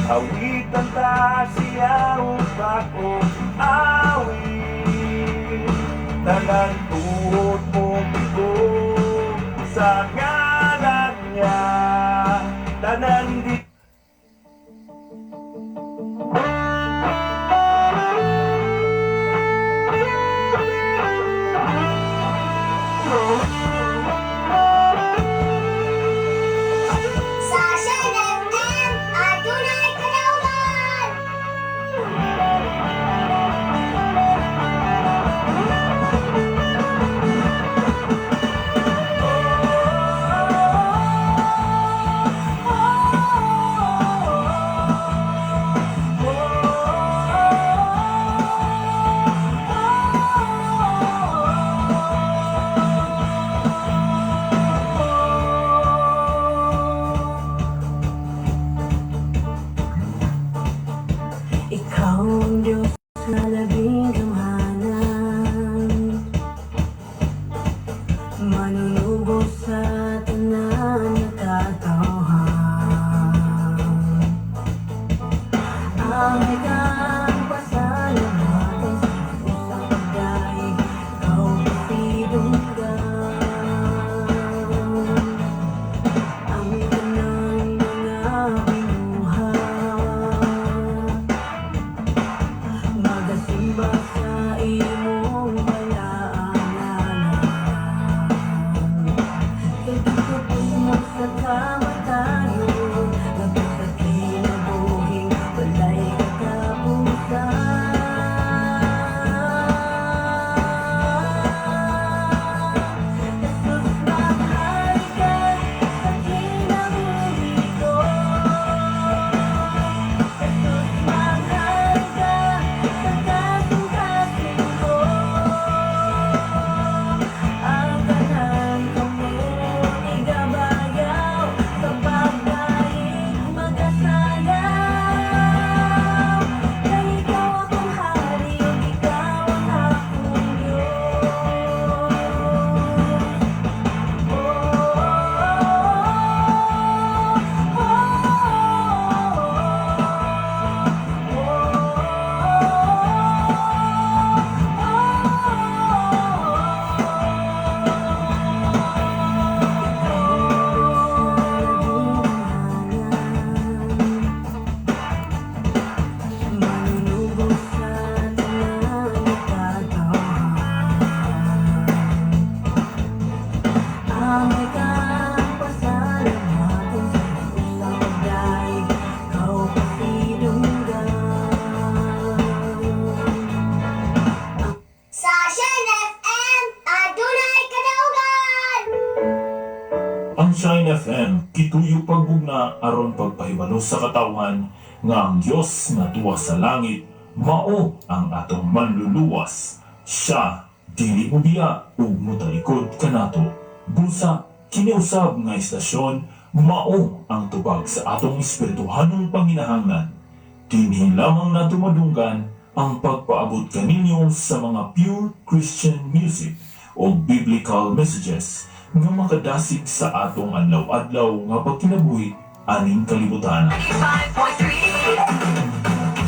Awitan ta siya utak o awit. Tanan tuhod mo bigo sa ngalan niya. Tanan di Sasha FM, adunay kadaugan. Ikaw ang Diyos na labing kamhanan, manunubos sa tanan na katawhan. Amay kang pasalamatan sa pusang pagdaig, ikaw kasidunggan. Ang tanang mga binuhat, magasimba sa imong kalaanan. Kay dito mo sa kamatayon, labas sa kinabuhing walay katapusan. Jesus, mahal ka sa kinabuhi ko. Jesus, mahal ka sa kasing-kasing ko. Ang tanan kamo igabayaw sa pagdaig magasayaw. Kay ikaw akong hari, ikaw ang akong Diyos. Manunubos sa tanan na katawhan. Amay kang pasalamatan sa pusang pagdaig, ikaw kasidunggan. Sasha FM, adunay kadaugan. Ang Shine FM kituyo pagbugna aron pagpahibalo sa katawan nga ang Dios nga tuwa sa langit mao ang atong manluluwas. Siya dili ubiya ug motalikod kanato. Busa kiniusab nga istasyon mao ang tubag sa atong espirituhanong panginahanglan. Dinhi lamang nato madunggan ang pagpaabot kaninyo sa mga pure Christian music o biblical messages nga makadasig sa atong adlaw-adlaw nga pagkinabuhi aning kalibutan. 5.3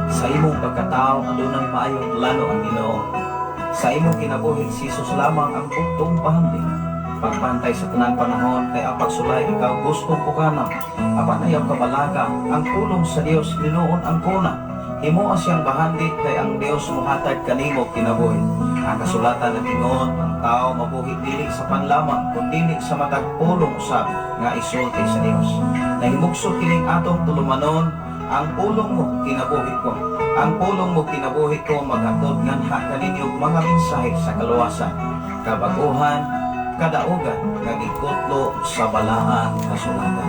Sa imong pagkatao adunay maayong plano ang Ginoo. Sa imong kinabuhi si Jesus lamang ang bugtong pahanding. Pagpantay sa tanang panahon kay ang pagsulay ikaw gustong pukana. Apan ayaw kabalaga ang pulong sa Dios linuon ang kuna. Himo siyang bahandit kay ang Dios mohatag kanimo kinabuhi. Ang kasulatan ng Ginoo ang tao mabuhi dili sa panlamang kundi sa matag pulong usab nga isulti sa Dios. Nahimugso kining atong tulumanon ang pulong mo kinabuhi ko. Ang pulong mo kinabuhi ko maghatod nganha kaninyong mga mensahe sa kaluwasan, kabaguhan, kadaugan, nga gikutlo sa balaang kasulatan.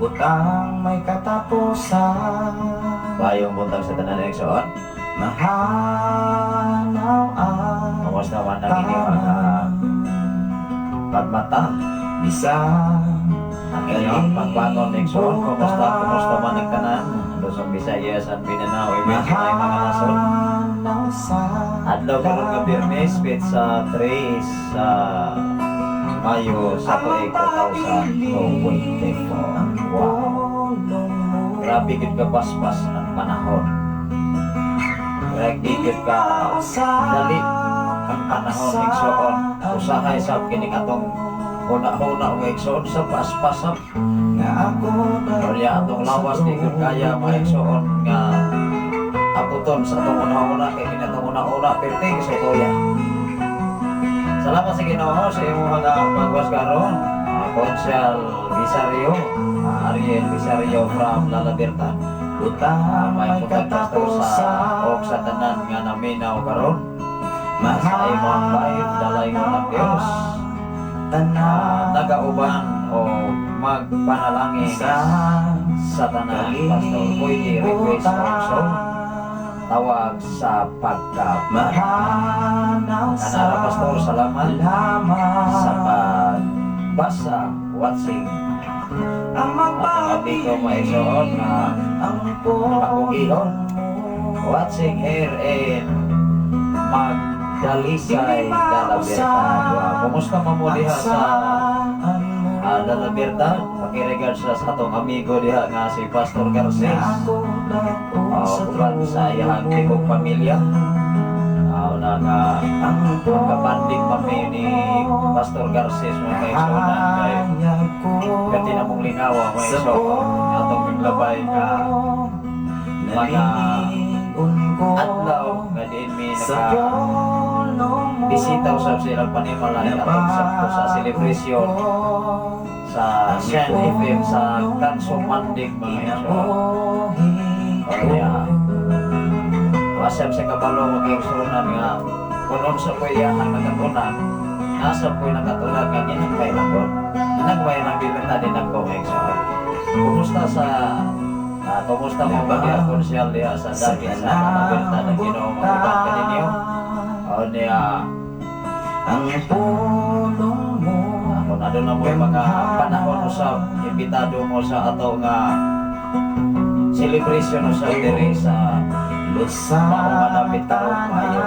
Butang may katapusan. Bayong buntag sa tanan eleksyon. Nahanaw ang Mamos naman ang inyong mga pagmata. Bisan inyong pagbangon ng igsoon. Kumusta man nagtanan? Luzon, Visayas, at Mindanao, ibig ay mga nasod. Adlaw karon nga Biyernes, sa 3 sa Mayo sa tuig 2024. Wow. Grabe gid ka basbas ang panahon. Grabe gid ka dali ang panahon igsoon. Usahay sa kining atong una-una ang igsoon sa basbasap. Kaya atong lawas di gud kaya maigsoon nga aputon sa atong una-una kay kinatong una-una perting sa toya. Salamat sa Ginoo sa imong mga pagwas karon. Konsyal Visario, Ariel Visario from La Libertad. May pagkakastor sa og sa tanan nga naminaw karon. Sa imong bayot dalay mo ng Dios. Nagauban o magpanalangin sa tanan pastor. Pwede request also tawag sa Kanara Pastor, salamat sa pagbasa, watching at ang ko maigsoon na pakugihon, watching here in Magdalisay, La Libertad. Kumusta mo diha sa La Libertad? Pakiregards sa atong amigo diha nga si Pastor Garces. Uban sa iyang tibok pamilya. Na nga magkabanding kami ni Pastor Garces mga kaigsunan kay pwede na mong lingawa mga kaigsunan atong labay nga mga adlaw nga din may bisita usab silang panimalay atong sakto sa celebration sa Shan FM sa Kanso Manding mga kaigsunan. Kaya wasap sa kabalo mag-igsunan nga kunon sa kuyahan nagatunan nasa po'y nakatulad nga ginagmay lang ko ginagmay lang bibenta din ako mag-igsunan. Kumusta mo ba konsyal diha sa dami sa nabenta ng Ginoo mag-ibang ka ninyo o niya ang pulong mo ako na doon na mo yung mga panahon usap imbitado mo sa ato nga celebration usap diri sa maunganapit karong Mayo.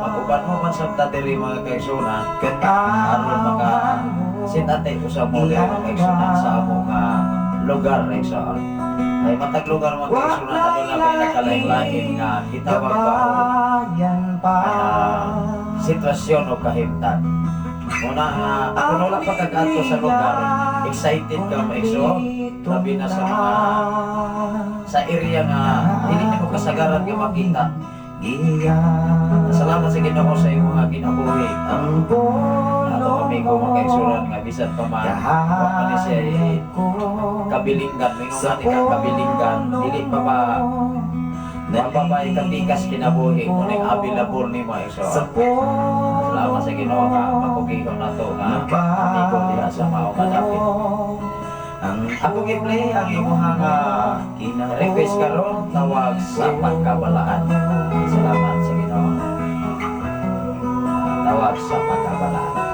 Mag-uban mo man sa diri mga kaigsunan aron maka sitate usab mo diri mga kaigsunan sa among lugar na igsoon. Ay matag lugar mga kaigsunan ato na may nakalain-lain nga gitawag pa sitwasyon o kahimtang. Muna nga kung wala pa kagato sa lugar, excited ka maigsoon. Labi na sa mga sa area nga hindi mo kasagaran nga makita. Salamat sa Ginoo sa iyong mga ginabuhi. Ato amigo mga kaigsunan nga bisan pa man wa pa ni siya kabilinggan, mingon natin ka kabilinggan, dili pa ba mababay katikas kinabuhi kuning abilabor ni mga igsoon. Salamat sa Ginoo nga makugihon nato nga amigo diha sa mao madapit. Ako gi-play ang imong request karon tawag sa pagkabalaan. Salamat sa Ginoo. Tawag sa pagkabalaan.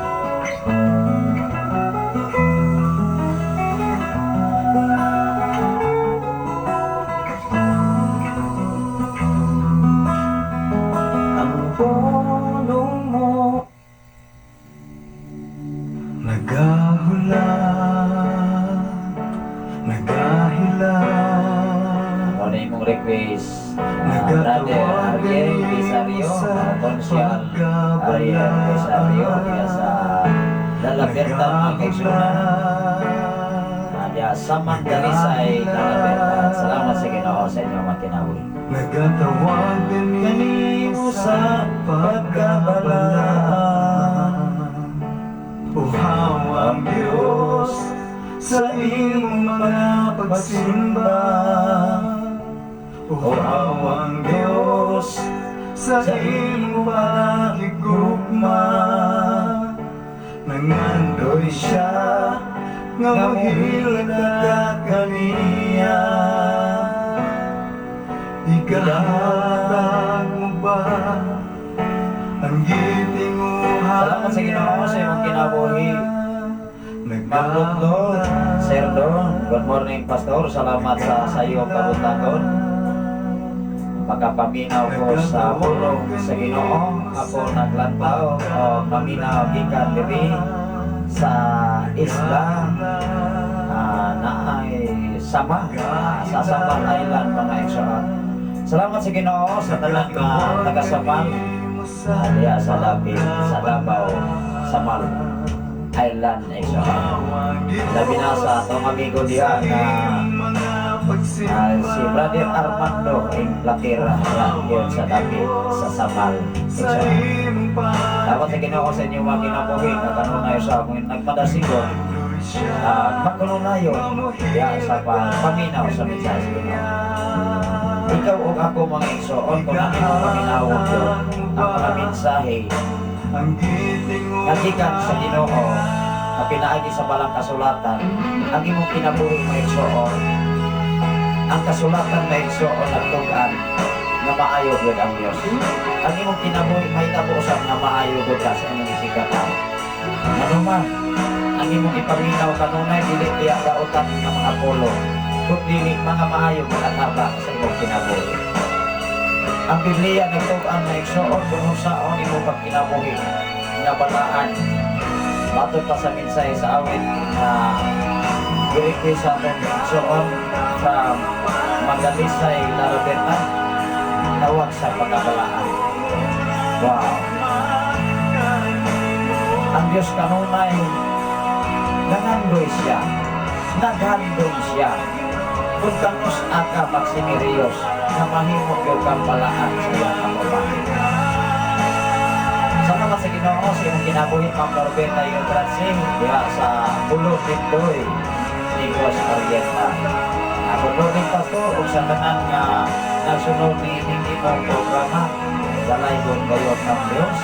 Ang pulong mo nagahula ano yung request Brother Ariel Visario Konsyal Ariel Visario sa La Libertad mga kaigsunan diya sa Magdalisay La Libertad. Salamat sa Ginoo sa inyong makinawi. Nagatawagan kanimo sa pagkabalaan. Uhaw ang Diyos sa iyong mga pagsimba. Uhaw ang Diyos sa iyong pakikugma. Nangandoy siya nga maghilad ka kaniya. Ikahatag mo ba ang gitinguhan? Salamat sa Ginoo sa iyong kinabuhi. Ma'am Lutlo, Sir Don, good morning Pastor, salamat sa sayo kabutagon. Pagkapaminaw ko sa pulong sa Ginoo, ako naglantaw o paminaw gikan diri sa isla na ay Sama, sa Samal Island mga igsoon. Salamat sa Ginoo sa tanan nga taga-Samal diya sa Lapid, sa Davao, Samal Island igsoon. Labi na sa atong amigo diya na si Brother Armando in Platira, yun sa Lapid, sa Samal igsoon. Dapat sa Ginoo sa inyo mga kinabuhi na kanunay sa akong nagmadasigon magkanunayo diya sa paminaw sa mensahe Ginoo. Ikaw o ako mga igsoon kung ano yung paminawon yun ang mga mensahe nagikan sa Ginoo na pinaagi sa balang kasulatan ang imong kinabuhi mga igsoon. Ang kasulatan mga igsoon nagtugan na maayo gud ang Dios. Ang imong kinabuhi mahitabo usab na maayo gud ka sa imong isigatan. Ano man ang imong ipaminaw kanunay dili diya dautan nga mga polo kundi mga maayo mga tabang sa imong kinabuhi. Ang Biblia nagtugan na igsoon kung saan imong pagkinabuhi na balaan. Matod pa sa minsay sa awit na i-request sa atong igsoon sa Magalisay na Roberta tawag sa pagkabalaan. Wow! Ang Diyos kanunay nangandoy siya, naghandong siya kung kanus aka magsinirios na mahimok yung kampalaan sa iyong kababae. Salamat sa Ginoo sa iyong kinabuhi Ma'am Norbeta yung Brasil diya sa Pulo Pintoy Negros Oriental. Ako Lording Pastor o sa tanan nga nagsunod ni hindi mong programa dalay doon kayo ng Diyos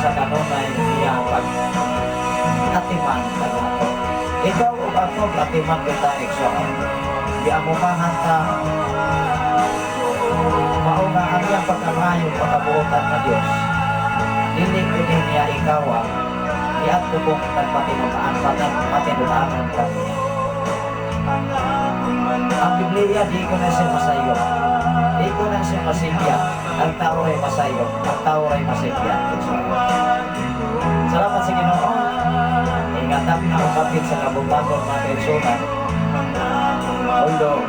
sa kanunay niya pag-atiman ka nato. Ikaw o ako atiman kita igsoon. Di mo mahanta mauna ang iyang pagkamayong pagkabuotan na Diyos. Dili ko din niya ikaw iat ko kong nagpatinunaan patinunaan kami. Ang Biblia di ko na siya masayo. Di ko na siya masibya. Ang tao ay masayo. Ang tao ay masibya. Salamat sa Ginoo. Ingatan na kapit sa kabutagon mga kaigsunan. Although,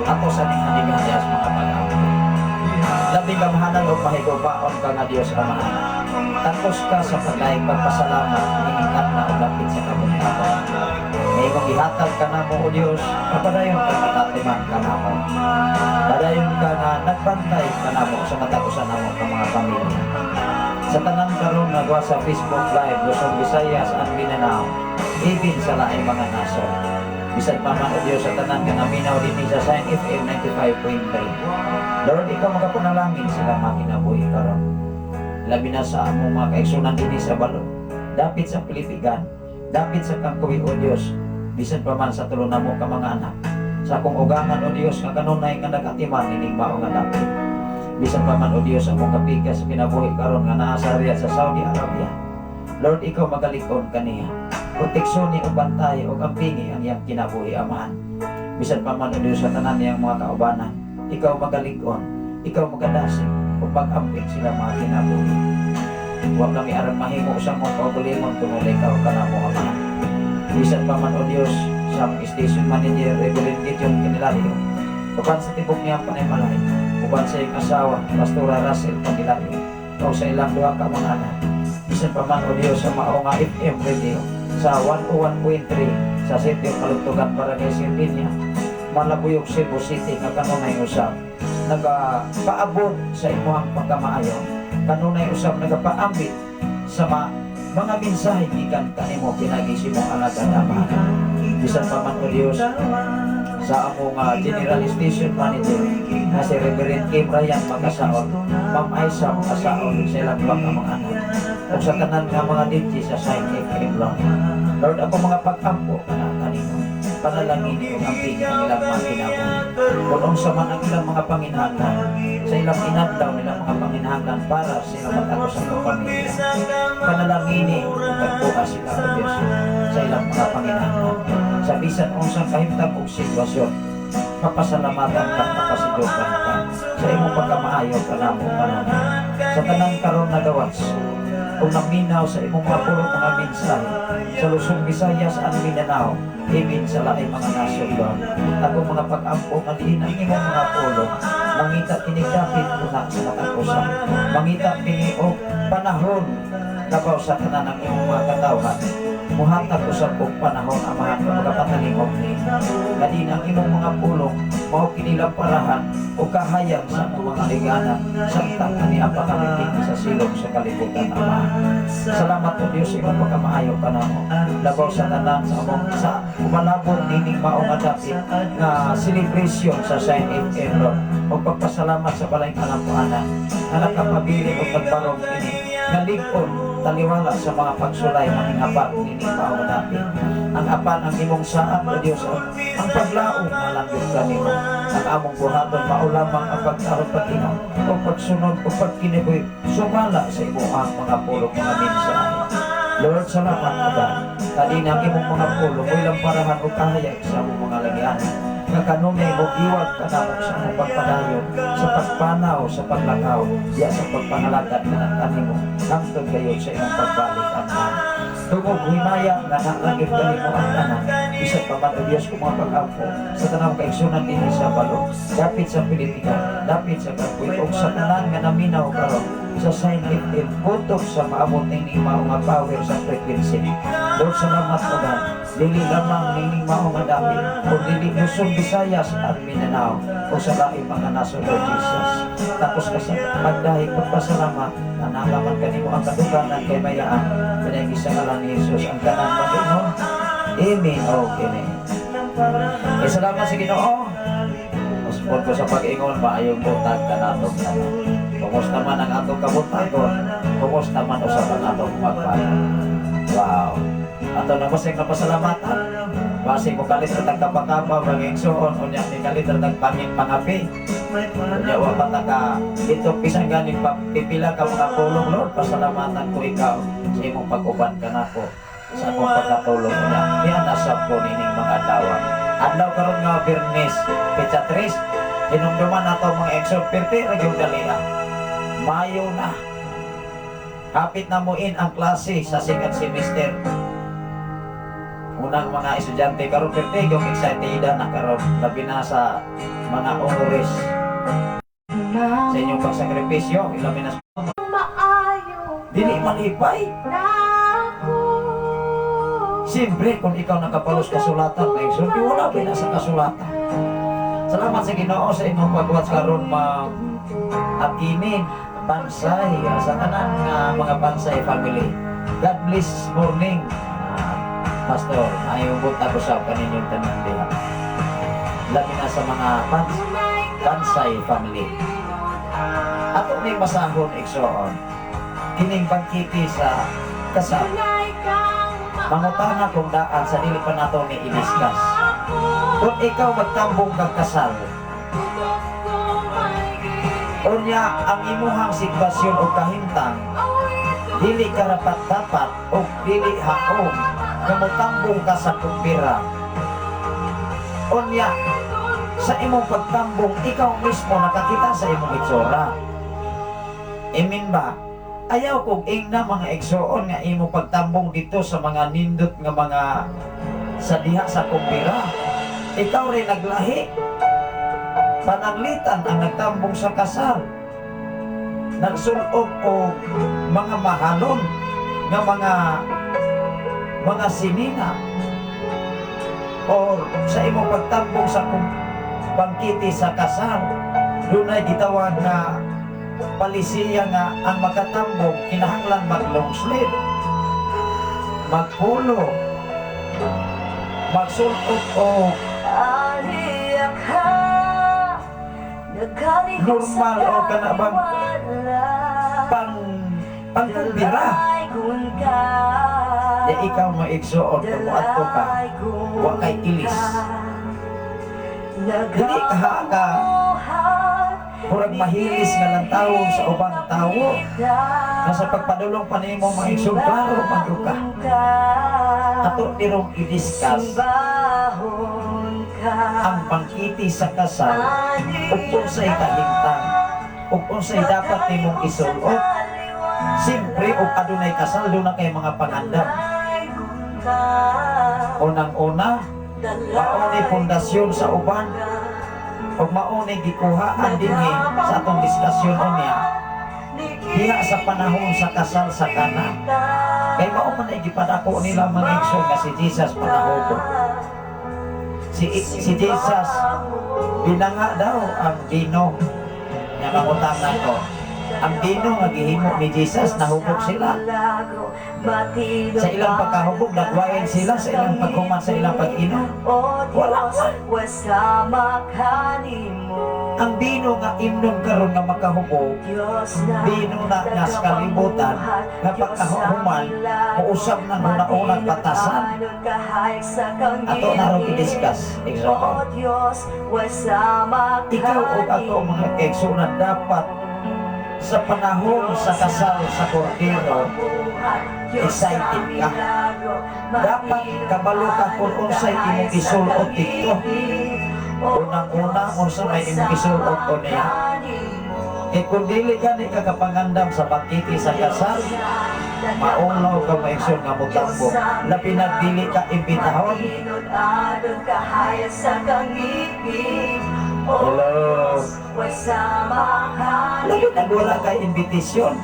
ako sa ning haligan Diyos mga pag-aw. Labing kamahanan o mahigubaon ka nga Diyos Amahan. Tapos ka sa paglaing pagpasalamat, inikat na o lapit sa kabutagon. May mong ihatag ka na mo o Diyos, kapadayon ka kitatiman ka na mo. Padayon ka na nagbantay ka na mo sa matakusan na mo ng mga pamilya. Sa tanang karon nagwa sa Facebook Live, Luzon, Visayas, and Mindanao, even sa laing mga nason. Bisan pa man o Diyos sa tanan ka naminaw din sa Sign FM 95.3. Lord, ikaw magapunalangin sila mga kinabuhi karon. Labi na sa among mga kaigsunan din sa balon. Dapit sa Pilipigan, dapit sa kangkuwi o Diyos, bisan pa man sa tulong na mo ka mga anak. Sa akong ugangan o Diyos, nga kanunay nga nagatiman, ining mao nga dapit. Bisan pa man o Diyos, among kapiga sa kinabuhi karon nga naa sa area sa Saudi Arabia. Lord, ikaw magalikon kaniya. Proteksyon ni o bantay o kampingi ang iyang kinabuhi Amahan. Bisan pa man o Diyos sa tanan niyang mga kaubanan, ikaw magalikon, ikaw magadasig, o pag-amping sila mga kinabuhi. Huwag kami aram mahimo sa mong kaugulimon kung wala ikaw ka na mo Amahan. Bisan pa man o Diyos sa station manager, Reverend Gideon Kinilayo, uban sa tibok niyang panaymalay, uban sa iyong asawa, Pastora Russell Panilayo, o sa ilang duha ka mga anak. Bisan pa man o Diyos sa maong FM radio, sa 101.3 sa City of Kalugtugan, Barangay Sirdinia, Malabuyog, Cebu City nga kanunay usab nagapaabot sa imuhang pagkamaayo, kanunay usab nagapaambit sa mga mensahe gikan kanimo pinagisi mong alagad Amahan. Bisan pa man o Diyos sa among General Station Manager na si Reverend Kim Ryan Magasaon, Ma'am Aisa Magasaon sa ilang mga anak, o sa tanan nga mga DJ sa Sign FM lang. Lord, ako mga pag-ampo ka na kanino, panalangin o amping ang ilang mga kinabuhi. Kung unsa man ang ilang mga panginahanglan, sa ilang inadlaw nilang mga panginahanglan para sila mag-ako sa mga pamilya. Panalangini kung tagbuha sila o Diyos sa ilang mga panginahanglan. Sa bisan unsang kahimtang og sitwasyon, papasalamatan ka, papasidokan ka sa imong pagkamaayo ka namo panahon. Sa tanang karon na gawas, kung naminaw sa imong mga pulong mga mensahe sa Luzon, Visayas, ang Mindanao, imin sa laing mga nasyon Lord. Akong mga pag-ampo maliin ang imong mga pulong, mangita kinikapit una sa katapusan, mangita kini o panahon kabaw sa tanan ng imong mga katawhan. Muhatag usab og panahon amahan nga magapatalingog ni kadin ang imong mga pulong mao kinilang parahan o kahayag sa among mga liganan samtang ani apakalitin sa silong sa kalibutan amahan. Salamat o Dios sa imong pagkamaayo kanamo labaw sa tanan sa among sa umalabon nining mao nga dapit nga celebration sa Saint FM Lord. O pagpasalamat sa balay kalapuanan nga nakapabili o pagbarog kini nga lipon taliwala sa mga pagsulay maningapa nining mao nga dapit. Ang apan ang imong saad o Dios ang paglaom nga langgit kanimo. Ang among buhaton mao lamang ang pagkaroon pag-inom o pagsunod o pagkiniboy sumala sa imong mga pulong mga mensahe. Lord, salamat ka ba? Kadina ang imong mga pulong mo ilang parahan o kahayag sa among mga lagianan. Nga kanunay mo iwag ka na sa among pagpadayon sa pagpanaw, sa paglakaw, diya sa pagpangalagad na ng kanimo hangtod kayo sa imong pagbalik ang tungog himaya nga naagib kanimo ang tanan bisag pa man o Dios kung mga pag-ampo sa tanang kaigsunan dinhi sa balo dapit sa politika, dapit sa kapoy ug sa tanan nga naminaw karon sa scientific kutob sa maabot ning mao nga power sa frequency. Lord, salamat po God. Dili lamang ning mao nga dapit kung dili Luzon, Visayas at Mindanao o sa laing mga nasod o Jesus. Tapos kasi magdahig pagpasalamat na nalaman kanimo ang kaduganan kay mayaan kanang isa ngalan ni Jesus ang kanang Panginoon. Amen. Amen. Salamat sa Ginoo. Muspon ko sa pag-ingon maayong butag kanatong tanan. Kumusta man ang atong kabutagon, kumusta man usab ang atong pagpala. Wow. Ato na masig na pasalamatan. Basi mo kalit sa tagkapakapa baging suon unya ni kalit sa tagpangin pangapi. Unya wa pataka dito pisang ganing pipila ka mga pulong Lord, pasalamatan ko ikaw sa imong pag-uban kanako sa akong pagkatulong unya. Diyan nasab ko nining mga adlaw. Adlaw karon nga Biyernes, Petsa 3, hinumduman nato mga exorpirte ra gyud dalian. Mayo na. Kapit na muin ang klase sa second semester. Unang mga estudyante karon perti yung excited na karon labi na sa mga honores sa inyong pagsakripisyo ilabi na dili malipay. Siyempre kung ikaw nakapalos kasulatan na exorti wala ba na sa kasulatan. Salamat sa Ginoo sa inyong pagwats karon mag-akinin Bansay sa tanan nga mga Bansay family. God bless morning. Pastor, ayaw buta ko sa kaninyong tanan diha. Labi na sa mga Bansay family. Ato ni masahon igsoon. Kining pagkiti sa kasal. Mangutana kung daan sa dili pa nato ni i-discuss. Kung ikaw magtambong kag kasal, unya ang imuhang sitwasyon o kahimtang dili karapat-dapat o dili haom nga motambong ka sa kumpira. Unya sa imong pagtambong ikaw mismo nakakita sa imong itsura. Amen ba? Ayaw kog ingna mga igsoon nga imong pagtambong dito sa mga nindot nga mga sa diha sa kumpira. Ikaw rin naglahi. Pananglitan ang nagtambong sa kasal. Nagsulog o mga mahalon nga mga sinina or sa imong pagtambong sa bangkiti sa kasal. Doon ay gitawag na palisiya nga ang makatambong kinahanglan mag long sleeve, magpulo, magsulog o normal o kanabang pangkumbira. Ya ikaw maigsuon kung ato ka wa kay ilis. Dili ka murag mahilis nga lang tawon sa ubang tawo. Na sa pagpadulong pa nimo mga igsoon, klaro magyud ka. Ato nirong i-discuss ang pangkiti sa kasal ug unsay kahimtang ug unsay dapat nimong isulot. Siyempre, ug adunay kasal doon na kay mga pangandam. Unang-una, mauni pundasyon sa uban ug mauni gikuhaan dinhi sa atong diskusyon unya. Diha sa panahon sa kasal sa kana. Kay mao man ay gipadako nila mga igsoon nga si Jesus panahon. Si Jesus binanga daw ang dino. Nga mangutang nako. Ang dino nga gihimo ni Jesus nahubog sila. Sa ilang pagkahubog nagwain sila sa ilang paghuman sa ilang pag-inom. Wala man. Ang dino nga imnon karon nga makahubog, dino na nas kalibutan nga pagkahuman uusab nang una-unang batasan. Ato na ron i-discuss. Example. Ikaw o ako mga kaigsunan dapat sa panahon sa kasal sa Kordero, excited ka. Dapat kabalo ka kung unsay imong isulot dito. Unang-una, unsa may imong isulot o niya. E kung dili ka ni kakapangandam sa pagkiti sa kasal, maulaw ka maigsoon nga mutambo. Na pinagdili ka imbitahon. Hello. Labi nagwala kay imbitasyon.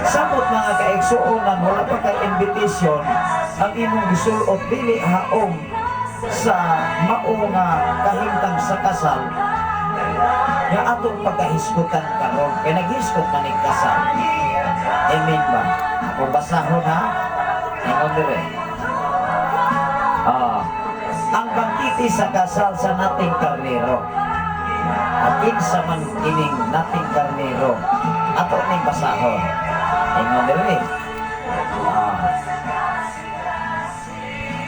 Samot mga kaigsuonan, wala pa kay imbitasyon, ang imong gisulot dili haom sa mao nga kahimtang sa kasal nga atong pagkahisgutan karon. Kay naghisgot man ning kasal. Amen ba? Ako basahon ha. Ingon dire. Ang bangkiti sa kasal sa nating karnero. At kinsa man kining nating karnero. Ato ning basahon. Ingon dire.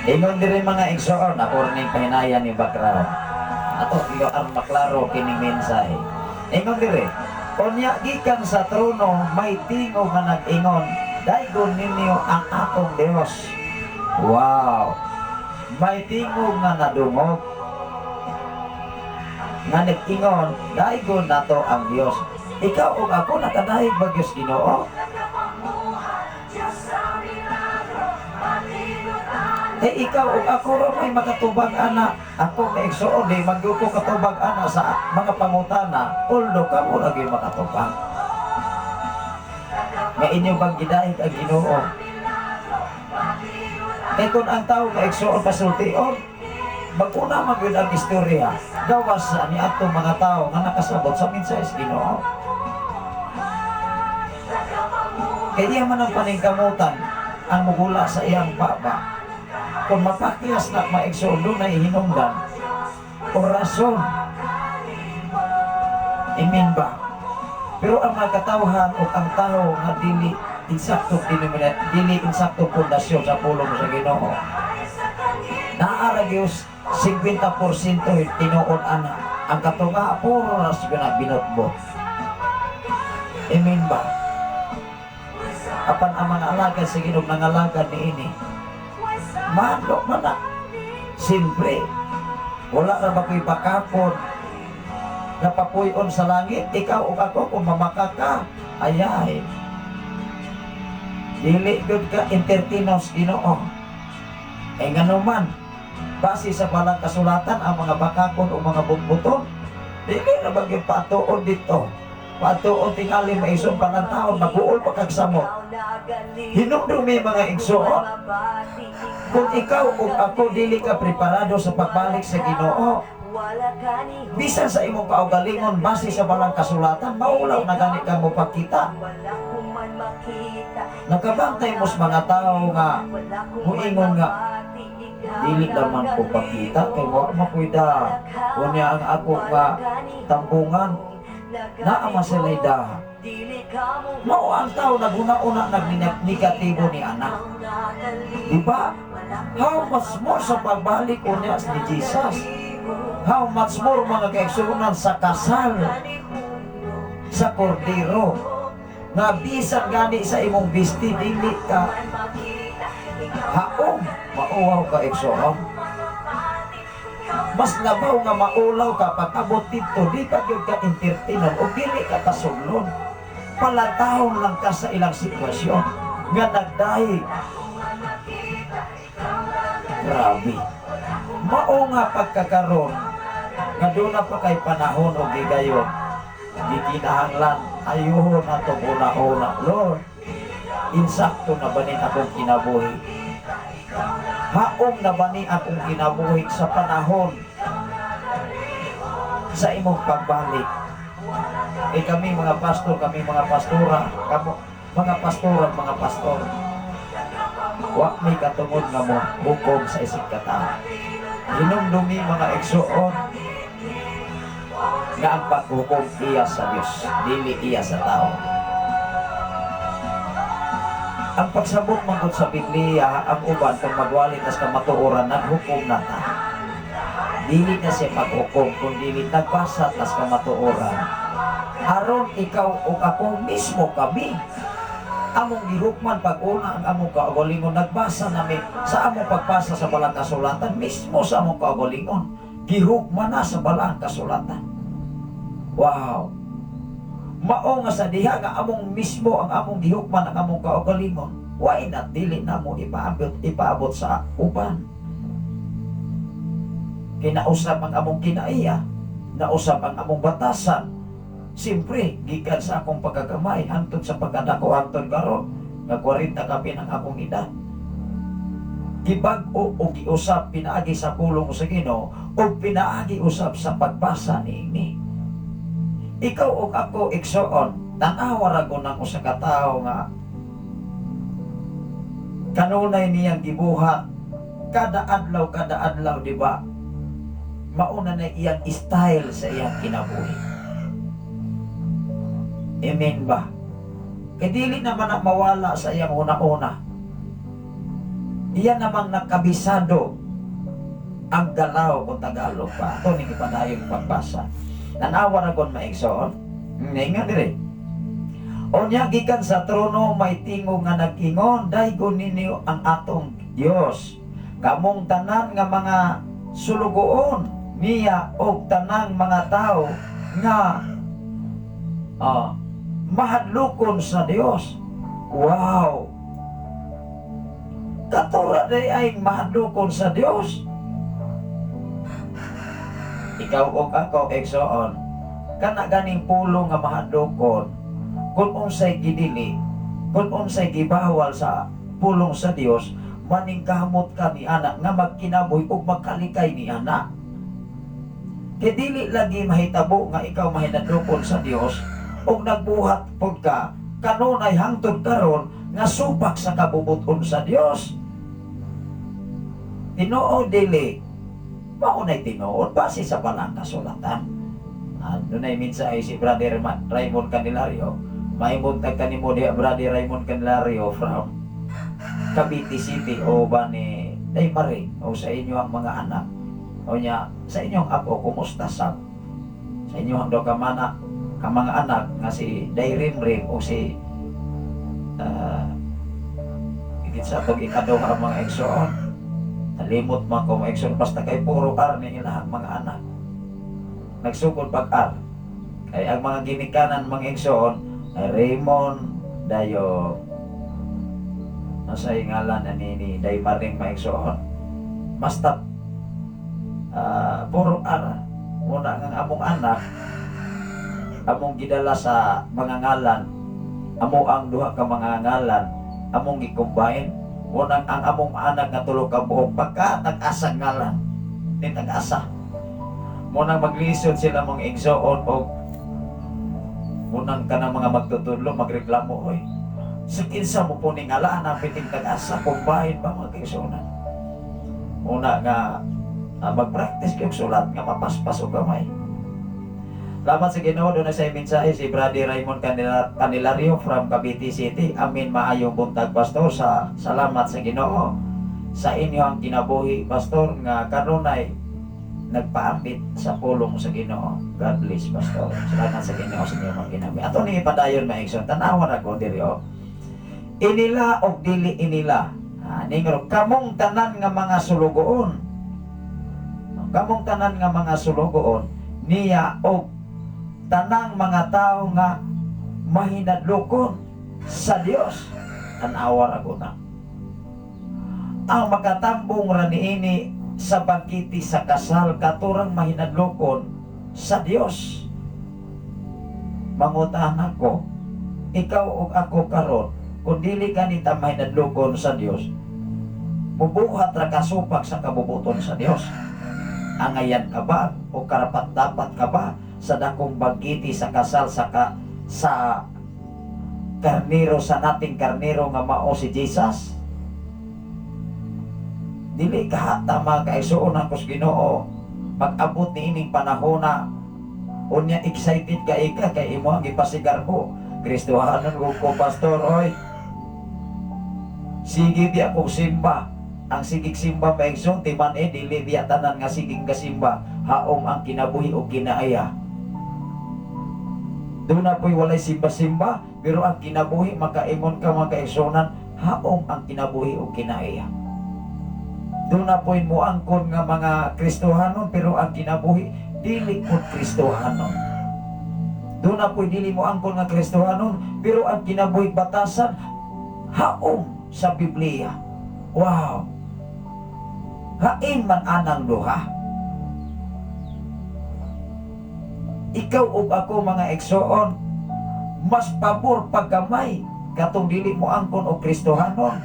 Ingon dire mga igsoon, ako rin pahinayan ni Bakrao. Ato iyo ang maklaro kining mensahe. Ingon dire. Unya gikan sa trono may tingog nga nag-ingon, daygon ninyo ang akong Dios. Wow. May tingog nga nadungog nga nag-ingon, daygon nato ang Dios. Ikaw ug ako nakadayeg ba Dios Ginoo? Ikaw ug ako ron may makatubag ana. Ako na igsuon di magyuko katubag ana sa mga pangutana. Uldo ka mo lagi makatubag. Nga inyo bang gidayeg ang Ginoo? Kung ang tao na igsuon pasultion, mag-una magyud ang istorya. Gawas ni ato mga tao nga nakasabot sa mensahe Ginoo. Kaya man ang paningkamutan ang mugula sa iyang baba. Kung mapakiyas na maigsoon doon na ihinungdan orasyon. Amen ba? Pero ang mga katawhan o ang tao na dili insakto pundasyon sa pulong sa Ginoo. Naaragyos 50% tinuod ana. Ang katunga puro na siya binutbot. Amen ba? Apan ang mga alagad sa Ginoo nangalagad ni ini. Mano man na. Siyempre, wala na ba ko'y bakapon na papuyon sa langit. Ikaw o ako kung mamakaka, ayay. Dili good ka entertinos Ginoo. Nga naman, base sa balang kasulatan ang mga bakakon o mga butbuton, dili na ba yung patuon dito. Patuon tingali maison pa ng taon, mag-uol pa kagsamot. Hinumdumi mga igsuon. Kung ikaw o ako dili ka preparado sa pagbalik sa Ginoo, bisan sa imong kaugalingon base sa balang kasulatan, maulaw na gani ka mo pakita. Nakabantay mos mga tao nga muingon nga dili naman ko pakita kay wa makuida. Kunya ang ako nga tambungan na amasilay da. Mao ang tao naguna-una nagnegatibo ni anak. Diba? How much more sa pagbalik o niya ni Jesus? How much more mga kaigsunan sa kasal sa kordero nga bisan gani sa imong bisti dili ka haom mauwaw ka igsuon. Mas labaw nga maulaw ka pag-abot dito di pa gyud ka entertainan o dili ka kasulon. Palatahon lang ka sa ilang sitwasyon nga nagdahi. Grabe. Mao nga pagkakaroon nga doon na pa kay panahon o gigayon. Di kinahanglan ayuhon na ito una-una. Lord, insakto na ba ni akong kinabuhi? Haong na ba ni akong kinabuhi sa panahon sa imong pagbalik? Kami mga pastor, kami mga pastora, mga pastora, mga pastor. Wa may katungod nga mo hukom sa isig kata. Hinumdumi mga igsuon nga ang paghukom iya sa Dios, dili iya sa tao. Ang pagsabot mangod sa Biblia, ang uban kung magwali tas ka matuoran naghukom na ta. Dili na siya paghukom kundi nagbasa tas ka matuoran. Aron ikaw o ako mismo kami among gihukman pag-una ang among kaugalingon. Nagbasa namin sa among pagbasa sa balang kasulatan mismo sa among kaugalingon, gihukman na sa balang kasulatan. Wow, mao nga sa diha nga among mismo ang among gihukman ang among kaugalingon, why not dili na mo ipaabot sa uban. Kinausap ang among kinaiya, nausap ang among batasan. Siyempre, gikan sa akong pagkagamay hangtod sa pagkadako hangtod karon nga 40 kapin ang akong edad. Gibag-o o giusap pinaagi sa pulong sa Ginoo o pinaagi usab sa pagbasa niini. Ikaw o ako igsuon, tanawa ra ko nang usa ka tawo nga kanunay niyang gibuhat kada adlaw, di ba? Mauna na iyang style sa iyang kinabuhi. Amen ba? Kaya dili naman na mawala sa iyang una-una. Iyan namang nakabisado ang galaw o Tagalog pa. Ito ni kipadayong pagbasa. Nanawa na kung maigsoon. Nga dire. O niya gikan sa trono may tingog nga nag-ingon, daygon ninyo ang atong Dios. Kamong tanan nga mga sulugoon niya o tanang mga tao nga mahadlukon sa Dios. Wow! Katura day ay mahadlukon sa Dios. Ikaw o ako, igsoon, kana ganing pulong nga mahadlukon, kung unsay gidili, kung unsay gibawal sa pulong sa Dios, maningkamot ka ni anak nga magkinaboy o magkalikay ni anak. Kaya dili lagi mahitabo nga ikaw mahadlukon sa Dios o nagbuhat pod ka kanunay hangtod karon nga supak sa kabubuton sa Dios. Tinuod dili maunay tinuod base sa balang kasulatan. Dunay minsan ay si Brother Raymond Candelario, may buntag kanimo diha Brother Raymond Candelario from Cavite City o ba ni Daymari o sa inyo ang mga anak o niya sa inyong apo kumusta sa inyong do ka mana ka mga anak nga si Dayrimrim o si higit sa itong ikaduha ang mga igsoon. Nalimot man ko mga igsoon basta kay puro ar ni ilang mga anak nagsugod pag-ar kay ang mga ginikanan mga igsoon ay Raymond Dayo nasa ngalan ni Daymaring mga igsoon basta puro ar muna ng among anak among gidala sa mga ngalan, amo ang duha ka mga ngalan, among gi-combine, unang ang among anak nga tulo ka buhok pagka nag-asa ngalan, ni nag-asa. Munang maglisod sila mong igsoon o munang ka ng mga magtutudlo, magreklamo, oy. Sa kinsa mo po ni ngalaan ang piting nag-asa, combine ba mga igsoonan? Una nga, mag-practice kayong sulat nga mapaspas o gamay. Salamat sa Ginoo. Doon na sa mensahe si Brother Raymond Candelario from Cavite City. Amin maayong buntag pastor sa salamat sa Ginoo. sa inyo ang kinabuhi, pastor, nga kanunay nagpaambit sa pulong sa Ginoo. God bless, pastor. Salamat sa Ginoo sa inyo mga kinabuhi. Ato ni ipadayon maigsoon, tanawan ako diri o. Inila og dili inila. Ningro, kamong tanan nga mga sulugoon. Kamong tanan nga mga sulugoon niya og tanang mga tao nga mahinadlokon sa Dios. Tanawa ra ko na. Ang makatambong ra niini sa bangkiti sa kasal katurang mahinadlokon sa Dios. Mangutan ako, ikaw ug ako karon, kung dili ka nita mahinadlokon sa Dios, mubuhat ra kasupak sa kabubuton sa Dios. Angayan ka ba o karapat dapat ka ba sa dakong bangkiti sa kasal sa karnero, sa nating karnero nga mao si Jesus? Dili ka tama kay suonan kos Ginoo pag-abot ni ining panahon na unya excited ka ika kay imo ang ipasigar ko. Kristohanon ko pastor, oy. Sige biya ko simba. Ang sigig simba maigsoon timan dili biya tanan nga sigig kasimba haom ang kinabuhi o kinaaya. Doon na po'y walay simba-simba, pero ang kinabuhi makaimon ka makaigsunan haom ang kinabuhi o kinaaya. Doon na po'y muangkon nga mga Kristohanon, pero ang kinabuhi dili po Kristohanon. Doon na po'y dili muangkon nga Kristohanon, pero ang kinabuhi batasan haom sa Biblia. Wow! Hain man anang duha. Ikaw ug ako mga igsoon, mas pabor paggamay katong dili mo angkon o Kristohanon.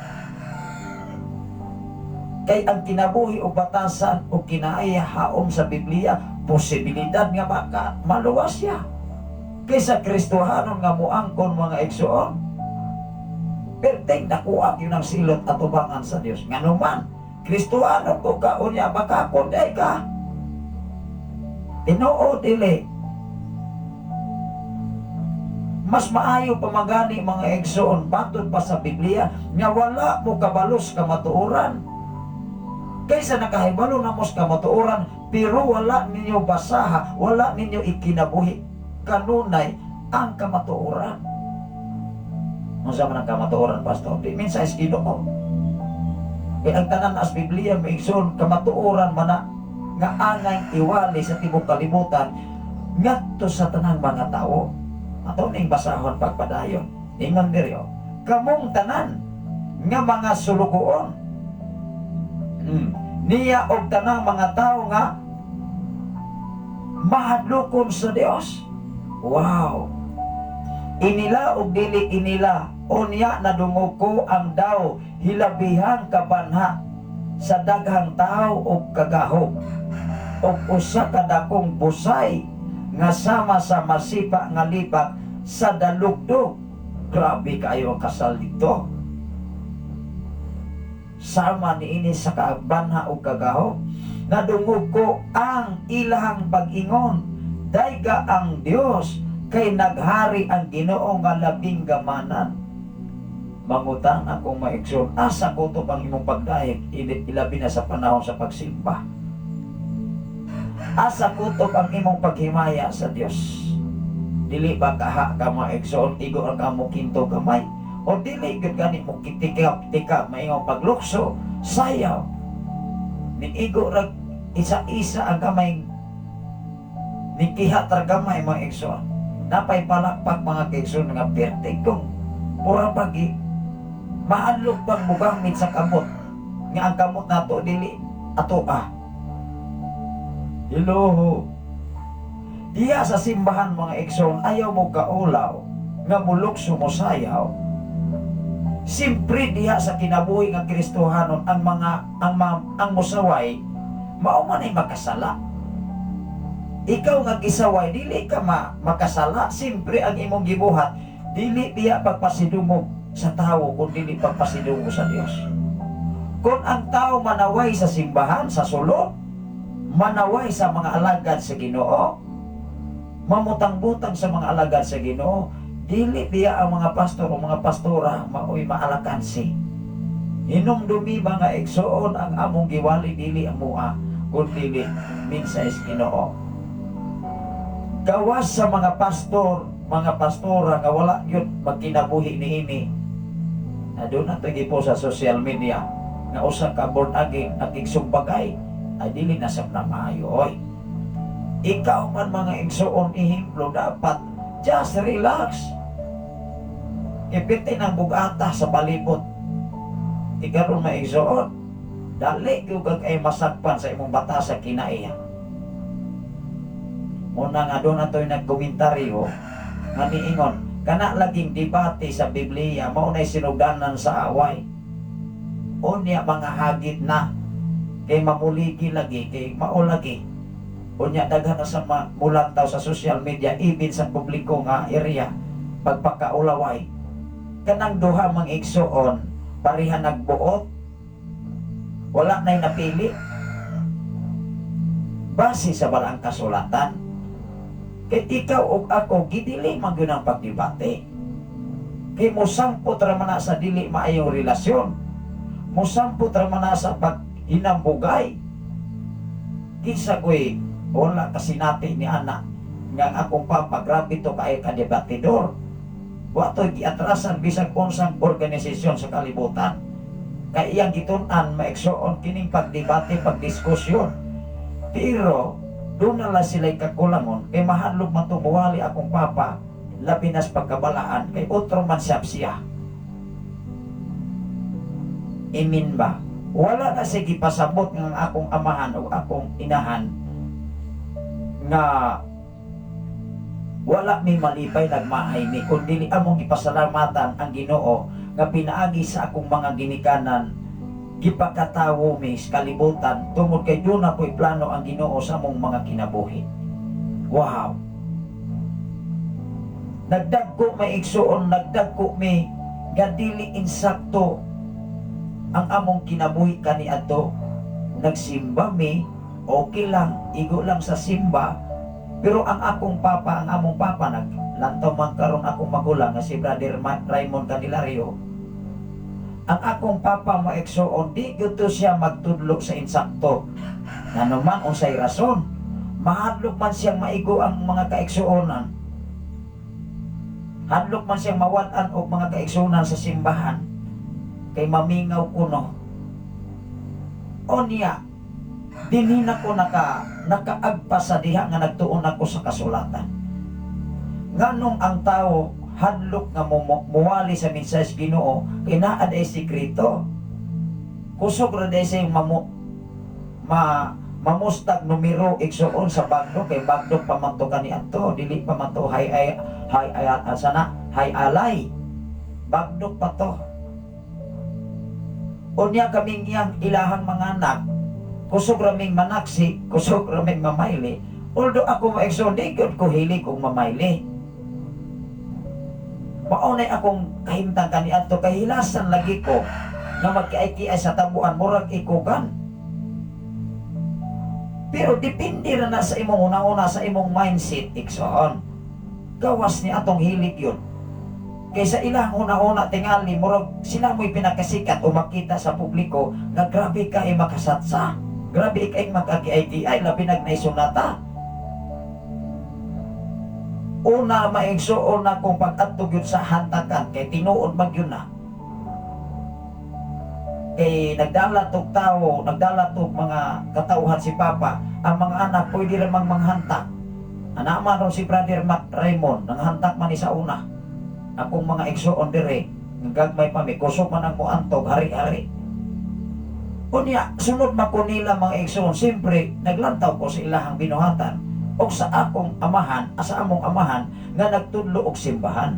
Kay ang kinabuhi o batasan o kinaaya haom sa Biblia, posibilidad nga baka maluwas siya. Kaysa Kristohanon nga mo angkon mga igsoon. Perteng nakuha yun ang silot at tubangan sa Dios. Nga naman, Kristohanon ko ka unya baka konday ka. Tinoo dili. Mas maayo pamagani mga igsoon batud pa sa Biblia nga wala mo kabalos ka matuoran. Kaysa nakahibalo na mos ka matuoran pero wala ninyo basaha, wala ninyo ikinabuhi kanunay ang kamatuoran. Unsa man ang kamatuoran, pastor? Di minsan is Ginoo. Kaya ang tanan as Biblia may igsoon kamatuoran man na nga angay iwali sa tibok kalibutan ngadto sa tanang mga tao. Ato ning basahon pagpadayon. Ingon diri kamong tanan nga mga sulugoon. Niya og tanang mga tao nga mahadlokon sa Dios. Wow! Inila og dili inila, unya nadungog ko ang daw hilabihang kabanha sa daghang tao og kagahom. Og usa ka dakong busay nga sama sa masipa nga lipak sa dalugdog. Grabe kayo ang kasal dito. Sama niini sa kabanha o kagahom. Nadungog ko ang ilahang pag-ingon. Dayga ang Dios kay naghari ang Ginoo nga labing gamanan. Mangutang akong maigsoon, asa ko to pang imong pagdayeg ilabi na sa panahon sa pagsimba. Asa kutob ang imong paghimaya sa Dios. Dili ba kaha ka maigsoon igo ang kamo kinto gamay o dili gud gani mo kitikap maingong paglukso sayaw ni igo ra isa-isa ang gamay ni kihat ra gamay maigsoon. Napay palakpak mga kaigsoon nga pertigong pura pagi maadlok pag bugamit sa kamot nga ang kamot nato dili ato Hello. Diya sa simbahan mga igsoon ayaw mo kaulaw nga mulukso mo sayaw. Simpre diya sa kinabuhi nga Kristohanon ang musaway mao man ay makasala. Ikaw nga gisaway dili ka makasala. Simpre ang imong gibuhat dili diya pagpasidungog sa tao kundi dili pagpasidungog sa Dios. Kung ang tao manaway sa simbahan sa sulod, manaway sa mga alagad sa Ginoo, mamutang-butang sa mga alagad sa Ginoo, dili biya ang mga pastor o mga pastora maoy maalakansi. Hinumdumi ba nga igsoon ang among giwali dili amua kun dili minsan is Ginoo. Gawas sa mga pastor, mga pastora nga wala yun magkinabuhi niini. Doon na po sa social media nga usa ka born again at igsumbagay ay dili na sa maayo. Oy, ikaw man mga igsoon ihemplo dapat just relax. Ipitin ang bugata sa palibot. Ikaw mga igsoon, dali yung ay masakpan sa imong bata sa kinaiya. Muna nga doon na to'y nagkomentaryo nga niingon, kana laging debate sa Biblia, maunay sinugdanan sa away. O niya mga hagit na, kay mamuligi lagi, kay maulagi. O niya daghan na sa mulantaw sa social media, even sa publiko nga area, pagpakaulaway. Kanang duha mang igsoon, parihan nagbuot, wala na'y napili. Base sa balang kasulatan, kay ikaw o ako, gidili man yun ang pagdibate. Kay musampot raman na sa dili maayong relasyon. Musampot raman na sa paghinambugay. Kinsa ko'y wala kasi natin ni anak nga akong papa, grabe to kayo kadebatidor. Wato'y giatrasan bisag unsang organisasyon sa kalibutan. Kaya iyang gitunan, maiksoon kining pagdebate, pagdiskusyon. Pero doon na lang sila'y kakulangon, kay mahadlog man tumuwali akong papa, labi nas pagkabalaan, kay otro man siya. Imin ba? Wala na sige pasabot ng akong amahan o akong inahan nga wala may malipay nagmahay mi, kundi among ipasalamatan ang Ginoo nga pinaagi sa akong mga ginikanan, gipakatawo mi sa kalibutan tungod kay doon na po'y plano ang Ginoo sa among mga kinabuhi. Wow! Nagdagko may igsuon, nagdagko may gadili insakto ang among kinabuhi kaniadto. Nagsimba mi, okay lang, igo lang sa simba, pero ang akong papa, ang among papa, naglantaw man karon akong magulang nga si Brother Raymond Candelario. Ang akong papa mo eksoon, di gusto siya magtudlog sa insakto. Nanuman unsay rason, mahadlok man siyang maigo ang mga kaeksoonan. Hadlok man siyang mawatan og mga kaeksoonan sa simbahan. Kay mamingaw kuno. O niya, dinina ko nakaagpa sa diha nga nagtuon ako sa kasulatan. Nganong ang tao hadlok nga muwali sa mensahe Ginoo, kay naa day sekreto. Kusog ra day say mamustag numero igsuon sa bagdo, kay bagdo pa man to kaniadto, dili pa man to hay alay. Bagdo pa to. Unya kaming iyang ilahang mga anak, kusog raming manaksi, kusog raming mamayli. Although ako ma-exon, di ko hilig kong mamayli. Maunay akong kahimtang kaniadto, kahilasan lagi ko nga magkiay-kiay sa tabuan, murag ikukan. Pero depende na sa imong una-una sa imong mindset, iksoon. Gawas ni atong hilig yun. Kaysa ilang una-una tingali, murag sila mo'y pinakasikat o makita sa publiko na grabe ka ay makasatsa. Grabe ka ay mag-aki-ay labi nagnaisunata. Una maigsuon na kung pag-atog yun sa hantakan, kay tinuod mag yun na. Kay nagdalatog tao, nagdalatog mga katauhan si Papa, ang mga anak pwede ramang manghantak. Anaman ron si Brother Raymond, nanghantak man sa una. Akong mga igsuon dire, gagmay pa mi, kusog man ang muantog, hari-hari. Unya, sunod makunila mga igsuon, siyempre, naglantaw ko sa ilahang binuhatan, o sa akong amahan, sa among amahan, nga nagtudlo og simbahan.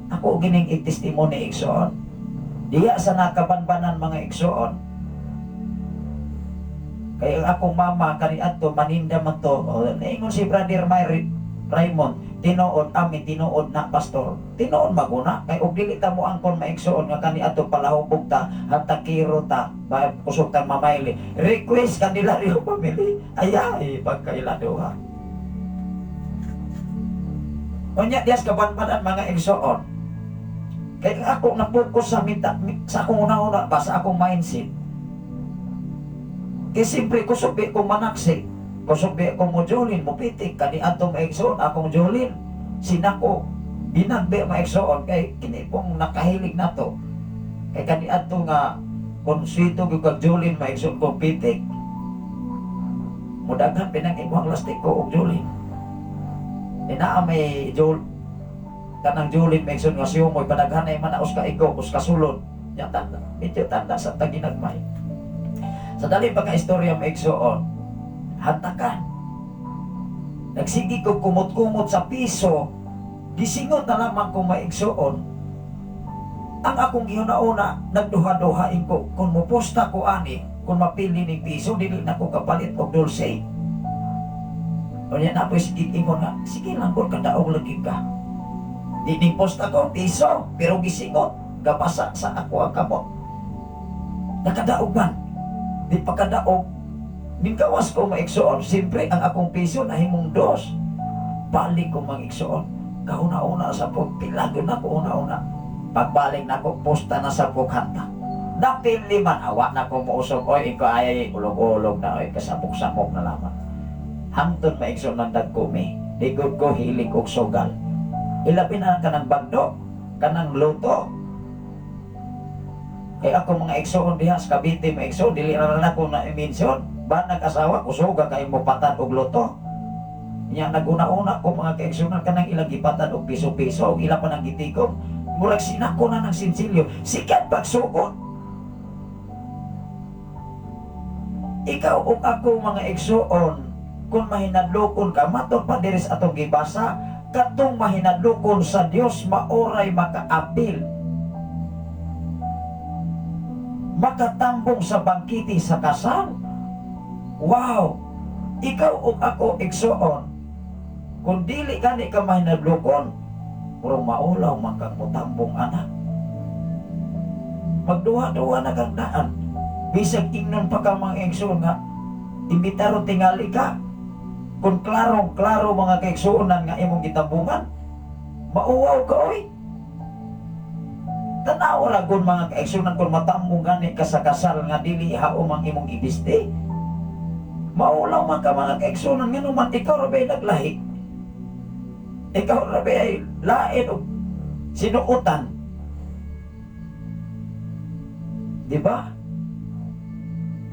Ako gining i-testimony igsuon. Diya sa nakabanbanan mga igsuon. Kaya akong mama, kaniadto, maninda man to, naingon si Brother Raymond, tinuod amin, tinuod na pastor, tinuod maguna, kay og dili ta mo angkon maigsuon nga kaniadto palahubog ta, hatakiro ta, kusog ta mamayli. Request kanila rin family, ayay, pagkailaduha. Unya, diyas kabanbanan mga igsuon. Kaya ako na-focus sa akong una-una pa, sa akong mindset. Kaya siyempre, kusubi kong manaksik, kusubi kong mo Jolin, mo pitik, kani atong maigsoon, akong Jolin, sinako, binagbi maigsoon, kay kini pong nakahilig na to. Kay kani atong nga, kung sweeto yung kag Jolin, maigsoon kong pitik, mudaghan pinag-ibang lastik ko og Jolin. Inaa may kanang Jolin maigsoon nga siyo mo'y padaghan ay manaos ka ikaw, kus kasulod. Yang tanda, medyo tanda sa taginagmay. Sa dali pa ka istorya maigsoon, hantakan. Nagsigi ko kumot-kumot sa piso, gisingot na lamang kong maigsoon. Ang akong gihuna-una, nagduha-duhain ko, kung muposta ko ani, kung mapili ni piso, dili na ko kapalit og dulce. O niya na po sige ingon nga, sige lang kung kadaog lagi ka. Di posta ko piso, pero gisingot, gapasa sa ako ang kamot. Nakadaog man, di pa kadaog, ningkawas ko maigsoon, siyempre ang akong piso na himong dos. Balik ko maigsoon, kauna-una sa pagpilago na ko una-una. Pagbalik na ko, posta na sa pukhanta. Napili man, awa na ko muusog, oy, ikaw ay ulog-ulog na, oy, kasabok-sabok na lamang. Hangtod maigsoon ng dagkumi, ligod ko hilig og sugal. Ilapin na kanang bagdo, kanang luto. Kaya ako mga igsoon diha sa Cavite, mga igsoon, dili na ako na i-mention. Ba nag-asawa, kusuga kayo mo patan og luto. Yang naguna-una ko mga kaigsunan kanang ilang gipatan og piso-piso, og ila pa nang gitigom. Murag sinako na ng sinsilyo, sikat pagsugod. Ikaw o ako mga igsoon, kung mahinadlokon ka, matod pa diris atong gibasa, katong mahinadlokon sa Dios maoray makaapil. Makatambong sa bangkiti sa kasal. Wow! Ikaw o ako igsoon, kung dili gani ka mahinadlokon, puro maulaw man kang mutambong anak. Magduha-duha na kang daan. Bisag ingnon pa ka mga igsoon nga, imbitaro tingali ka. Kung klaro mga kaigsuonan nga imong gitambungan, mauwaw ka oy. Tanaw ra gud mga kaigsuonan kung matambong gani ka sa kasal nga dili hao mang imong ibiste. Maulaw man ka mga kaigsuonan nga naman ikaw ra bay naglahi. Ikaw ra bay lain og sinuutan. Di ba?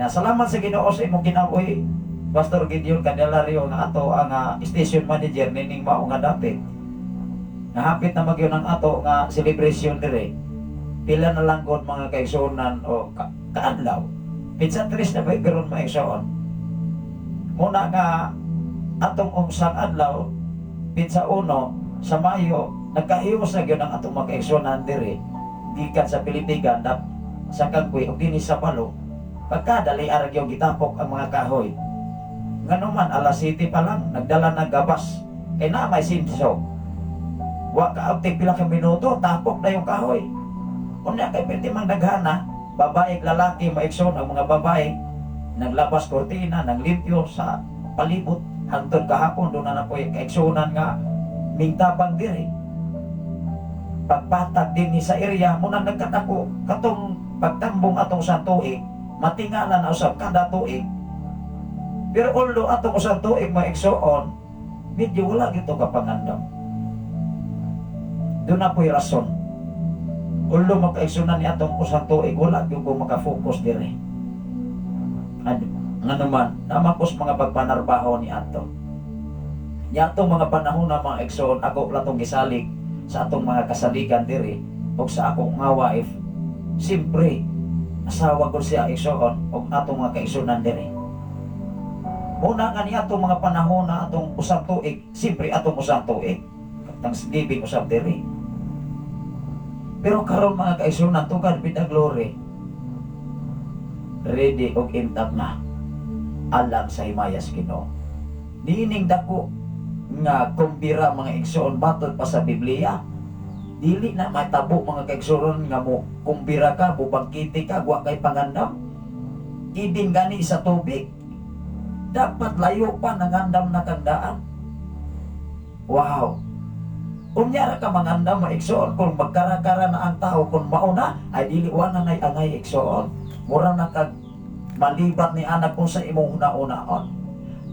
Ya, salamat sa Ginoo sa imong kinabuhi. Pastor Gideon Candelario nga ato ang station manager nining mao nga dapit. Nahapit na magyon ang ato nga celebration dire. Pila na lang gud mga kaigsuonan o kaadlaw. Pinsa tres na ba garon maigsoon. Muna nga atong unsang adlaw pinsa uno sa Mayo nagkahiwas na gyud ang atong mga kaigsuonan dire gikan sa Pilipigan sa Kagway ug dinhi sa Palo. Pagkadali arag yung gitapok ang mga kahoy. Nganuman, alas 7 pa lang, nagdala ng gabas. Kaya na may sinso. Wa ka abting pila ka minuto, tapok na yung kahoy. Unya kay pwede mang daghana, babae lalaki, maigsoon ang mga babae, naglabas kortina, naglimpyo sa palibot. Hangtod kahapon, doon na po yung kaigsunan nga, mingtabang diri. Pagpatag din ni sa area, muna nagkatako, katong pagtambong atong sa tuig, matingalan na usap kada tuig. Pero although atong usap tuig maigsoon, medyo wala gito kapangandam. Doon na po'y rason. Although makaigsunan ni atong usap tuig, wala gito ko makafocus dire. Nga naman, namapos mga pagpanarbaho ni ato. Niya atong mga panahon na mga igsoon, ako latong gisalig sa atong mga kasaligan dire, o sa akong mga wife, simpre, asawa ko siya igsoon, o atong mga kaigsunan dire. Muna nga niya atong mga panahon na atong usap tuig, simpre atong usap tuig, Thanksgiving usap dire. Pero karon mga kaigsunan, tugan with the glory, ready og intact na, alam sa himayas Ginoo. Diining dako nga kumbira mga igsoon batod pa sa Biblia. Dili na matabo mga kaigsuon nga mo kumbira ka, bubangkiti ka, wa kay pangandam. Ibin gani sa tubig. Dapat layo pa nangandam na kagdaan. Wow! Unyara ka manganda maigsoon kung magkarakara na ang tao kung mauna ay diliwan na angay igsoon. Mura na kag malibat ni anak kung sa imong una-unaon.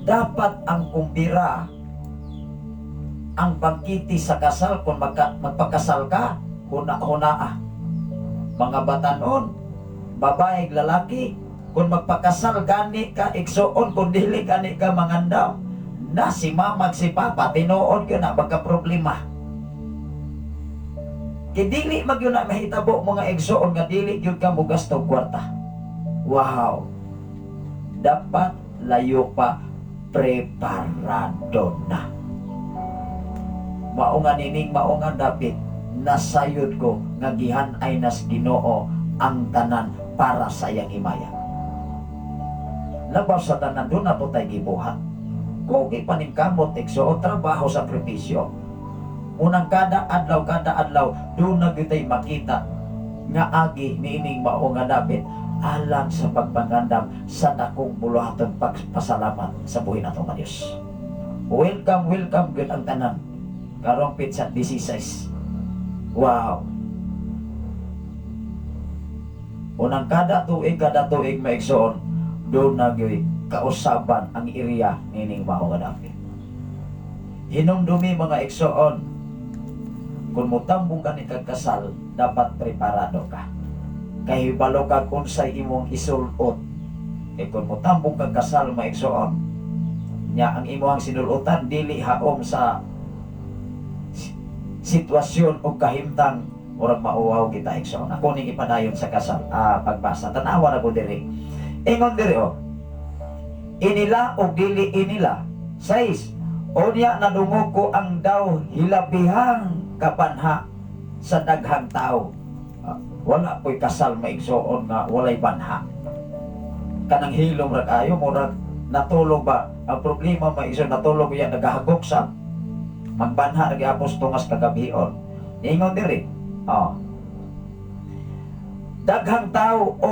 Dapat ang kumbira ang pagkiti sa kasal kung magpakasal ka, huna-huna mga batanon, babae lalaki, kung magpakasal gani ka igsoon, kung dili gani ka mangandam, na si mamag si papa, tinuod yun na baka problema. Kidili mag yun na mahitabo mga igsoon nga dili yun ka mugasto kwarta. Wow! Dapat layo pa preparado na. Maunga nining maunga David, nasayod ko nga gihan ay nas Ginoo ang tanan para sa iyang himaya. Labaw sa tanan doon na po tayo gibuhat. Kung ipaningkamot igsoon, trabaho sa prepisyo. Unang kada adlaw, doon na tayo makita nga agi nining maunga David alang sa pagpangandam sa dakong buluhatong pagpasalamat sa buhay nato nga Dios. Welcome gud ang tanan. Karong pitsa 16. Wow. Unang kada tuig maigsoon, doon na gyud kausaban ang iriya nining maunga David. Hinumdumi mga igsoon, kung mutambong ka ni kagkasal, dapat preparado ka. Kahibalo ka kung sa imong isulot. Kung mutambong kang kasal maigsoon, nya ang imong sinulutan dili haom sa sitwasyon o kahimtang orag mauwaw kita igsoon. Ako ning ipadayon sa kasal pagbasa. Tanawa na ko diri. Ingon diri inila o dili inila. 6. Unya nadungog ko ang daw hilabihang kapanha sa daghang tao. Wala ko'y kasal maigsoon nga walay banha. Kanang hilom ra kayo, murag natulog ba? Ang problema maigsoon, natulog yan, nagahagok sa magbanha, nag-iapos tungas kagabion. Ingon diri, daghang tao o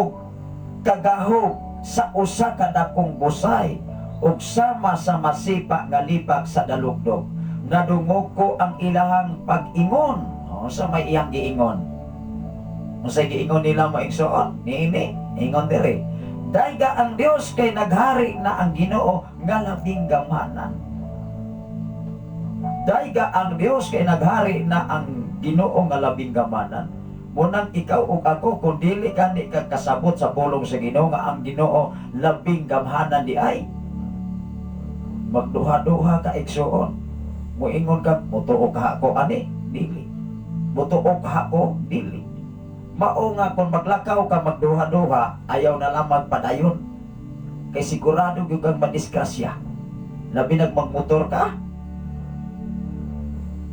kagahog sa usa ka dakong busay ug sama sa masipa nga lipak sa dalugdog. Nadungog ko ang ilahang pag-ingon. Sa may iyang giingon. Sa giingon nila maigsoon, niini, ingon diri. Dayga ang Dios kay naghari na ang Ginoo nga labing gamanan. Dayga ang Dios kay naghari na ang Ginoo nga labing gamanan. Munang ikaw ug ako kung dili gani kag kasabot sa pulong sa Ginoo nga ang Ginoo labing gamhanan di ay. Magduha-duha ka igsoon. Moingon ka, mutuo ka ako ani, dili. Mutuo ka ako, dili. Mao nga kung maglakaw ka magduha-duha, ayaw na lang magpadayon. Kay sigurado gyud kang madisgrasya. Labi nagmagmotor ka,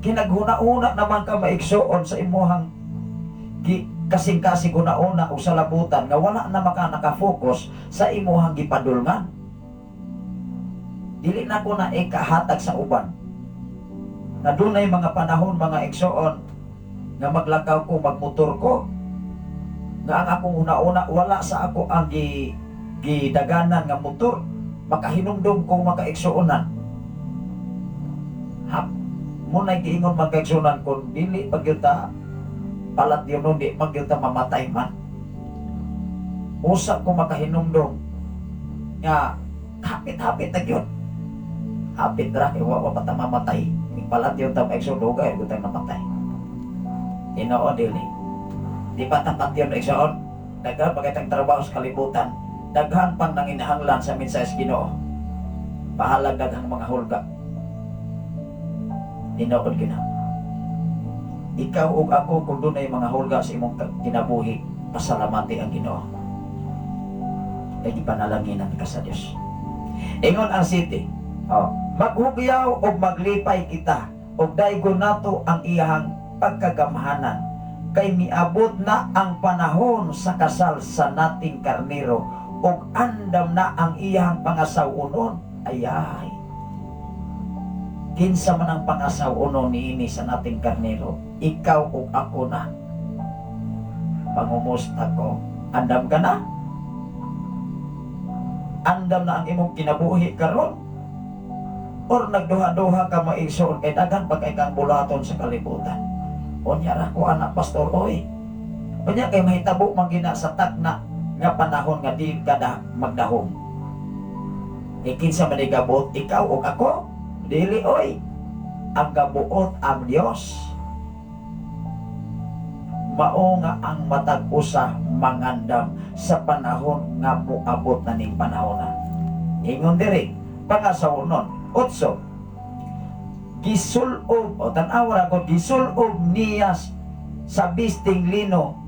kinaghuna-una naman ka maigsoon sa imuhang kasing-kasing una-una o sa labutan nga wala na maka nakafocus sa imuhang gipadulngan. Dili na ko na ikahatag sa uban. Na dunay mga panahon mga igsoon nga maglakaw ko, magmotor ko, nga ang akong una-una wala sa ako ang gidaganan nga motor, makahinumdum kong makaigsuonan. Muna'y giingon magkaigsuonan kung dili pagyuta palat yun nun, di pagyuta mamatay man. Usap ko makahinumdum nga hapit-hapit na yun. Hapit ra kay wa pa ta mamatay. Palat yun ta maigsuon dugay gutang namatay. Ginoo dili. Di pa tapat yun igsoon. Daghan pagkatang trabaho sa kalibutan. Daghan pang nanginahanglan sa mensahe sa Ginoo. Bahalag daghang mga hulga. Tinuod gina. Ikaw ug ako kung dunay mga hulga sa imong kinabuhi, pasalamati ang Ginoo. Kay ipanalangin ka sa Dios. Ingon ang city. Maghugyaw ug maglipay kita ug daygon nato ang iyang pagkagamhanan. Kay miabot na ang panahon sa kasal sa nating karnero ug andam na ang iyang pangasawunon. Ayay. Kinsa man ang pangasawunon niini sa nating karnero, ikaw ug ako na. Pangumusta ko, andam ka na? Andam na ang imong kinabuhi karon? or nagduha-duha ka maigsoon kay daghan pa kay kang bulaton sa kalibutan. Unya ra ko anak pastor oy. Unya kay mahitabo man gina sa takna nga panahon nga di kada magdahom. Kinsa man gabot ikaw o ako? Dili oy. Ang gabuot ang Dios. Mao nga ang matag usa mangandam sa panahon nga moabot na ning panahon na. Ingon diri pangasawonon 8. Gisulob o tan-aw ko gisulob niya sa bisting lino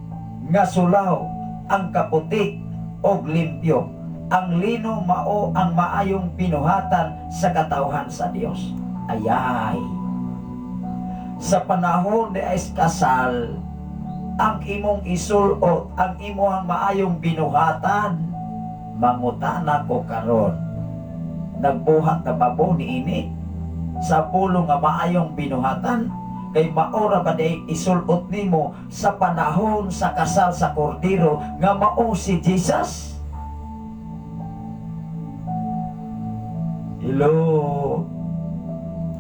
nga sulaw ang kaputik og limpyo. Ang lino mao ang maayong pinuhatan sa katawhan sa Dios. Ayay. Sa panahon di ay kasal, ang imong isulot, ang imong maayong binuhatan, mangutana ko karon. Nagbuhat na babo ni ini sa pulong nga maayong binuhatan, kay maora ba day isulot nimo sa panahon sa kasal sa kordero nga mao si Jesus? Hello.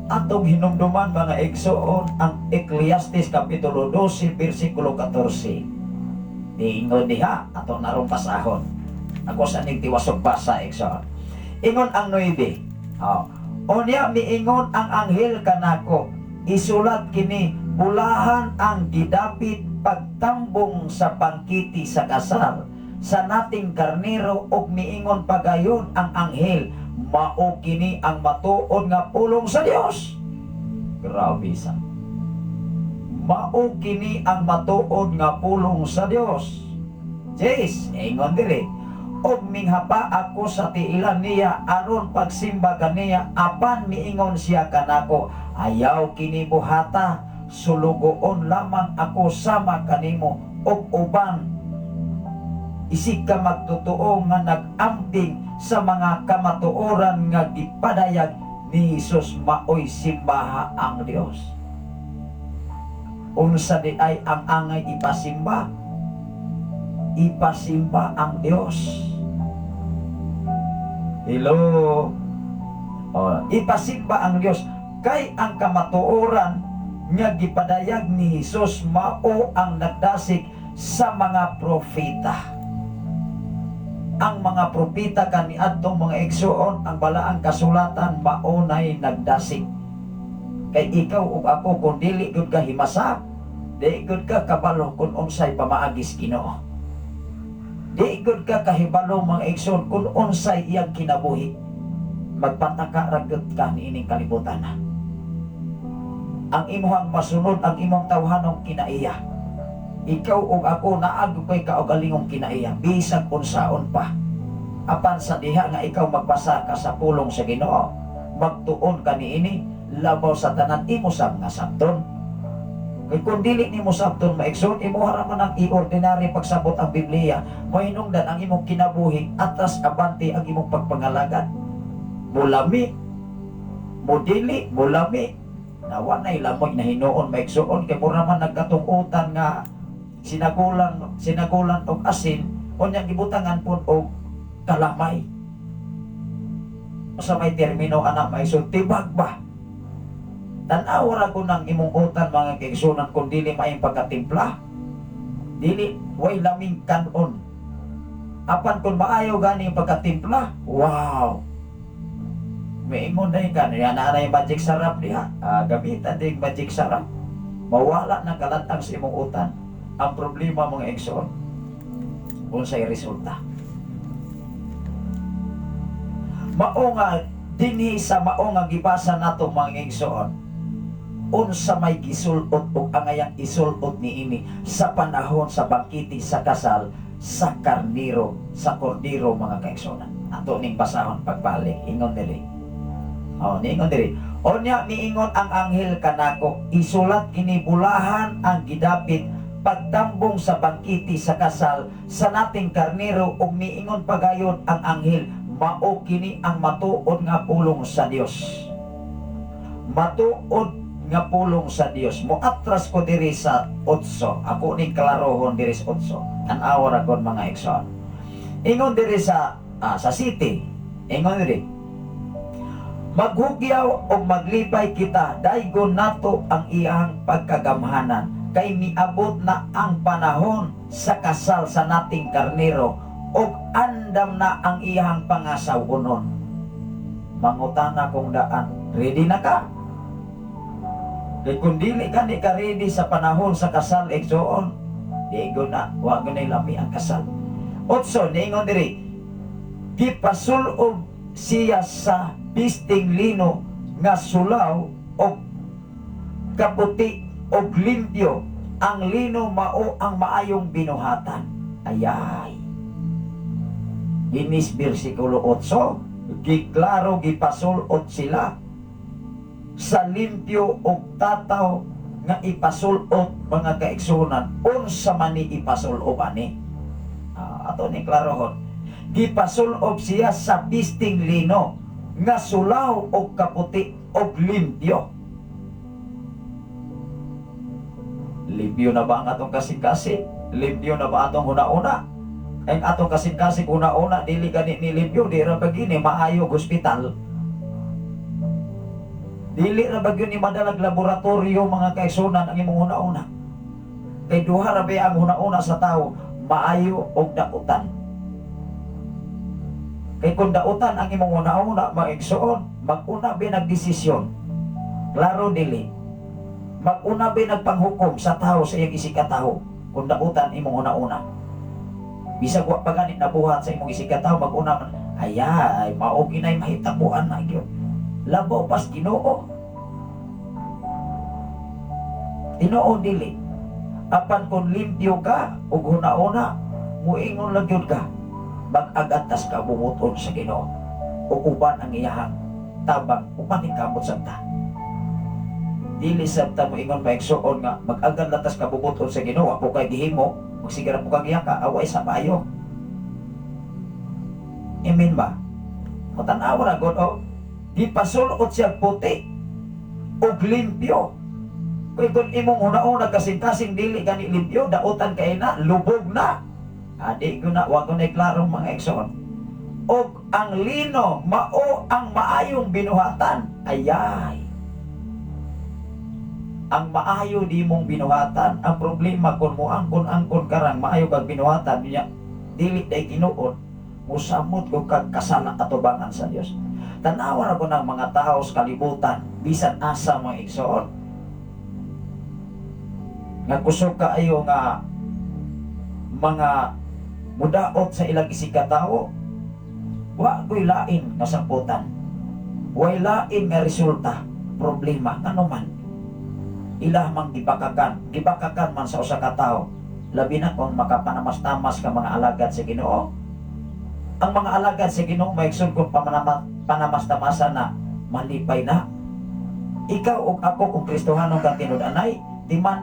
Atong hinumduman mga igsoon ang Ecclesiastes Kapitulo 12 versikulo 14. Diingon diha atong narong pasahon. Ako sa nigtiwasog basa igsoon. Ingon ang 9. Unya miingon ang anghel kanako, isulat kini bulahan ang gidapit pagtambong sa pangkiti sa kasal sa nating karnero ug miingon pagayon ang anghel, mao kini ang matuod nga pulong sa Dios. Grabe sa. Mao kini ang matuod nga pulong sa Dios. Jes, ingon diri. Og minghapa ako sa tiilan niya aron pagsimba kaniya apan miingon siya kanako, ayaw kini buhata, sulugoon lamang ako sama kanimo og uban isig ka magtotoo nga nag-amping sa mga kamatuoran nga gipadayag ni Hesus maoy simbaha ang Dios. Unsa di ay ang angay ipasimba? Ipasimba ang Dios. Hello. Ipasimba ang Dios kay ang kamatuoran nga gipadayag ni Hesus mao ang nagdasig sa mga propeta. Ang mga propeta kaniadtong mga igsoon ang balaang kasulatan maunay nagdasig. Kay ikaw ug ako kung dili gud ka himasa, di gud ka kabalo kung unsay pamaagis Ginoo. Di gud ka kahibalo mga igsoon kung unsay iyang kinabuhi. Magpataka ra gud ka niining kalibutan na. Ang imuhang masunod ang imong tawhanong kinaiya. Ikaw ug ako naag ko'y kaugalingong kinaiya bisag unsaon pa. Apan sa diha nga ikaw magbasa ka sa pulong sa Ginoo, magtuon ka niini labaw sa tanan imo sab nga sabton. Kay kung dili nimo sabton maigsoon, imo haraman ang i-ordinary pagsabot ang Biblia, mahinungdan ang imong kinabuhi atas abante ang imong pagpangalagad. Mulami, mudili, mulami. Nawa na ilamoy na hinuon maigsoon kay pura man nagkatungutan nga sinagulan og asin unya gibutangan pud og kalamay. Sa may termino anak maigsoon tibag ba? Tan-aw ra ko nang imong utan mga kaigsunan kung dili maayong pagkatimpla. Dili way laming kanon. Apan kung maayo gani yung pagkatimpla, wow. May ingon na yung kanya na yung magic sarap diha. Gamitan din magic sarap. Mawala ng kalatang sa imong utan. Ang problema mga igsoon, unsay resulta. Mao nga dinhi sa mao nga gibasa nato mga igsoon, unsa may gisulot ug angayang isulot niini sa panahon sa bangkiti sa kasal sa karniro, sa kordero mga kaigsoon. Ato ning basahon pagbalik, ingon dili. Niingon diri. Onya niingon ang anghel kanako, isulat kini bulahan ang gidapit pagtambong sa bangkiti sa kasal sa nating karnero ug miingon pagayon ang anghel, mao kini ang matuod nga pulong sa Dios. Matuod nga pulong sa Dios. Moatras ko diri sa 8. Ako ning klarohon diri sa 8. An-aw ra kon mga igsoon. Ingon diri sa city. Ingon diri. Maghugyaw o maglipay kita, daygon nato ang iyang pagkagamhanan. Kay miabot na ang panahon sa kasal sa nating karnero, o andam na ang iyang pangasawunon. Mangutana kong daan, ready na ka? Kay kung dili ka ni ka ready sa panahon sa kasal, igsoon, di ko na, wag na ilami ang kasal. Otso, niingon diri, gipasulog siya sa bisting lino nga sulaw o kaputi o limpyo. Ang lino mao ang maayong binuhatan. Ayay. Inis versikulo 8, giklaro gipasulot sila sa limpyo o tataw nga ipasulot mga kaigsunan. Unsa man ni ipasulot ani? Ato ni klarohon. Gipasulot siya sa bisting lino nga sulaw o kaputi o limpyo. Limpyo na ba ang atong kasing-kasing? Limpyo na ba atong una-una? Ang atong kasing-kasing una-una, dili gani ni limpyo, di ra bagini maayog hospital. Dili ra bagyo ni madalag laboratorio mga kaigsunan ang imong una-una. Kay duha ra ba ang una-una sa tao, maayo og dautan. Kay kung dautan ang imong una-una, maigsuon, mag-una ba nagdesisyon? Klaro dili. Mag-una ba nagpanghukom sa tao sa iyang isikataho kung dautan imong una-una? Bisag wa pa ganit nabuhat sa imong isikataho, mag-una man, ayay, mao ginay mahitabuan na gyud. Labaw pas Ginoo. Tinoo dili. Apan kung limpyo ka ug una-una, muingon lang gyud ka. Mag-agatas ka bumuton sa Ginoo. O uban ang iyahang tabang uban kamot sa ta. Dili sabta mo ingon maigsuon nga mag-agad latas ka bumuton sa Ginoo, apo kay gihimo, magsigara po kang iyaka, away sa maayo. Amen ba? Matanaw ra gud o. Di pasulot siya puti o limpyo. Kung imong una-una kasing-kasing dili gani limpyo, dautan kay na, lubog na. Adi ko na, wag ko na iklarong mga ekson. O ang lino, mao ang maayong binuhatan. Ayay. Ang maayo di mong binuhatan. Ang problema kung mo angkon karang maayo kag binuhatan niya, dili day kinuon, musamot ko kag kasala atubangan sa Dios. Tanawa ra ko ng mga tao sa kalibutan, bisan asa mga igsoon. Nga kusog kaayo nga mga mudaot sa ilang isikatawo, wa ko'y lain nga samputan, way lain nga resulta, problema, ano man. Ilah mang gibakakan man sa usa ka tawo, labi na kung makapanamas-tamas ka mga alagad sa Ginoo. Ang mga alagad sa Ginoo maigsoon kung panamas-tamasan na malipay na. Ikaw ug ako kung Kristohanon kang tinud-anay, timan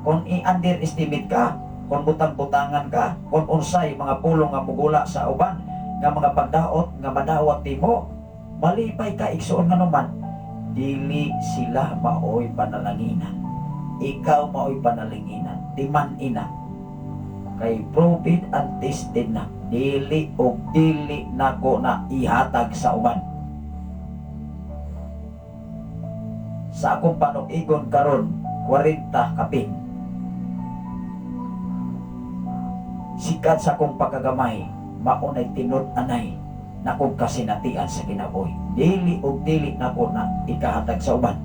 kung i-underestimate ka, kung butang-butangan ka, kung unsay mga pulong nga mugula sa uban, nga mga pagdaot nga madawat timo, malipay ka igsuon nga naman, dili sila maoy panalanginan. Ikaw maoy panalanginan, timan ina. Kay proven and tested na, dili o dili nako na ihatag sa uban. Sa akong panuigon karon 40 kapin, sikat sa akong pagkagamay, maunay tinud-anay na kong kasinatian sa kinabuhi. Dili o dili nako na ikahatag sa uban.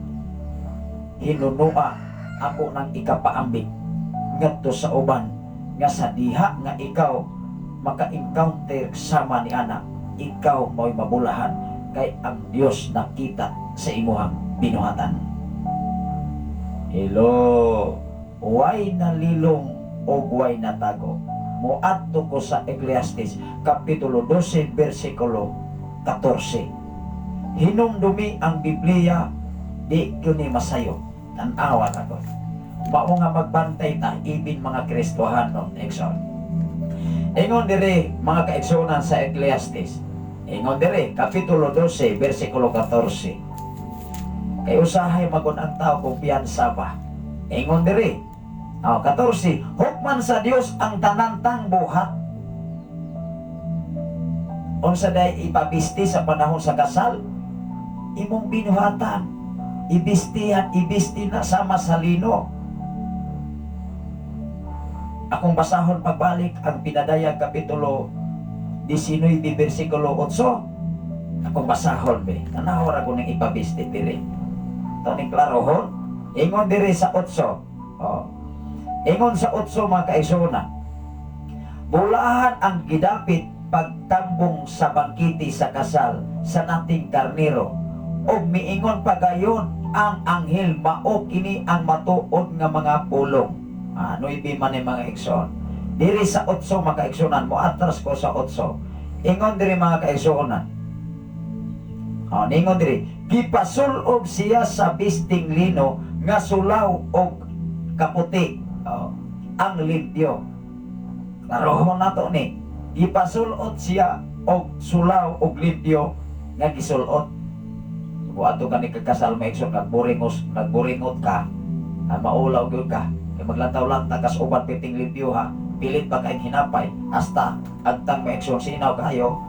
Hinunua ako ng ikapaambit ngadto sa uban, nga sa diha nga ikaw maka-encounter sama ni ana, ikaw mo'y mabulahan, kay ang Dios nakita sa imuhang binuhatan. Hello, way nalilong o way natago. Muadto ko sa Ecclesiastes kapitulo 12 versikulo 14. Hinumdumi ang Biblia, di ko ni masayo. Tanawa ako. Mao nga magbantay ta ibin mga Kristohanon, ekson. Ingon dire mga kaigsunan sa Ecclesiastes. Ingon dire kapitulo 12 versikulo 14. Kay usahay magun ang tao kung piyansa ba. Ingon dire 14, hukman sa Dios ang tanantang buhat. Unsa day ipabisti sa panahon sa kasal, imong binuhatan, ibisti na sama sa lino. Akong basahon pagbalik ang Pinadayag Kapitulo 19, versikulo 8. Akong basahon be, tanawar ako ng ipabisti diri. Ito ni klarohon, ingon diri sa 8. Ingon sa 8 mga kaigsunan, bulahan ang gidapit pagtambong sa bangkiti sa kasal sa nating karnero, o miingon pagayon ang anghel, mao kini ang matuod nga mga pulong. Ano'y man ni mga igsoon. Diri sa 8 mga kaigsunan, mo atras ko sa 8. Ingon diri mga kaigsunan. Ningon diri, gipasulog siya sa bisting lino nga sulaw og kaputi. Ang limpyo. Narohon na to ni, gipasulot siya og sulaw og limpyo nga gisulot. Buato ka ni kagkasal maigsoon, nagburingot ka, maulaw gyud ka, kay maglantaw-lantaw kas uban piting limpyo ha, pilit pa kay hinapay hasta agtang maigsoon sinaw kayo.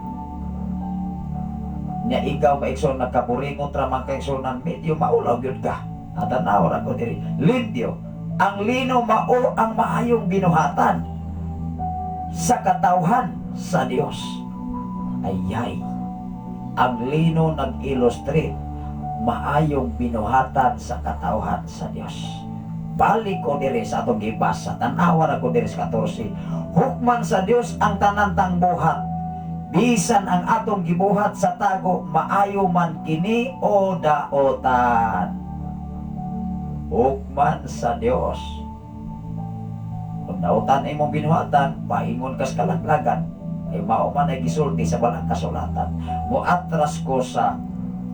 Nya ikaw maigsoon nagkaburingot ra man kaigsunan, medyo maulaw gyud ka. Natanaw ra ko diri, limpyo. Ang lino mao ang maayong binuhatan sa katawhan sa Dios. Ayay, ang lino nag-illustrate maayong binuhatan sa katawhan sa Dios. Balik ko diri sa atong gibasa, tanawa ra ko diri sa 14. Hukman sa Dios ang tanantang buhat, bisan ang atong gibuhat sa tago, maayo man kini o daotan. Hukman sa Dios. Kung daotan imong binuhatan, paingon kas kalaglagan, ay mao man ay gisulti sa balang kasulatan. Muatras ko sa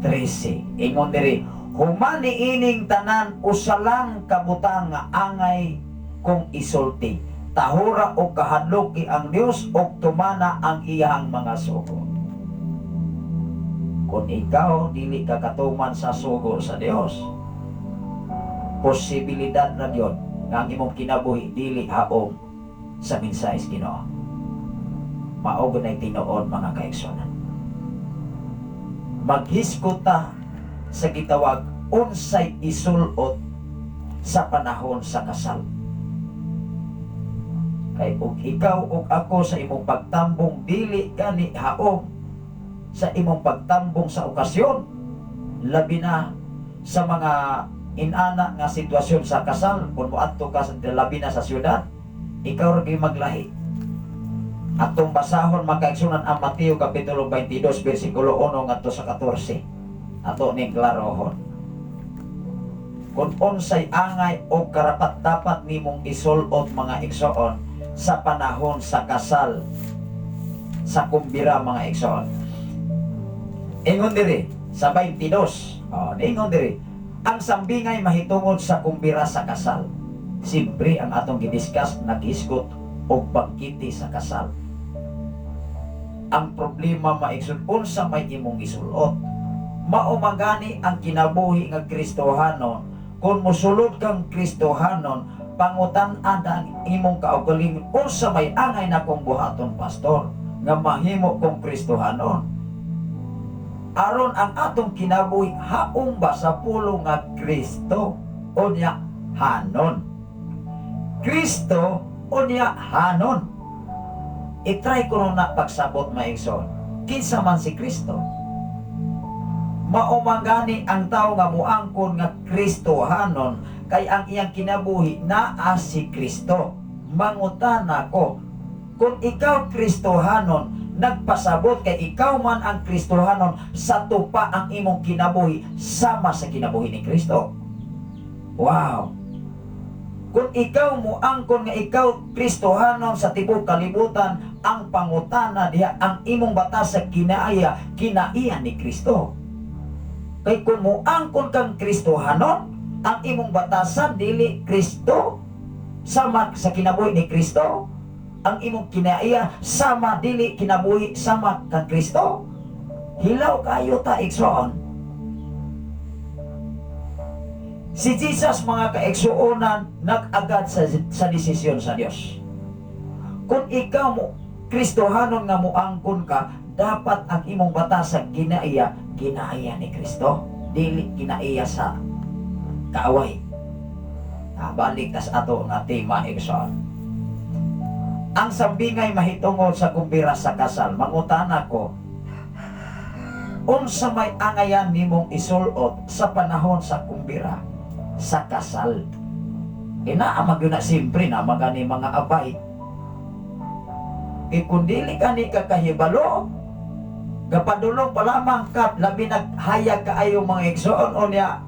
13. Ingon diri, humani ining tanan usalang kabutang nga angay kung isulti. Tahura o kahadloki ang Dios o tumana ang iyang mga sugo. Kung ikaw dili ka katuman sa sugo sa Dios, posibilidad na yun nga ang imong kinabuhi dili haom sa minsayes Ginoo. Mao gunay tinuod mga kaigsunan. Maghiskot ta sa gitawag unsay isulot sa panahon sa kasal. Kay ug ikaw ug ako sa imong pagtambong dili gani haom sa imong pagtambong sa okasyon, labi na sa mga inana nga sitwasyon sa kasal. Kung moadto ka sa labi na sa syudad, ikaw rin maglahi. Atong basahon makaigsunan ang Mateo Kapitulo 22 versikulo 1 ngadto sa 14. Ato ning klarohon, kung unsay angay o karapat dapat nimong isulot mga igsoon sa panahon sa kasal sa kumbira mga igsoon. Ingon diri sa 22, ingon diri, ang sambingay mahitungod sa kumbira sa kasal. Siyempre ang atong gidiscuss, nag-iskot o bangkiti sa kasal. Ang problema maigsoon, unsa may imong isulot. Maumagani ang kinabuhi nga Kristohanon. Kung musulod kang Kristohanon, pangutan-an ang imong kaugalingon, unsa may angay na kong buhaton pastor nga mahimo kong Kristohanon. Aron ang atong kinabuhi haong ba sa pulong nga Kristo o niya hanon. Kristo o niya hanon. I-try ko nung na pagsabot maigsoon, kinsa man si Kristo. Maumagani ang tao nga muangkon nga Kristohanon, kay ang iyang kinabuhi naa si Kristo. Mangutana ko, kung ikaw Kristohanon, nagpasabot kay ikaw man ang Kristohanon, sa tupa ang imong kinabuhi sama sa kinabuhi ni Kristo. Wow! Kung ikaw muangkon nga ikaw Kristohanon sa tibuok kalibutan, ang pangutana diha ang imong batas sa kinaiya ni Kristo. Kay kung muangkon kang Kristohanon, ang imong batasan dili Kristo, sama sa kinabuhi ni Kristo. Ang imong kinaiya sama dili kinabuhi sama kang Kristo. Hilaw kayo ta igsoon. Si Jesus mga kaigsuonan nag-agad sa desisyon sa Dios. Kung ikaw mo Kristohanon nga muangkon ka, dapat ang imong batas sa kinaiya kinaiya ni Kristo, dili kinaiya sa kaaway. Balik tas ato nga tema igsoon. Ang sambingay mahitungod sa kumbira sa kasal. Mangutana ko, unsa may angayan nimong isulot sa panahon sa kumbira sa kasal? Inaamag yun na simpre na magani mga abay. Kung dili ka ni kakahibalo, gapadulong pa lamang ka, labi naghayag ka ayo mga igsoon o niya,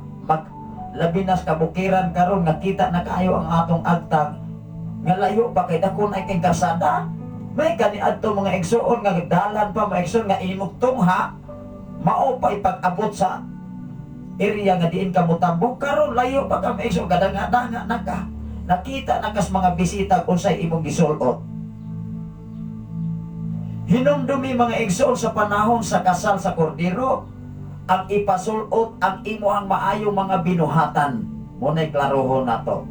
labi nas kabukiran karon nga kita na kaayo ang atong agtang, nga layo pa kay dakon ay kay kasada. May kaniadto mga igsoon nga dalan pa mga igsoon nga imong tungha, mao pa ipag-abot sa area nga diin ka motambok. Karon layo pa ka mga igsoon, kadanga-danga na ka. Nakita na kas mga bisita unsay imong gisulot. Hinumdumi mga igsoon sa panahon sa kasal sa kordero, ang ipasulot ang imo ang maayong mga binuhatan. Muna'y klarohon nato.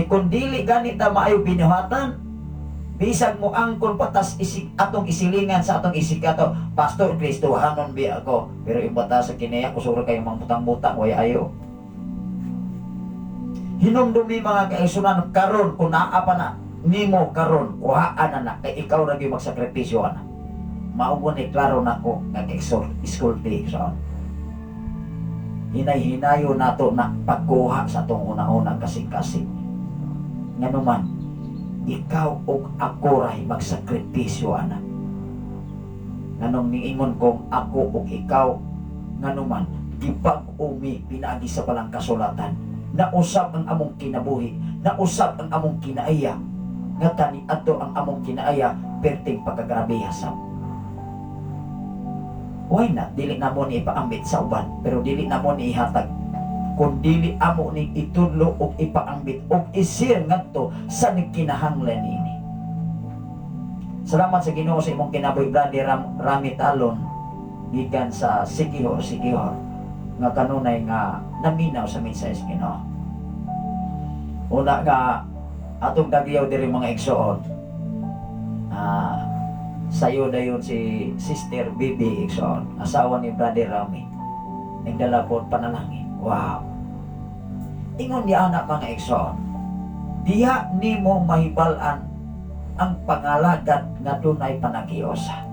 Kung dili ganita maayo binuhatan, bisag mo angkon patas atong isilingan sa atong isikato, Pastor, Kristohanon biya ako, pero ibata sa kinaya kusuro kayo mga butang-butang, way ayo. Hinumdumi mga kaisunan karon kung naa pa na nimo karon kuhaan na kay ikaw ra gyud magsakripisyo ana. Mao ni klaro nako nga iskulti sa hinay-hinayo nato na pagkuha sa atong una-unang kasing-kasing. Nganuman, ikaw ug ako ray magsakripisyo ana. Nganong niingon kong ako ug ikaw, nganuman gipag-umi pinaagi sa balang kasulatan, na usab ang among kinabuhi, na usab ang among kinaaya, nga tani adto ang among kinaaya perting pagkagrabe hasab. Why not? Dili na mo ni ipaambit sa uban, pero dili na mo ni ihatag. Kung dili amo ni itudlo o ipaambit o isir ngadto sa nagkinahanglan ini. Salamat sa Ginoo sa imong kinabuhi, Brother Rami Talon, gikan sa Sikihor nga kanunay nga naminaw sa mensahe Ginoo. Una nga atong dagiyaw diri mga igsoon. Sayo dayon si Sister Bibi igsoon, asawa ni Brother Rami. Nagdala po panalangin. Wow. Ingon niya anak mga igsoon, diha nimo mahibal-an ang pangalagad nga dunay panaghiusa.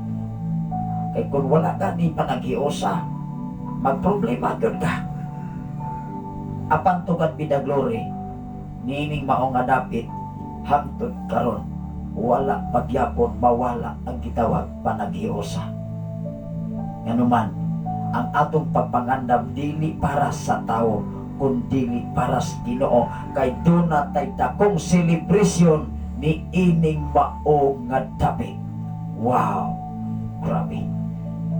Kay kung wala ka ni panaghiusa, magproblema gyud ka. Apan tugad bida glory, nining mao nga dapit hangtod karon wala pagyapon mawala ang gitawag panaghiusa. Nganuman, ang atong pagpangandam dili para sa tao, kundi para sa Ginoo, kay duna tay dakong celebration ni ining mao nga dapit. Wow, grabe.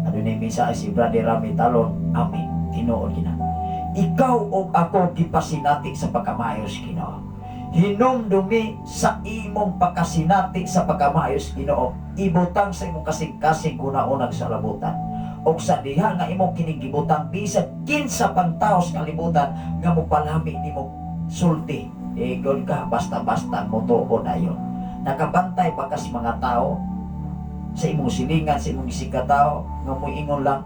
Ano na yung mensahe si Brother Rami Talon? Amen. Tinuod gina. Ikaw o ako gipasinati sa pagkamayos Ginoo. Hinumdumi sa imong pagkasinati sa pagkamayos Ginoo. Ibutang sa imong kasing-kasing una-unag sa labutan. O sa diha nga imong kinigibutang bisag kinsa pang taos kalibutan nga mopalami nimo sulti. Igon ka basta-basta mo tuon ayon. Nakabantay pa kas mga tao sa imong silingan, sa imong gisikataw nga moingon lang,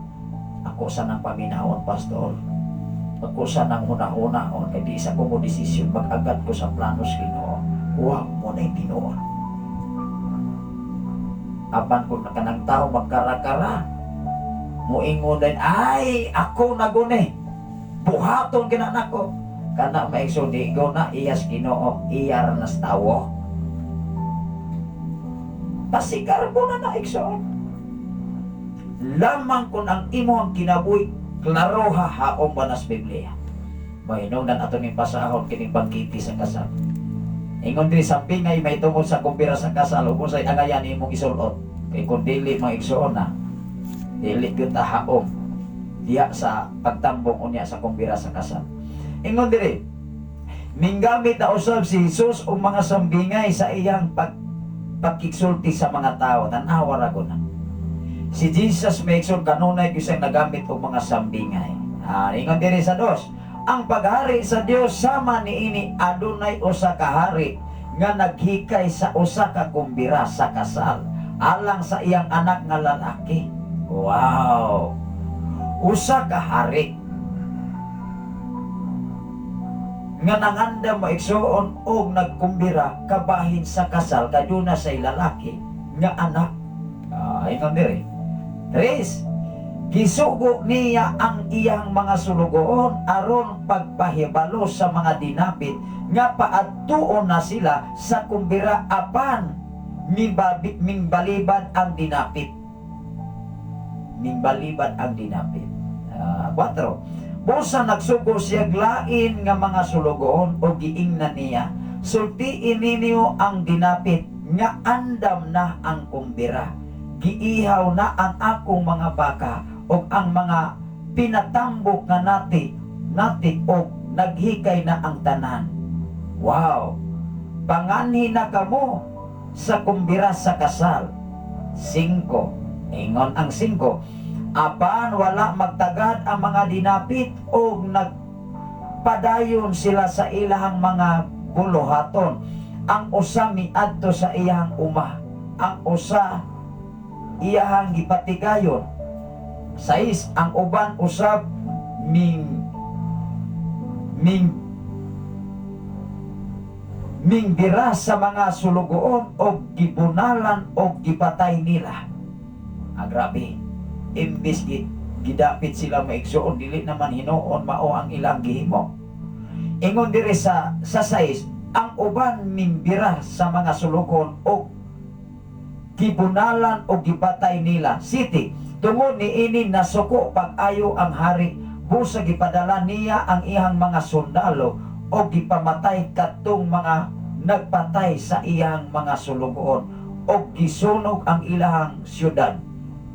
ako sa nang paminahon, Pastor. Ako sa nang una-unaon, kay di isa ko mo desisyon, mag-agad ko sa planos Ginoo. Huwag mo na tinuon. Apan kung nakanang tao magkara-kara, moingon din, ay, ako naguni. Buhaton ginanak ko. Kana maigso di go na iyas Ginoo, iyar nas tawo. Pasigar ko na naigsoon. Lamang kung ang imo ang kinabuhi, klaro hahaong banas Biblia. Mahinog na ato ning pasahon kining pagkiti sa kasal. Ingon diri sa pingay may tungod sa kumpira sa kasal ug unsay angayan imong isulot. Kay kung dili maigsoon na, dili gyud ta haom diya sa pagtambong unya sa kumpira sa kasal. Ingon diri, minggamit na usab si Jesus og mga sambingay sa iyang pagkiksulti sa mga tao. Tanawa ra ko na. Si Jesus may ikson kanunay kisang nagamit og mga sambingay. Ingon diri sa 2, ang paghari sa Dios sama niini adunay usa ka hari nga naghikay sa usa ka kumbira sa kasal alang sa iyang anak nga lalaki. Wow. usa ka hari nga nanganda maigsoon og nagkumbira kabahin sa kasal kaduna say lalaki nga anak. Ingon diri. Tres, gisugo niya ang iyang mga sulugoon aron pagpahibalo sa mga dinapit nga paadtuon na sila sa kumbira apan mingbalibad ang dinapit. Mingbalibad ang dinapit. 4. Busa nagsugo siya lain nga mga sulugoon o giingnan niya, sultiin ninyo ang dinapit nga andam na ang kumbira. Giihaw na ang akong mga baka o ang mga pinatambok nga nati o naghikay na ang tanan. Wow! Panganhi na kamo sa kumbira sa kasal. 5. Ingon ang 5. Apan wala magtagad ang mga dinapit o nagpadayon sila sa ilahang mga buluhaton. Ang usa miadto sa iyang uma, ang usa iyahang gipatigayon. 6. Ang uban usab mingbira sa mga sulugoon o gibunalan o gipatay nila. Grabe. Imbis gidapit sila maigsoon, dili naman hinuon mao ang ilang gihimo. Ingon diri sa 6, ang uban mimbira sa mga sulugon o gibunalan o gipatay nila. 7, tungod niini nasuko pag-ayo ang hari, busa gipadala niya ang iyang mga sundalo o gipamatay katong mga nagpatay sa iyang mga sulugon o gisunog ang ilahang syudad.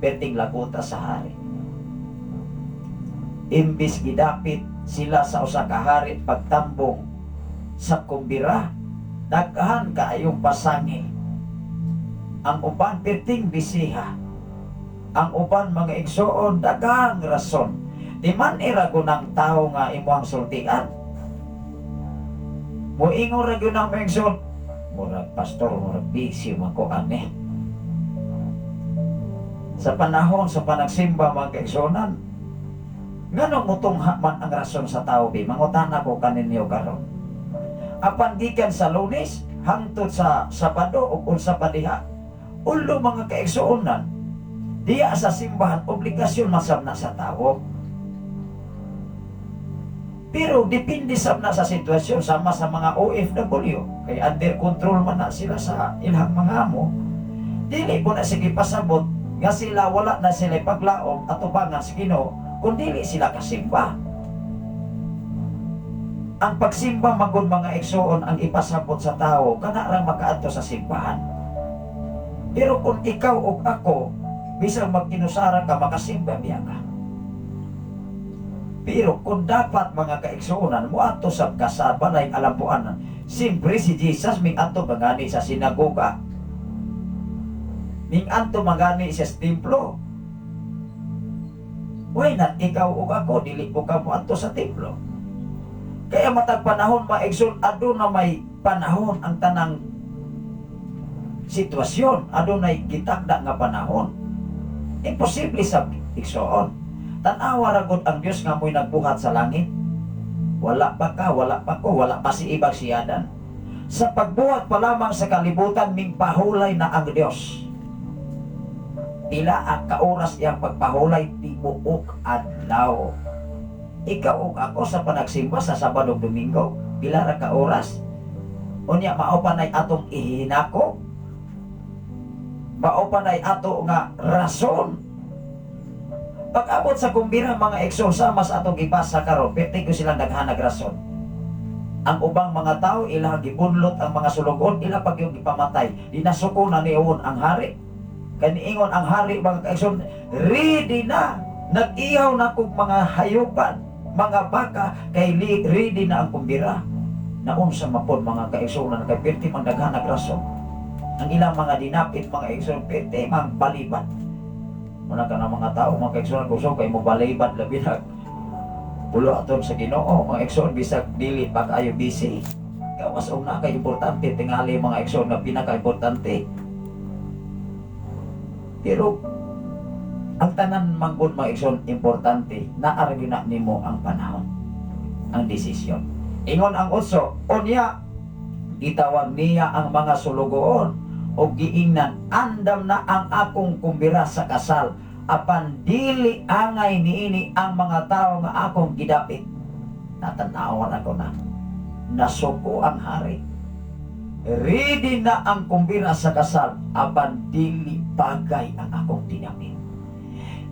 Perting laguta sa hari. Imbis gidapit sila sa usa ka hari pagtambong sa kumbira, daghan kaayong pasangi. Ang uban perting bisiha, ang uban mga igsoon daghang rason. Di man irago ng tao nga imuhang sultian. Muingon ra gyud ang mga igsoon, murag pastor, murag bisyo man ko ani. Sa panahon sa panagsimba mga kaigsonan, nganong mutungha man ang rason sa tao bi? Mangutana ko kaninyo karon. Apan gikan sa Lunes hangtod sa Sabado o unsa pa diha, ulo mga kaigsuonan, diya sa simbahan obligasyon masab na sa tao. Pero depende sab na sa sitwasyon, sama sa mga OFW, kay under control man na sila sa ilang mga amo. Dili ko na sige pasabot nga sila wala na sila paglaom at tubangan sa Ginoo kung dili sila kasimba. Ang pagsimba magud mga igsoon ang ipasabot sa tao kana ra makaadto sa simbahan. Pero kung ikaw o ako bisag magkinusara ka, makasimba biya ka. Pero kung dapat mga kaigsuonan mo ato sa kasabalay alampuanan, siyempre si Jesus ming ato magani sa sinagoga, ning anto magani sa templo. Why not ikaw o ako dili ko kamo ato sa templo? Kaya matag panahon maigsoon, aduna may panahon ang tanang sitwasyon, adunay gitakda nga panahon. Imposible sa igsoon. Tan-awa ra gud ang Dios nga mo'y nagbuhat sa langit. Wala pa ka, wala pa ko, wala pa si ibang siyadan. Sa pagbuhat pa lamang sa kalibutan, ming pahulay na ang Dios. Pila ang kaoras iyang pagpahulay, tibuok adlaw. Ikaw o ako sa panagsimba sa Sabado Domingo, pila ra ka oras? Unya mao panay atong ihinako, mao panay ato nga rason. Pag-abot sa kumbira mga eksorsa mas atong gipasa karon, perti ko silang daghanag rason. Ang ubang mga tao ilang gibunlot ang mga sulugon, ila pag yung gipamatay, dinasuko na niyon ang hari. Kaniingon ang hari mga kaigsoon, ready na, nag-ihaw na kong mga hayupan, mga baka, kay ready na ang kumbira. Naun sa mapon mga kaigsoon, kay perti mang daghanag rason. Ang ilang mga dinapit mga kaigsoon, perti mang baliban. Muna ka ng mga tao, mga kaigsoon, gusto kay mo baliban labi na ulo aton sa Ginoo, mga kaigsoon, bisag dili pag ayo busy. Kawas na kay importante, tingali mga kaigsoon na pinaka-importante. Pero Ang tanan manggod mga igsoon importante na argina nimo ang panahon, ang desisyon. Ingon ang 8, unya gitawag niya ang mga sulugoon o giingnan, andam na ang akong kumbira sa kasal, apan dili angay niini ang mga tao nga akong gidapit. Natanawan ako na nasuko ang hari. Ready na ang kumbira sa kasal, apan dili bagay ang akong dinapit.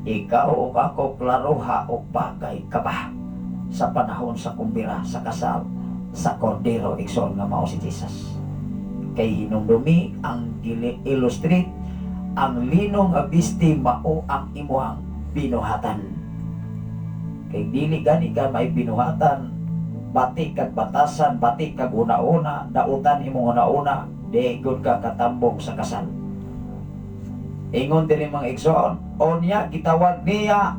Ikaw o ako klaroha o bagay ka ba sa panahon sa kumbira sa kasal sa Cordero igsoon nga mao si Jesus. Kay hinumdumi ang illustrate ang linong abisti mao ang imuhang binuhatan. Kay dili gani ka may binuhatan, bati kag batasan, bati kag una-una, dautan imong una-una, di gud ka katambong sa kasal. Ingon diri mga igsoon, onya gitawag niya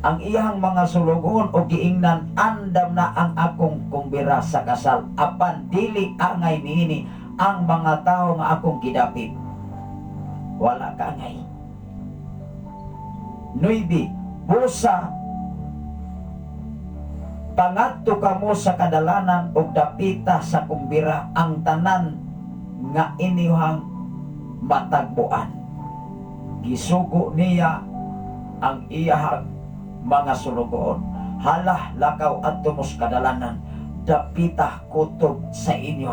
ang iyang mga sulugon o giingnan, andam na ang akong kumbira sa kasal, apan dili angay niini ang mga tao nga akong gidapit. Wala ka angay. 9, busa pangadto kamo sa kadalanan og dapita sa kumbira ang tanan nga inihang matagpuan. Gisugo niya ang iyahang mga sulugoon, halah lakaw adto mos kadalanan, dapita kutob sa inyo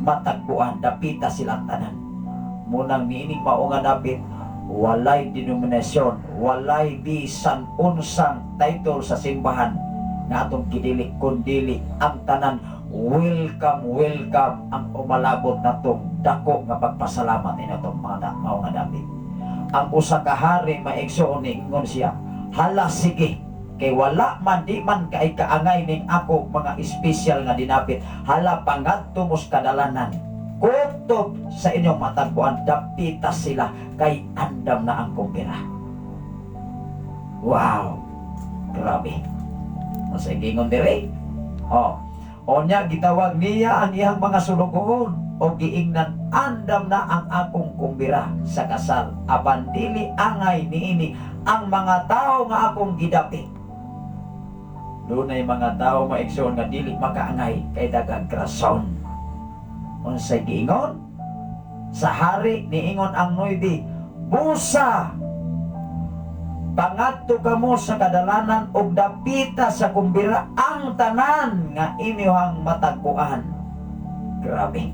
matagpuan, dapita silang tanan. Munang niining mao nga dapit, walay denominasyon, walay bisan unsang title sa simbahan nga atong gidili, kundili ang tanan welcome ang umalabot na tong dako nga pagpasalamat inatong mga mao nga dapit. Ang usa ka hari maigsoon ningon siya, hala sige, kay wala man di man kay kaangay ning ako mga espesyal nga dinapit, hala pangadto mos kadalanan kutob sa inyong matagpuan, dapita sila kay andam na ang kumpira. Wow, grabe. Masa gingon dire. Onya gitawag niya ang iyang mga sulugoon o giingnan, andam na ang akong kumbira sa kasal, apan dili angay niini ang mga tao nga akong gidapit. Dunay mga tao maigsoon nga dili makaangay kay daghang rason. Unsay giingon? Sa hari niingon ang 9, busa pangadto kamo sa kadalanan og dapita sa kumbira ang tanan nga inyong matagpuan. Grabe.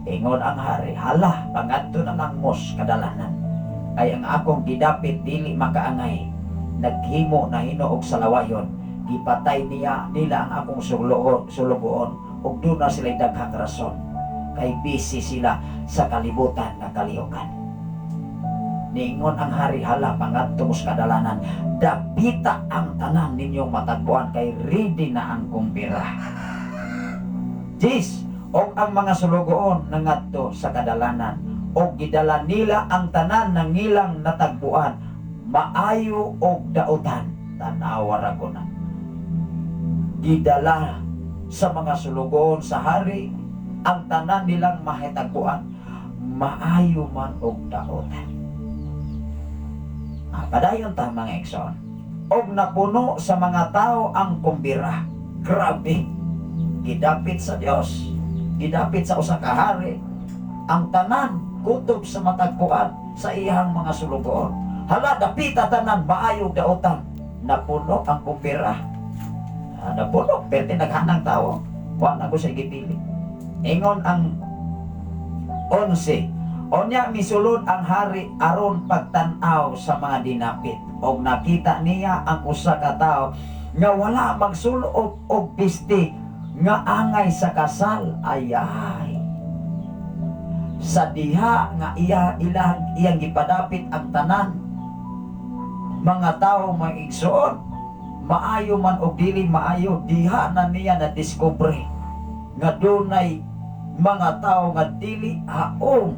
Ingon ang hari, hala pangadto na mos kadalanan, ay ang akong gidapit dili makaangay, naghimo na hinuog sa lawayon, gipatay nila ang akong sulugoon ug doon na sila daghang rason, kay busy sila sa kalibutan nga kalihukan. Ningon ang hari, hala pangadto mos kadalanan, dapita ang tanan ninyong matagpuan, kay ready na ang kumpira. 10, og ang mga sulugoon nangadto sa kadalanan, og gidala nila ang tanan ng ilang natagpuan, maayo og dautan. Tanawa ra ko na. Gidala sa mga sulugoon sa hari ang tanan nilang mahitagpuan, maayo man og dautan. Padayon ta mga igsoon, og napuno sa mga tao ang kumbira. Grabe, gidapit sa Dios, gidapit sa usa ka hari ang tanan kutob sa matagpuan sa iyang mga sulugoon. Hala dapita tanan maayo dautan, napuno ang kumbira. Napuno perti naghanang tao, wa na ko siya gipili. Ingon ang 11, onya misulod ang hari aron pagtan-aw sa mga dinapit, og nakita niya ang usa ka tawo nga wala magsulob og pisti nga angay sa kasal. Ayay, sa diha nga iyang gipadapit ang tanan mga tawo maigsoon, maayo man og dili maayo, diha na niya na diskubre nga dunay mga tawo nga dili haom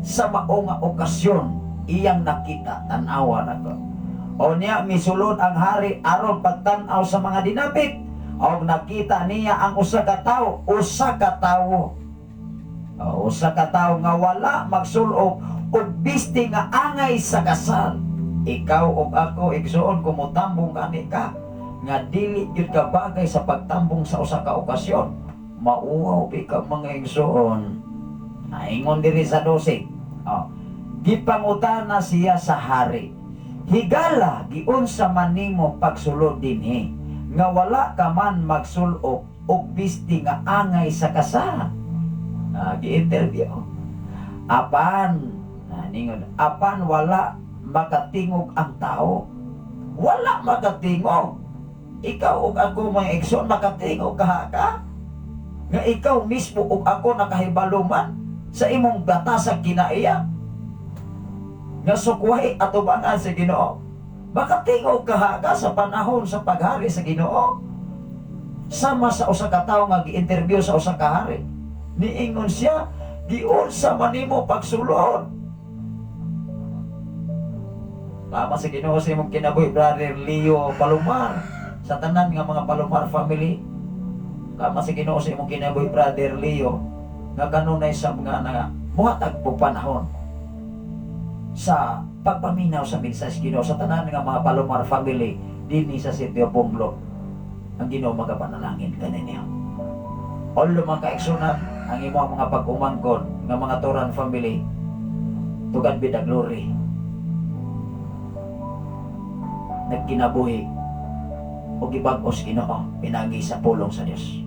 sa mao nga okasyon iyang nakita. Tanawa na ko. Onya misulod ang hari aron pagtan-aw sa mga dinapit, og nakita niya ang usa ka tawo Usa ka tawo nga wala magsulok og bisti nga angay sa kasal. Ikaw ug ako igsuon kumutambong kani ka nga dili gyud ka bagay sa pagtambong sa usa ka okasyon. Mauwaw ka mga igsuon. Naingon diri sa 12. Gipangutana siya sa hari. Higala giunsa man nimo pagsulod dinhi nga wala ka man magsulok og bisti nga angay sa kasal. Gi-interview. Apan wala makatingog ang tao. Wala makatingog. Ikaw ug ako mga igsoon makatingog ka. Nga ikaw mismo ug ako nakahibaluman sa imong batasang kinaiya. Nga sukway atubangan sa Ginoo. Makatingog ka sa panahon sa paghari sa Ginoo. Sama sa usa ka tawo nga gi-interview sa usa ka hari. Niingon siya, giunsa man nimo pagsulod. Tama sa Ginoo sa imong kinabuhi, Brother Leo Palomar, sa tanan nga mga Palomar family. Tama sa Ginoo sa imong kinabuhi, Brother Leo, nga kanunay sa mga nga muhatag po panahon sa pagpaminaw sa mensahe Ginoo sa tanan nga mga Palomar family dinhi sa Sitio Ponglo. Ang Ginoo magapanalangin kaninyo. All mga kaigsunan, ang imong mga pag-umangkon nga mga Toran family, to God be the glory. Nagkinabuhi o gibag-os Ginoo pinagi sa pulong sa Dios.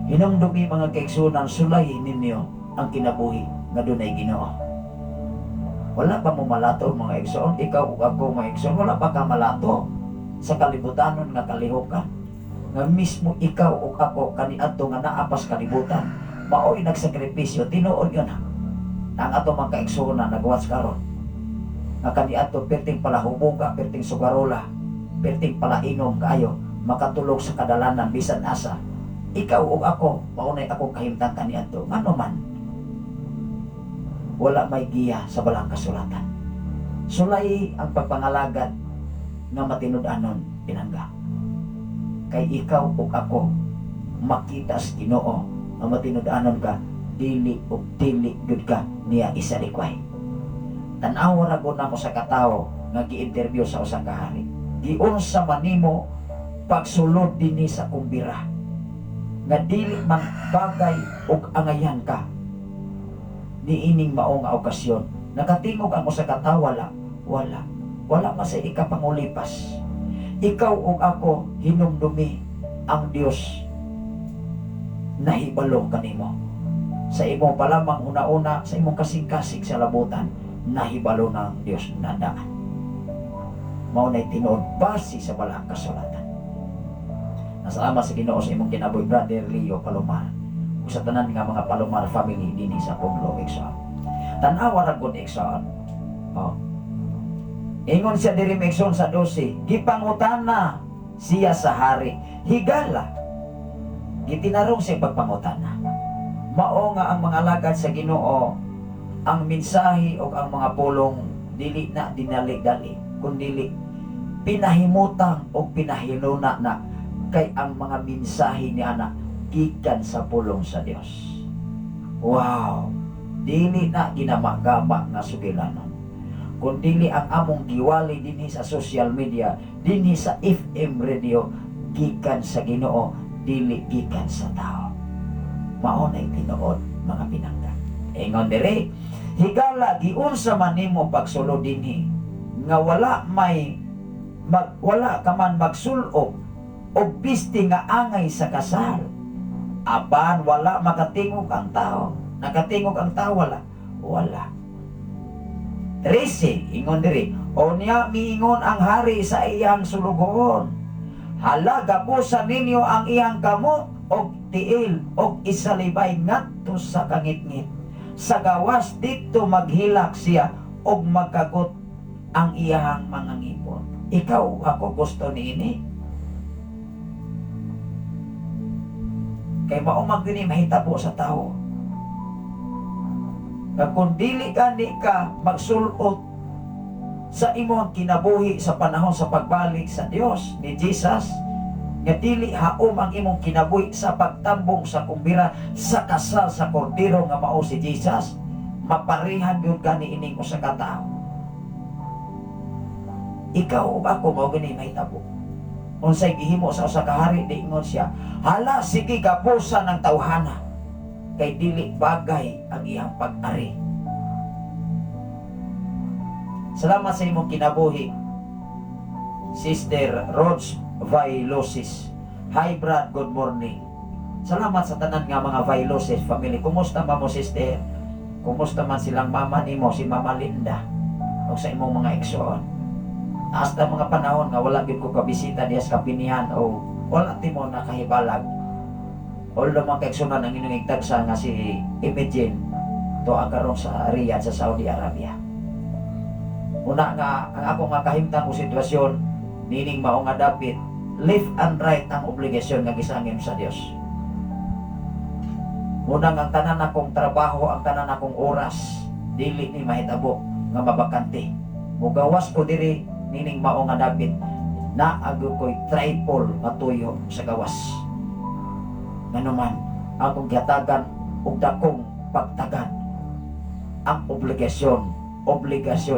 Hinumdumi mga kaigsunan, sulayin ninyo ang kinabuhi nga dunay Ginoo. Wala pa mo malato mga igsoon, ikaw ug ako mga igsoon, wala pa ka malato sa kalibutanon nga kalihukan. Nga mismo ikaw ug ako kaniadto nga naa pas kalibutan, mao'y nagsakripisyo, tinuod yun ha. Ang ato mga kaigsunan nagwats karon. Nga kaniadto perting pala hubuga, perting sugarola, perting pala inom kaayo, makatulog sa kadalanan bisan asa. Ikaw ug ako, maunay ako kahimtang kaniadto. Ngano man, wala may giya sa balang kasulatan. Sulay ang pagpangalagad nga matinud-anon pinangga. Kay ikaw ug ako makita sa Ginoo nga matinud-anon ka, dili ug dili gud ka niya isalikway. Tan-aw ra gud namo sa katawo nga gi-interview sa usa ka hari. Giunsa man nimo pagsulod dinhi sa kumbira nga dili man bagay ug angayan ka niining mao nga okasyon. Nakatingog ang usa ka tawo, wala man sa ikapangulipas. Ikaw ug ako hinumdumi ang Dios nahibalo kanimo. Sa imong palamang una-una, sa imong kasing-kasing sa labutan, nahibalo ng Dios nadaan. Mao nay tinuod base sa balang kasulatan. Nasalamat sa Ginoo sa imong kinabuhi, Brother Leo Palomar, ug sa tanan nga mga Palomar family dinhi sa Ponglo, Exxon. Tan-aw ra gud Exxon. Ingon siya diri Exxon sa 12, gipangutana siya sa hari. Higala gitinarong siya pagpangutana. Mao nga ang mga alagad sa Ginoo, ang mensahe o ang mga pulong dili na dinali-dali, kundi pinahimutang o pinahinuna na kay ang mga mensahe ni ana gikan sa pulong sa Dios. Wow! Dili na ginamagama nga sugilanon, kundi ang among giwali dinhi sa social media, dinhi sa FM radio, gikan sa Ginoo, dili gikan sa tao. Mao nay tinuod mga pinangga. Ingon diri, higala giunsa man nimo pagsulod dinhi nga wala ka man magsulog o pisti nga angay sa kasal. Apan wala makatingog ang tao. Nakatingog ang tao, wala. 13, ingon diri, o niya miingon ang hari sa iyang sulugoon, hala gapusan ninyo ang iyang kamot og tiil og isalibay ngadto sa kangitngit. Sa gawas dito maghilak siya og magkagot ang iyang mga ngipon. Ikaw ako gusto niini. Kay maumag din mahitabo sa tao. Kung dili ka magsulot sa imong kinabuhi sa panahon sa pagbalik sa Dios ni Jesus, nga dili haom ang imong kinabuhi sa pagtambong sa kumbira sa kasal sa kordero nga mao si Jesus, maparehan gyud ka ni ining usa ka tawo. Ikaw ug ako mao gani mahitabo. Unsay gihimo sa usa ka hari, diingon siya, hala sige gapusa ng tawhana, kay dili bagay ang iyang pag-ari. Salamat sa imong kinabuhi, Sister Rhodes Vailosis. Hi Brad, good morning. Salamat sa tanan nga mga Vailosis family. Kumusta ba mo, sister? Kumusta man silang mama nimo, si Mama Linda, o sa imong mga igsoon? Hasta mga panahon nga wala gyud ko kabisita diya sa kapinihan o wala timo nakahibalag. Although mga kaigsunan ang inyong igtagsa nga si Imagine to karon sa Riyadh sa Saudi Arabia. Una nga ang ako nga kahimtang o sitwasyon nining mao nga dapit left and right ang obligasyon nga gisangin sa Dios. Una nga ang tanan akong trabaho, ang tanan akong oras dili ni mahitabo nga mabakante. Mugawas ko diri nining mao nga dapit na ag ko'y triple matuyo sa gawas. Nganuman akong gihatagan og dakong pagtagad ang obligasyon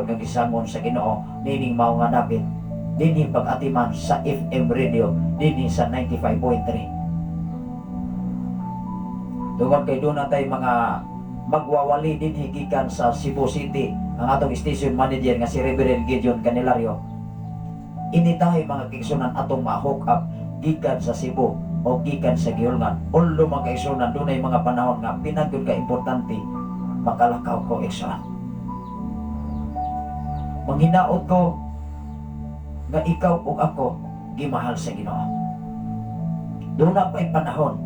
nga gisangon sa Ginoo nining mao nga dapit dinhi pag-atiman sa FM radio dinhi sa 95.3. Tungod kay doon natay mga magwawali dinhi gikan sa Cebu City ang atong station manager nga si Reverend Gideon Canilario. Initahay mga kaigsunan atong ma-hook up gikan sa Cebu o gikan sa Giolngan. Although mga kaigsunan dunay mga panahon nga pinagud ka importante makalakaw ko igsunan. Manghinaot ko nga ikaw ug ako gimahal sa Ginoo. Doon na pa'y panahon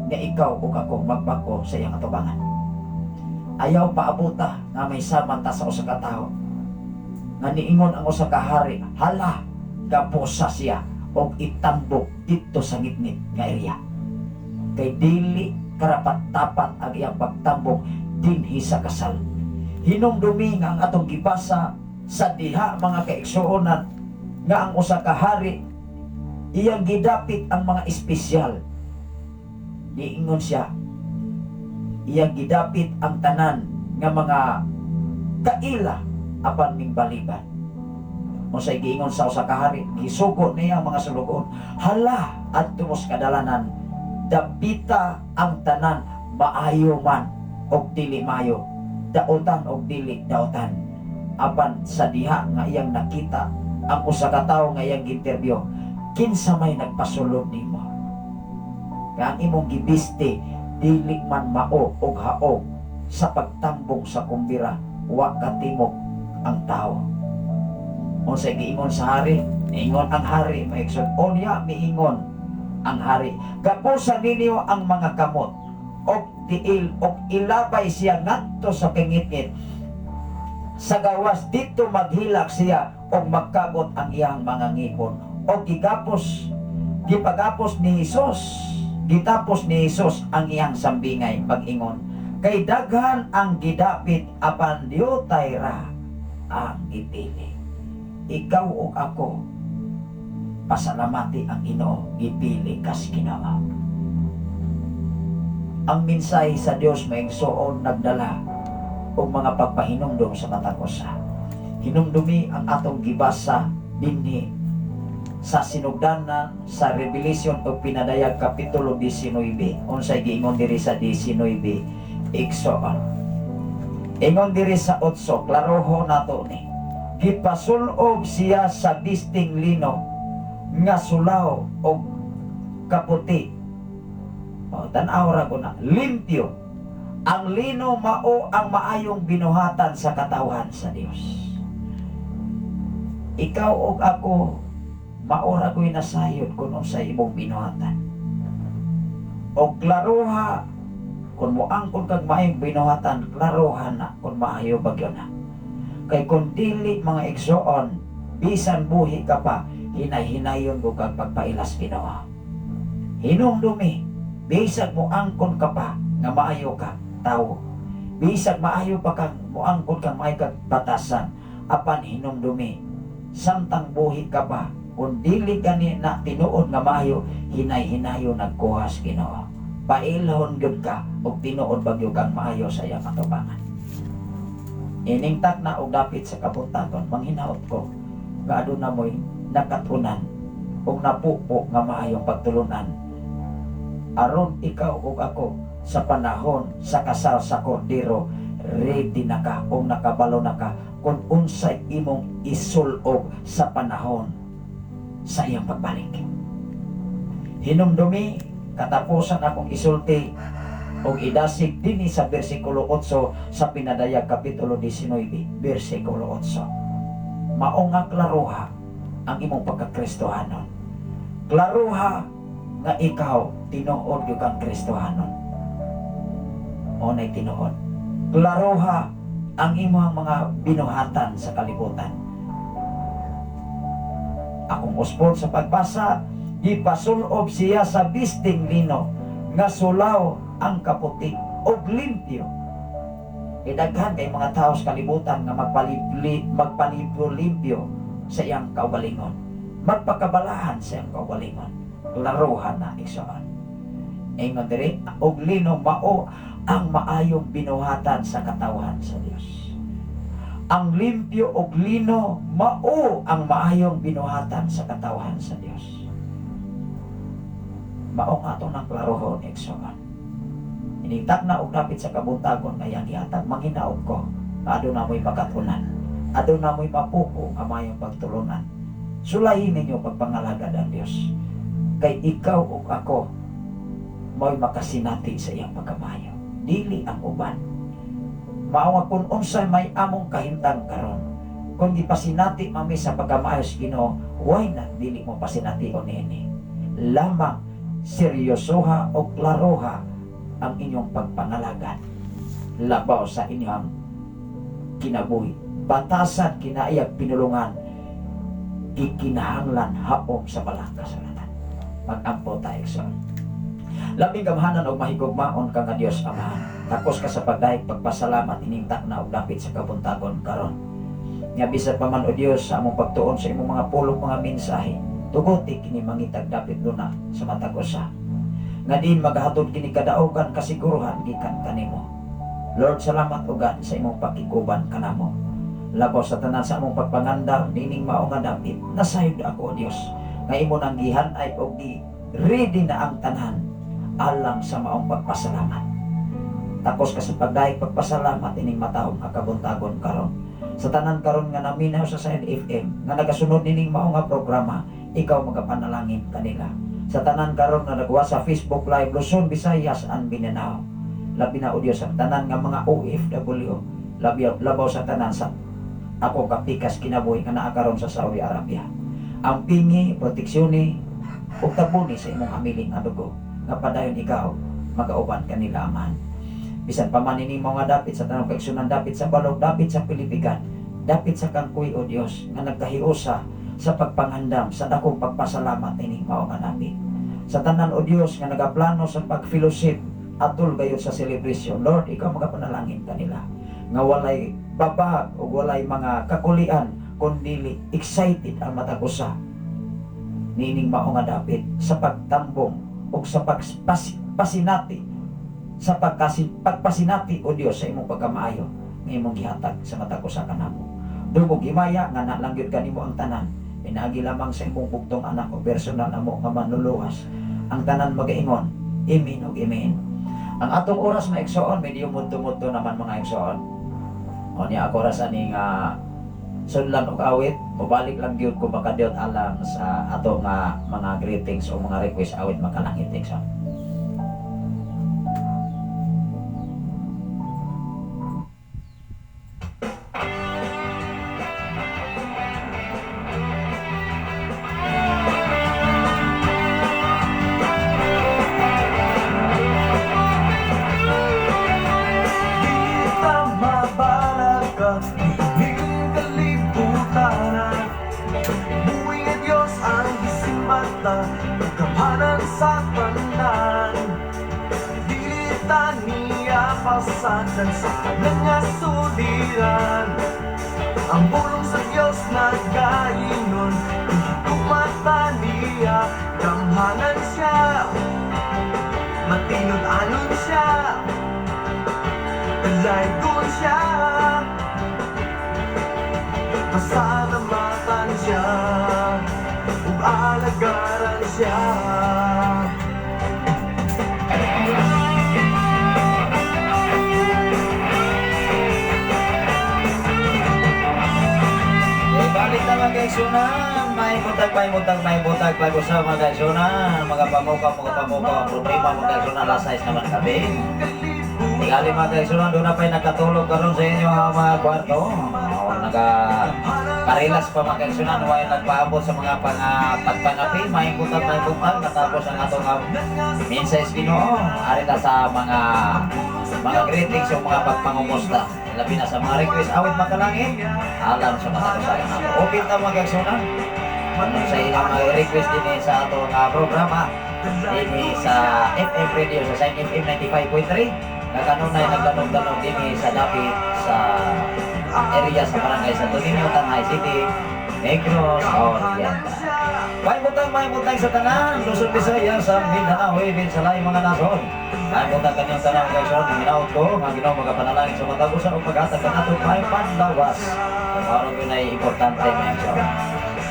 nga ikaw ug ako magbako sa iyang atubangan. Ayaw paabuta nga may samanta sa usa ka tawo nga niingon ang usa ka hari, hala gaposa siya og itambok dito sa ngitngit nga area. Kay dili karapat-dapat ang iyang pagtambok dinhi sa kasal. Hinumdumi nga ang atong gibasa sa diha mga kaigsuonan nga ang usa ka hari iyang gidapit ang mga espesyal. Niingon siya, iyang gidapit ang tanan nga mga kaila apan ning baliban. Unsay giingon sa usa ka hari, gisugo niya ang mga sulugon, hala adto sa kadalanan dapita ang tanan maayo man og dili maayo, daotan og dili daotan. Apan sa diha nga iyang nakita ang usa ka tawo nga iyang interview, kinsa may nagpasulod nimo? Nga ang imong gibiste dili man mao og haog sa pagtambong sa kumbira, wa katimok ang tawo. Unsay giingon sa hari, niingon ang hari, maigsoon onya miingon ang hari, gapusa ninyo ang mga kamot og tiil og ilabay siya ngadto sa kingit-ngit. Sa gawas dito maghilak siya og magkabot ang iyang mga ngipon. Og gipagapos ni Hesus, gitapos ni Hesus ang iyang sambingay pag-ingon, kay daghan ang gidapit apan diutay ra ang ipili. Ikaw ug ako pasalamati ang Ginoo, ipili kas Ginoo. Ang mensahe sa Dios maigsuon nagdala og mga pagpahinumdum sa katakosa. Hinumdumi ang atong gibasa dinhi sa sinugdanan sa Revelation o pinadayag kapitulo 19. Unsay giingon diri sa 19 igsoon. Ingon diri sa 8, klaroho nato ni. Gipasulog siya sa disting lino nga sulaw og kaputi. O tan-aw ra ko na limpyo. Ang lino mao ang maayong binuhatan sa katawhan sa Dios. Ikaw ug ako maora ko'y nasayod kung sa imong binuhatan. O klaroha kung moangkon kag maayong binuhatan, klaroha na kung maayo bagyo na. Kay kung dili mga igsoon, bisan buhi ka pa, hinay-hinayon ko kag pagpailas Ginoo. Hinumdumi, bisag moangkon ka pa nga maayo ka tao. Bisag maayo pa kang moangkon kang may kag batasan, apan hinumdumi, samtang buhi ka pa, Kung dili gani na tinuod nga maayo, hinay-hinayo nagkuhas Ginoo. Pailhon gyud ka og tinuod bagyo kang maayo sa iyang katubangan. Ining na og dapit sa kabutaton, manghinaot ko nga aduna mo'y nakatunan ug napupo nga maayong pagtulunan aron ikaw ug ako sa panahon sa kasal sa kordero, ready na ka o nakabalo na ka kung unsay imong isulog sa panahon sa iyang pagbalik. Hinumdumi katapusan akong isulti o idasig dinhi sa bersikulo 8 sa Pinadayag Kapitulo 19, bersikulo 8. Mao nga klaruha ang imong pagkakristohanon. Klaruha nga ikaw tinuod gyud kang Kristohanon. O nay tinuod. Klaruha ang imong mga binuhatan sa kalibutan. Akong uspon sa pagbasa, gipasulob siya sa bisting lino nga sulaw ang kaputi og limpyo. Idaghan kay mga tao sa kalibutan nga magpalimpyo sa iyang kaugalingon. Magpakabalahan sa iyang kaugalingon. Klaruhan na igsoon. Ingon diri og lino mao ang maayong binuhatan sa katawhan sa Dios. Ang limpyo og lino mao ang maayong binuhatan sa katawhan sa Dios. Mao nga atong nang klarohon igsoon. Inigtak na og dapit sa kabuntagon nga iyang gihatag, manghinaot ko aduna mo'y makatunan, aduna mo'y mapuko ang mayong pagtulunan. Sulayin ninyo pagpangalagad ang Dios, kay ikaw ug ako mo'y makasinati sa iyang pagkamayo, dili ang uban. Mao nga kung unsay may among kahintang karon, kung gipasinati mami sa pagkamayo sa Ginoo, why not dili mo pasinati o nini? Lamang seryosoha o klaroha ang inyong pagpangalagad labaw sa inyong kinabuhi, batasan kinaayag pinulungan, ikinahanglan haom sa balang kasulatan. Mag-ampo tayo sa labing gamhanan o mahigugmaon ka nga Dios Amahan. Tapos ka sa pagdahig pagpasalamat inintak na og dapit sa kabuntagon karon. Nga bisan pa man o Dios sa among pagtuon sa imong mga pulong mga mensahe, tuguti kini mangitag dapit luna sa matag usa. Nga din magahatod kini kadaogan kasiguruhan gikan kanimo. Lord, salamat ugan sa imong pakiguban kanamo. Labaw sa tanan sa among pagpangandar nining mao nga dapit, nasayod ako Dios nga imo nang gihan-ay og di ready na ang tanan alang sa maong pagpasalamat. Tapos ka sa pagdahig pagpasalamat ining matawag nga kabuntagon karon. Sa tanan karon nga naminaw sa Side FM nga nagasunod nining mao nga programa, ikaw magapanalangin kanila. Sa tanan karon nga nagwa sa Facebook Live Luzon, Visayas and Mindanao. Labi na o Dios sa tanan nga mga OFW, labaw sa tanan sa ako kapikas kinabuhi nga naa karon sa Saudi Arabia. Ang pingi, proteksyon ug tabuni sa imong hamiling nga dugo nga padayon ikaw magauban kanila Amahan. Bisan pa man ini mga dapit sa tanong kaigsunan, dapit sa balog, dapit sa pilipigan, dapit sa kangkuy o Dios nga nagkahiusa sa pagpangandam sa dakong pagpasalamat ini mao nga dapit. Sa tanan o Dios nga nagaplano sa pag-fellowship atul gayud sa celebration, Lord, ikaw magapanalangin kanila nga walay babag o walay mga kakulian kundi excited ang matag usa nining mao nga dapit sa pagtambong o sa pagpasinati sa pagpasinati o Dios sa imong pagkamaayo nga imong gihatag sa matag usa kanamo. Dugog himaya nga nalangyod kanimo ang tanan, pinaagi lamang sa imong bugtong anak o personal amo nga manluluwas. Ang tanan magaingon, amen o amen. Ang atong oras na igsoon, medyo munto-munto naman mga igsoon. O niya ako oras ani nga sunlan og awit, mabalik lang gyud ko makadiyot alang sa ato nga mga greetings o mga request awit makalangit igsoon. Pasadan sa kanyang suliran, ang bulong sa Diyos na gainon, higugma basta niya. Damhanan siya, matinod anon siya, laygon siya, pasalamatan siya, ug alagaran siya. Balik na mga kaigsunan, may butag, bago sa mga kaigsunan, mga pamuka, problema mga kaigsunan, alas 6 naman kami. Tingali mga kaigsunan, doon na pa'y nakatulog karon sa inyo ang mga kwarto. Nagka-karilas pa mga kaigsunan, while nagpaabot sa mga pagpanapi, may butag, natapos ang atong mensahe Ginoo. Ari na sa mga greetings o mga pagpangumusta. Labi na sa mga request awit makalangin, alam sa matagusayan nato. Open na mga kaigsunan. Sa inyong mga request din sa atong programa din sa FM Radio sa Sign FM 95.3. Nagtanong din sa dapit sa area sa barangay sa Tonino, Tanay City, Negros, Oriental. May butang sa tanan, Luzon, Visayas, sa Mindanao, Ibig, sa laing mga nason. May butang kanyang tanan kaigsunan, ng ginaot ko, nga Ginoo magapanalangin sa matagusan o paghatag ka nato may panlawas. Parang yun ay importante mga kaigsunan.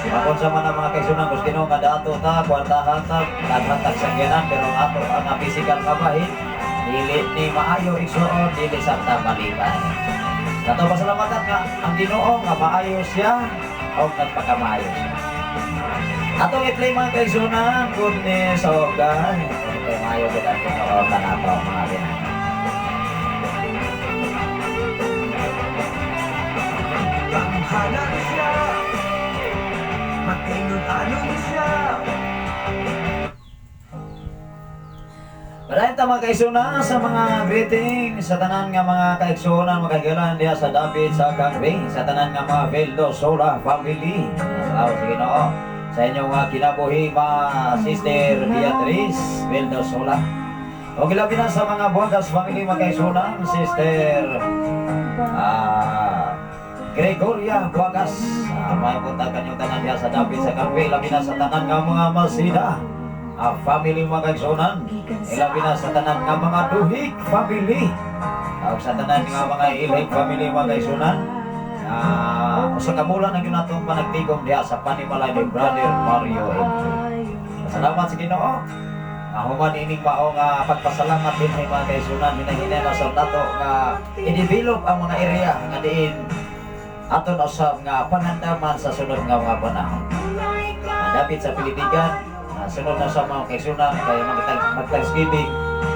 Makon sa mga kaigsunan, gusto Ginoo nga dato ta, kwartahan ta, naghatag sa gyanan, pero ato ang physical kabahin, dili ni maayo igsuon, dili sa malibay. Nato pasalamatan nga ang Ginoo nga maayo siya o nagpakamaayo siya. Atong i-play mga kaigsunan, goodness of God. Okay, maayo ko dahil Ginoo na nato mga rin. Damhanan siya, matinod anon siya. Malayan ta mga kaigsunan sa mga greeting sa tanan nga mga kaigsunan magagalan diya sa David sa Gangway, sa tanan nga mga Veldosola family. Salamat sa Ginoo. Sa inyong kinabuhi mga Sister Beatrice Veldosola. O gilabi na sa mga Buagas family mga kaigsunan, Sister Gregoria Buagas. May punta kanyang tanan diya sa David sa Gangway, labi na sa tanan nga mga Masida family mga kaigsunan. Ilabi na sa tanan nga mga Duhig family. Sa tanan nga mga Ilhig family mga kaigsunan. Sa kamulan na yun natong panagtigom diya sa panimalay ni Brother Mario Enzo. Salamat sa Ginoo. Human ining mao nga pagpasalamat din ay mga kaigsunan, hinahina na sa nato nga i-develop ang mga area nga diin aton usab nga pangandaman sa sunod nga mga panahon. Dapit sa Pilipigan, sunod na sa mga kaigsunan kay mag-Thanksgiving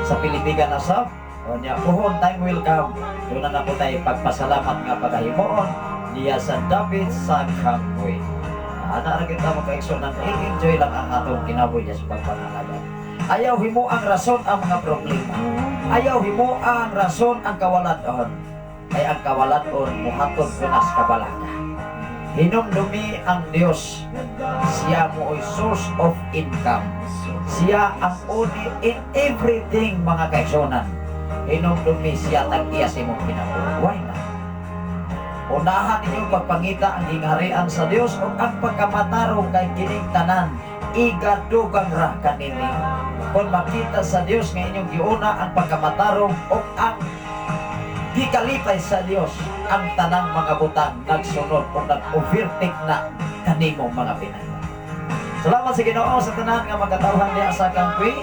sa Pilipigan asab. Onya puhon time will come. Doon na po tayo pagpasalamat nga pagahimoon diya sa David sa Gangway. Ana ra kita magkaigsunan, enjoy lang ang atong kinabuhi sa pagpanalagad. Ayaw himo ang rason ang mga problema. Ayaw himo ang rason ang kawaladon. Kay ang kawaladon muhatod pinas kabalaka. Hinumdumi ang Dios. Siya mo ay source of income. Siya ang uni in everything mga kaigsunan. Hinumdumi siya tag-iya sa imong kinabuhi. Why not? Unahan ninyo pagpangita ang gingharian sa Dios o ang pagkamatarong kay kining tanan. Igadugang ra kanini. Kung makita sa Dios nga inyong giuna ang pagkamatarong o ang gikalipay sa Dios, ang tanang mga butang nagsunod o nag-overtake na kanimong mga pinay. Salamat sa Ginoo sa tanan nga magkatawhan niya sa Gangway,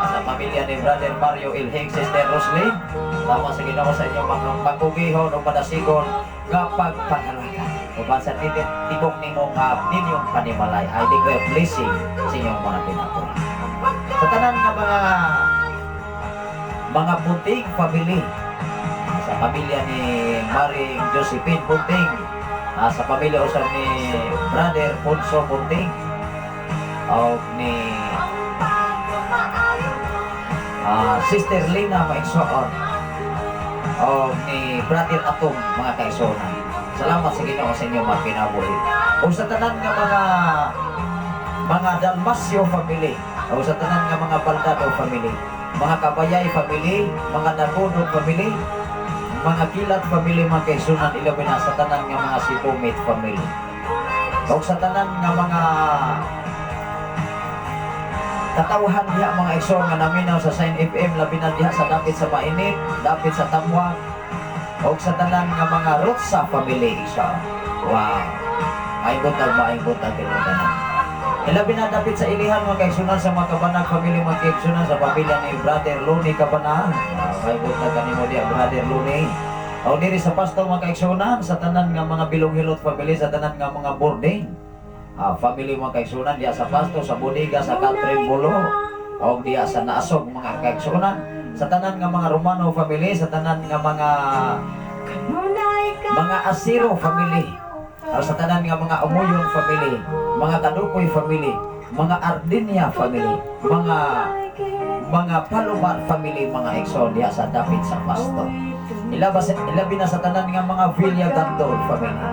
sa pamilya ni Brother Mario Ilhig, Sister Roslyn. Salamat sa Ginoo sa inyong mga pagpugihon o padasigon nga pagpangalaga. O sa tibok nimong ninyong panimalay, I declare blessing sa inyong mga pinatuloy. Sa tanan nga mga Bunting family, sa pamilya ni Maring Josephine Bunting, sa pamilya usap ni Brother Ponso Bunting, o ni Sister Lina Maigsoon, o ni Brother Atom mga kaigsunan. Salamat sa Ginoo sa inyong mga kinabuhi. O sa tanan nga mga Dalmasio family, o sa tanan nga mga Baldado family, mga Kabayay family, mga Nagunog family, mga Kilat family mga kaigsunan, ilabi na sa tanan nga mga Sipumit family. O sa tanan nga mga katawhan diha mga igsoon nga naminaw sa Sign FM labi na diha sa dapit sa mainit, dapit sa Tamwag o sa tanan nga mga Rotsa family igsoon. Wow. Maayong buntag tanan. Ilabi na dapit sa ilihan mga kaigsunan sa mga Kabanag family, mga kaigsunan sa pamilya ni Brother Luni Kabanag. Maayong buntag kanimo diha Brother Luni. O diri sa pasto mga kaigsunan sa tanan nga mga Bilonghilot family, sa tanan nga mga boarding family mga kaigsunan diya sa pasto, sa Bodiga, sa Catherine Bolo o diya sa Naasog mga kaigsunan, sa tanan nga mga Romano family, sa tanan nga mga Asiro family, sa tanan nga mga Umuyon family, mga Kadukoy family, mga Ardinia family, mga Paluman family mga igsoon diya sa dapit sa pasto. Ilabi na sa tanan nga mga Villa Gandol family.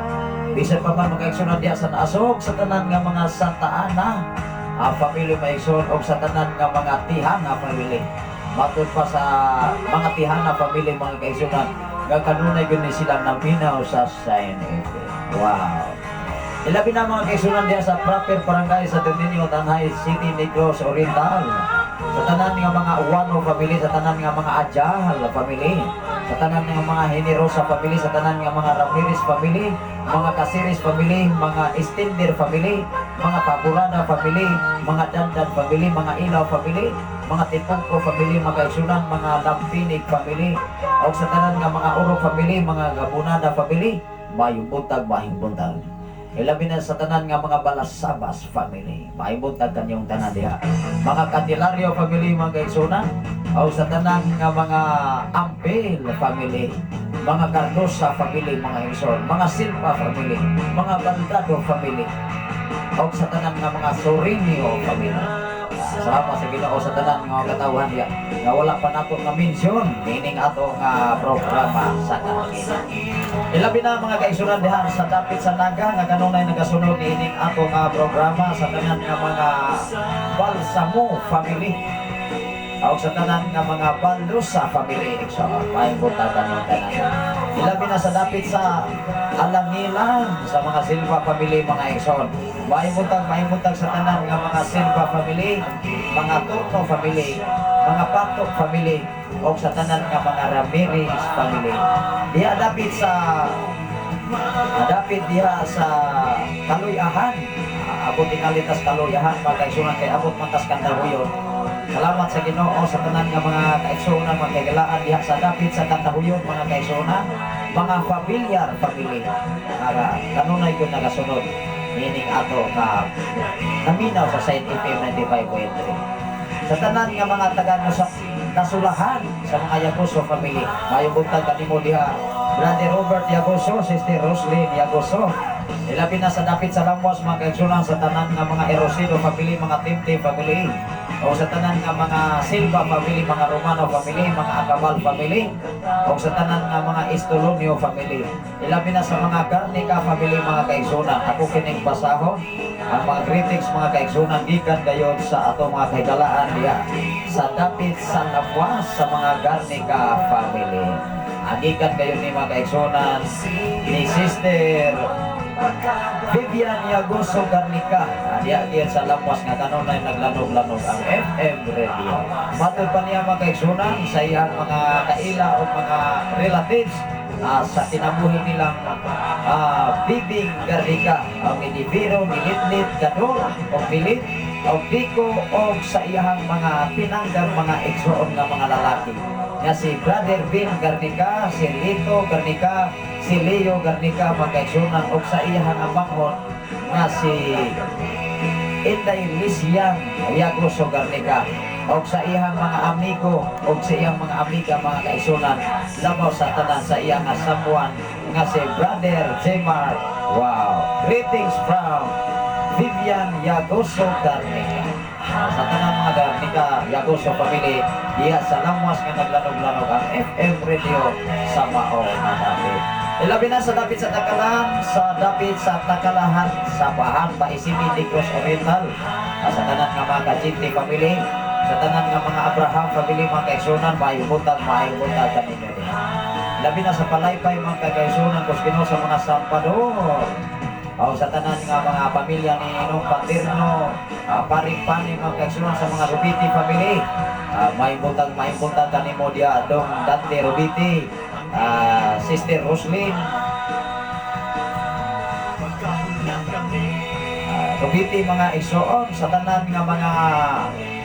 Bisan pa man mga igsoon diya sa Naasog, sa tanan nga mga Santa Ana family mga igsoon, o sa tanan nga mga Tihana family. Matod pa sa mga Tihana family mga kaigsunan nga kanunay gani silang naminaw sa Sign FM. Wow. Ilabi na mga kaigsunan diya sa proper barangay sa Terminio Tanay City, Negros Oriental. Sa tanan nga mga Uwano family, sa tanan nga mga Ajahal family, sa tanan nga mga Generosa family, sa tanan nga mga Ramirez family, mga Casiris family, mga Estender family, mga Paburada family, mga Dandan family, mga Ilaw family, mga Tipongko family, mga kaigsunan, mga Lampinig family, o sa tanan nga mga Oro family, mga Gabunada family, maayong buntag. Ilabi na sa tanan nga mga Balasabas family, maayong buntag kanyong tanan diha. Mga Candelario family mga kaigsunan, o sa tanan nga mga Ampel family, mga Cardosa family mga igsoon, mga Silva family, mga Baldado family, o sa tanan nga mga Sorinio family. Salamat sa Ginoo sa tanan nga katawhan diya nga wala pa nato nga mention meaning ato nga programa sa kanila. Ilabi na mga kaigsunan diha sa dapit sa Naga nga kanunay nagasunod niining ato nga programa sa tanan nga mga Balsamo family, o sa tanan nga mga Balusa family igsoon. Maayong buntag kaniyong tanan. Ilabi na sa dapit sa Alangilan sa mga Silva family mga igsoon. Maayong buntag sa tanan nga mga Silva family, mga Turco family, mga Patok family, o sa tanan nga mga Ramirez family. Diha dapit diha sa Kaluyahan. Abot ingalitas Kaluyahan mga kaigsunan kay abot mantas Kandahuyon. Salamat sa Ginoo sa tanan nga mga kaigsunan, mga kaigalaan diha sa dapit sa Kandahuyon mga kaigsunan, mga Familiar family. Kanunay gyud nagasunod meaning ato ka naminaw sa Sign FM 95.3. Sa tanan nga mga taga sa Nasulahan sa mga Yagoso family, maayong buntag kanimo diha Brother Robert Yagoso, Sister Roslyn Yagoso. Ilabi na sa dapit sa Lambos mga kaigsunan sa tanan nga mga Erosido family, mga Timti family, o sa tanan nga mga Silva family, mga Romano family, mga Acabal family, o sa tanan nga mga Estolonio family. Ilabi na sa mga Garnica family mga kaigsunan. Ako kining basahon ang mga greetings mga kaigsunan gikan gayon sa ato mga kaigalaan diya sa dapit sa Labuas sa mga Garnica family. Agikan kayo ni mga kaigsunan ni Sister Vivian Yagoso Garnica. Diya sa Labuas nga kanunay naglanog-lanog ang FM Radio. Matod pa niya mga kaigsunan sa iyang mga kaila o mga relatives sa tinabuhi nilang Bibing Garnica, ang Minibiro, Minitnit, Gadol, o Milit, o Biko, o sa iyang mga pinanggang mga igsoon na mga lalaki nga si Brother Vin Garnica, si Lito Garnica, si Leo Garnica mga kaigsunan, o sa iyang amanghon nga si Inday Lisian Yagoso Garnica, o sa iyang mga amigo o sa iyang mga amiga mga kaigsunan labaw sa tanan sa iyang asapuan nga si Brother Jemar. Wow, greetings from Vivian Yagoso Garnica. Sa tanan mga Garnica Yagoso family diya sa Lamuas nga naglanog-lanog ang FM Radio sa Mao nga dapit. Ilabi na sa dapit sa Takalan, sa dapit sa Takalahan, sa Bahan, Paisimi, Negros Oriental, sa tanan nga mga Kajinti family, sa tanan nga mga Abraham family mga kaigsunan, maayong buntag kaninyo din. Labi na sa Palaypay mga kaigsunan, kuskino sa mga Salvador. o sa tanan nga mga pamilya ni Nong Paterno, paring-paning mga kaigsunan sa mga Rubiti family. Maimbutang kanimo dia Dong Dante Rubiti, Sister Roslyn, Rubiti mga igsoon sa tanan nga mga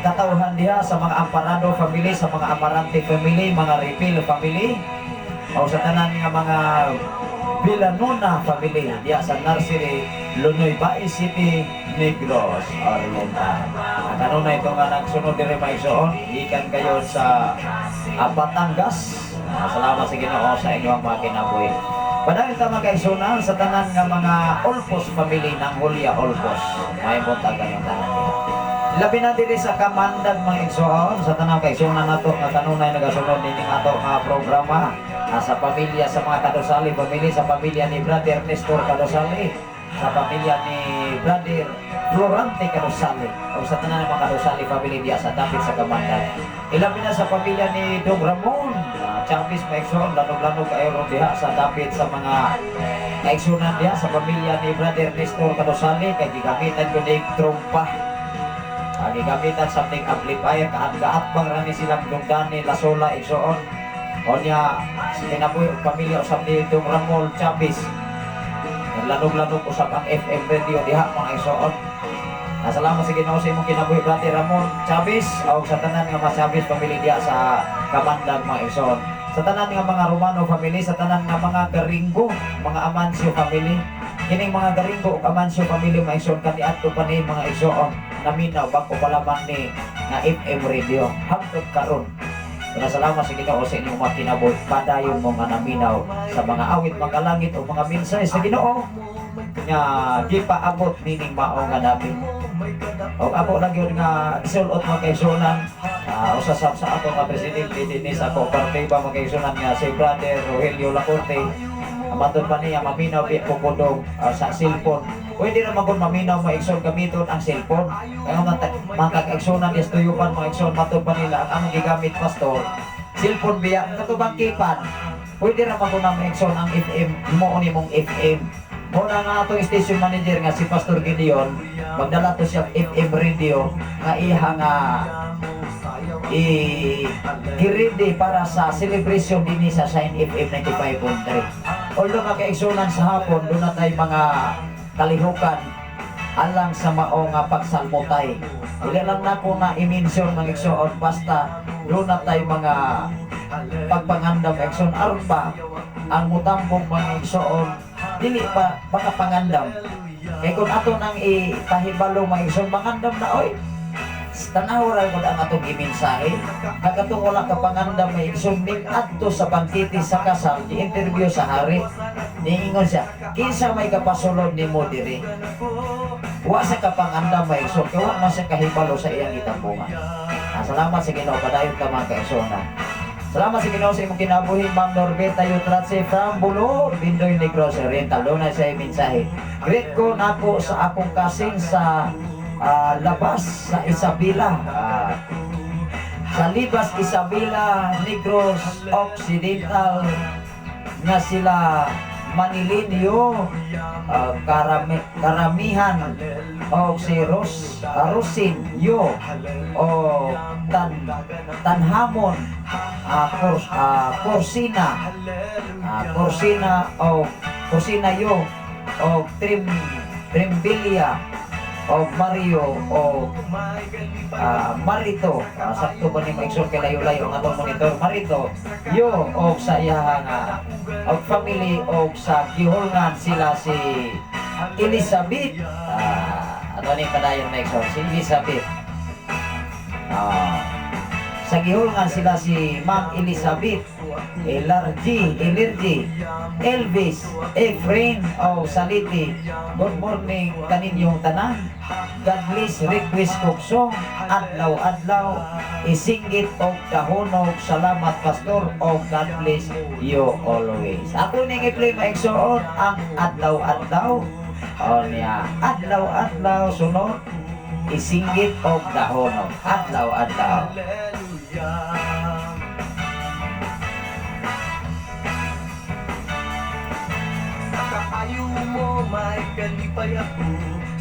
katawhan diha sa mga Amparado family, sa mga Amarante family, mga Refill family, o sa tanan nga mga Villanona family diya sa Nursery, Lunoy Bai City, Negros Oriental. Kanunay ito nga nagsunod din mga igsoon, ikan kayo sa Batangas. Salamat sa Ginoo sa inyong mga kinabuhi. Padahil ta mga kaigsunan sa tanan nga mga Olpos family ng Julia Olpos, may buntagan yung tanan nila. Labi na diri sa Kamandag mga igsoon sa tanang kaigsunan nato nga kanunay nagasunod nining ato nga programa sa pamilya sa mga Kadosali family, sa pamilya ni Brother Nestor Kadosali, sa pamilya ni Brother Florante Kadosali, o sa tanan ng mga Kadosali family diya sa dapit sa Kamandag. Ilabi na sa pamilya ni Dong Ramon Chavis Maigsoon, lanog-lanog kayo diha sa dapit sa mga kaigsunan diha sa pamilya ni Brother Nestor Kadosali, kay gigamitan ko ng trompa. Gigamitan sa ting amplifier, kaat-kaat bang rani silang dungdani lasola igsoon. O niya, kinabuhi ang pamilya usap ni Dong Ramon Chavis. Lanog-lanog usap ang FM radio diha mga igsoon. Salamat sa Ginoo sa imong kinabuhi Brother Ramon Chavis, o sa tanan nga mga Chavis family diha sa Kamandag mga igsoon. Sa tanan nga mga Romano family, sa tanan nga mga Garingo, mga Amancio family. Kining mga Garingo ug Amancio family mga igsoon kaniadto pa ni mga igsoon naminaw bako palaman ni nga FM radio hangtod karon. Salamat sa Ginoo sa inyong mga kinabuhi, padayon mo nga naminaw sa mga awit, mga langit o mga mensahe sa Ginoo nga gipaabot nining mao nga namin. O ako lang yun nga isulot mga kaigsunan, usasab sa ako nga presidente dinhi sa ako partiba mga kaigsunan nga si Brother Rogelio Lacorte. Amatod pa niya maminaw di po kudong sa cellphone. Pwede naman kung maminaw mga igsoon gamiton ang cellphone. Kaya mga kaigsunan yes tuyupan mga igsoon matod pa nila ang gigamit pastor cellphone biya katubang keypad. Pwede naman kung mga igsoon ang FM mo ni mong FM. Muna nga atong station manager nga si Pastor Gideon, magdala to siya FM radio nga iha nga i-ready para sa celebration din sa Shine FM 95.3. Although mga kaigsunan sa hapon, doon na tayo mga kalihukan alang sa mao nga pagsalmotay. Dili lang na ko na i-mention mga igsoon, basta doon na tayo mga pagpangandam igsoon aron ba ang mutambong mga igsoon dili pa makapangandam. Kaya kung ato nang ipahibalo mga igsoon, mangandam na oy. Tanaw ra gud ang atong gimensahe. Kagatong wala ka pangandam may igsoon ning adto sa bangkiti sa kasal, gi-interview sa hari. Niingon siya, kinsa may kapasulod nimo diri? Wa sa kapangandam may igsoon, kaya wa man siya kahibalo sa iyang gitampungan. Salamat sa Ginoo, padayon ka mga kaigsuonan. Salamat sa Ginoo sa imong kinabuhi, Ma'am Norbeta Yutratse from Bulor, Bindoy Negros Oriental. Doon na siya mensahe. Greet ko nako sa akong kasing sa labas sa Isabela. Sa Libas Isabela, Negros Occidental nga sila Manilinyo, Karamihan o si Rosin Yo o Tanhamon, Corsina o Corsina Yo o Trimbilia o Mario o Marito, sakto ba ni Maigsoon kay layo-layo ang atong monitor, Marito Yo o sa iyang o family o sa gihulngan sila si Elizabeth, ano ni padayon Maigsoon, si Elizabeth, sa gihulngan sila si Ma'am Elizabeth, Elargy, Elvis, Efrain o Saliti. Good morning kaninyong tanan. God bless, request kong song, adlaw-adlaw, isinggit o dahonog, salamat pastor o God bless you always. Ako ning i-play maigsoon ang adlaw-adlaw. O niya, adlaw-adlaw sunod, isinggit o dahonog, adlaw-adlaw. Nakaayo mo, may kalipay ako.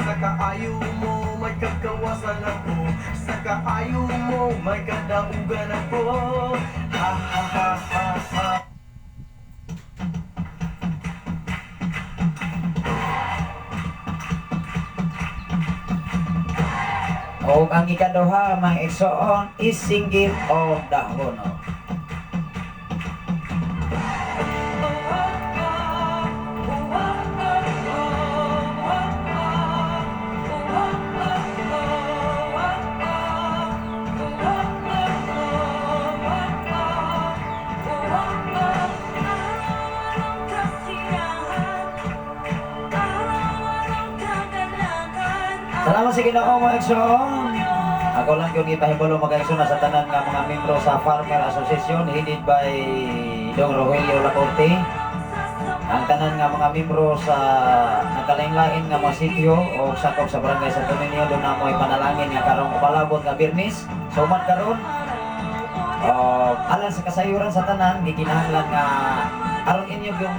Sa kaayo mo, may kagawasan ako. Sa kaayo mo, may kadaugan ako. Ha ha ha ha ha. O ang ikaduha, mga igsoon, is singgit o dahono. Salamat sa Ginoo mga igsoon. Ako lang yung ipahibalo mga igsoon na sa tanan nga mga membro sa Farmer Association headed by Dong Rogelio Lacorte. Ang tanan nga mga membro sa nagkalain-lain nga mga sitio o sakop sa barangay sa Dominio doon na mo ipanalangin nga karong palabot nga Birnis. So man karon alang sa kasayuran sa tanan gikinahanglan nga aron inyo yung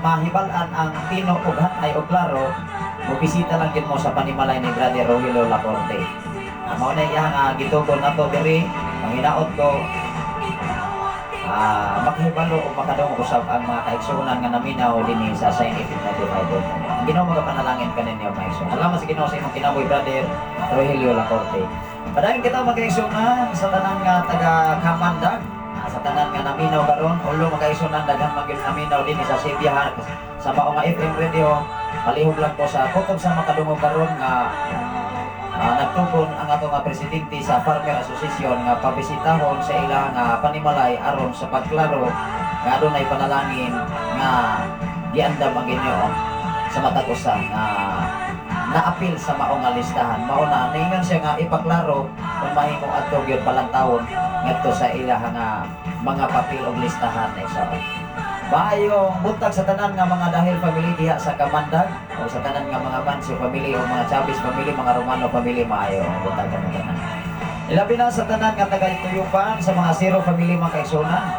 mahibalan ang tino ug hatay o klaro. Mubisita lang din mo sa panimalay ni Brother Rogelio Lacorte. Mao na iya nga gitugon nato diri, ang hinaot ko makahibalo o makadong usab ang mga kaigsunan nga naminaw dinhi sa scientific na divided. Ginoo magapanalangin kaninyo mga igsoon. Salamat sa Ginoo sa imong kinabuhi Brother Rogelio Lacorte. Padayon kita mga igsunan sa tanan nga taga Kamandag, sa tanan nga naminaw karon, ulo mga igsunan daghan man gyud naminaw dinhi sa Sibiyahan sa mao nga FM radio. Palihog lang po sa kutob sa makadungog karon nga nagtugon ang ato nga presidente sa Farmer Association nga pabisitahon sa ilang panimalay aron sa pagklaro nga adunay panalangin nga giandam ang Ginoo sa matag usa nga naapil sa mao nga listahan. Mao na ningon siya nga ipaklaro kung mahimong adto gyud palantawon ngadto sa ilang nga mga papel og listahan na isa. Maayong buntag sa tanan nga mga dahil family diha sa Kamandag o sa tanan nga mga Manso family o mga Chavez family, mga Romano family, maayong buntag ng tanan. Ilabi na sa tanan nga taga-Tuyupan sa mga Zero family mga kaigsunan.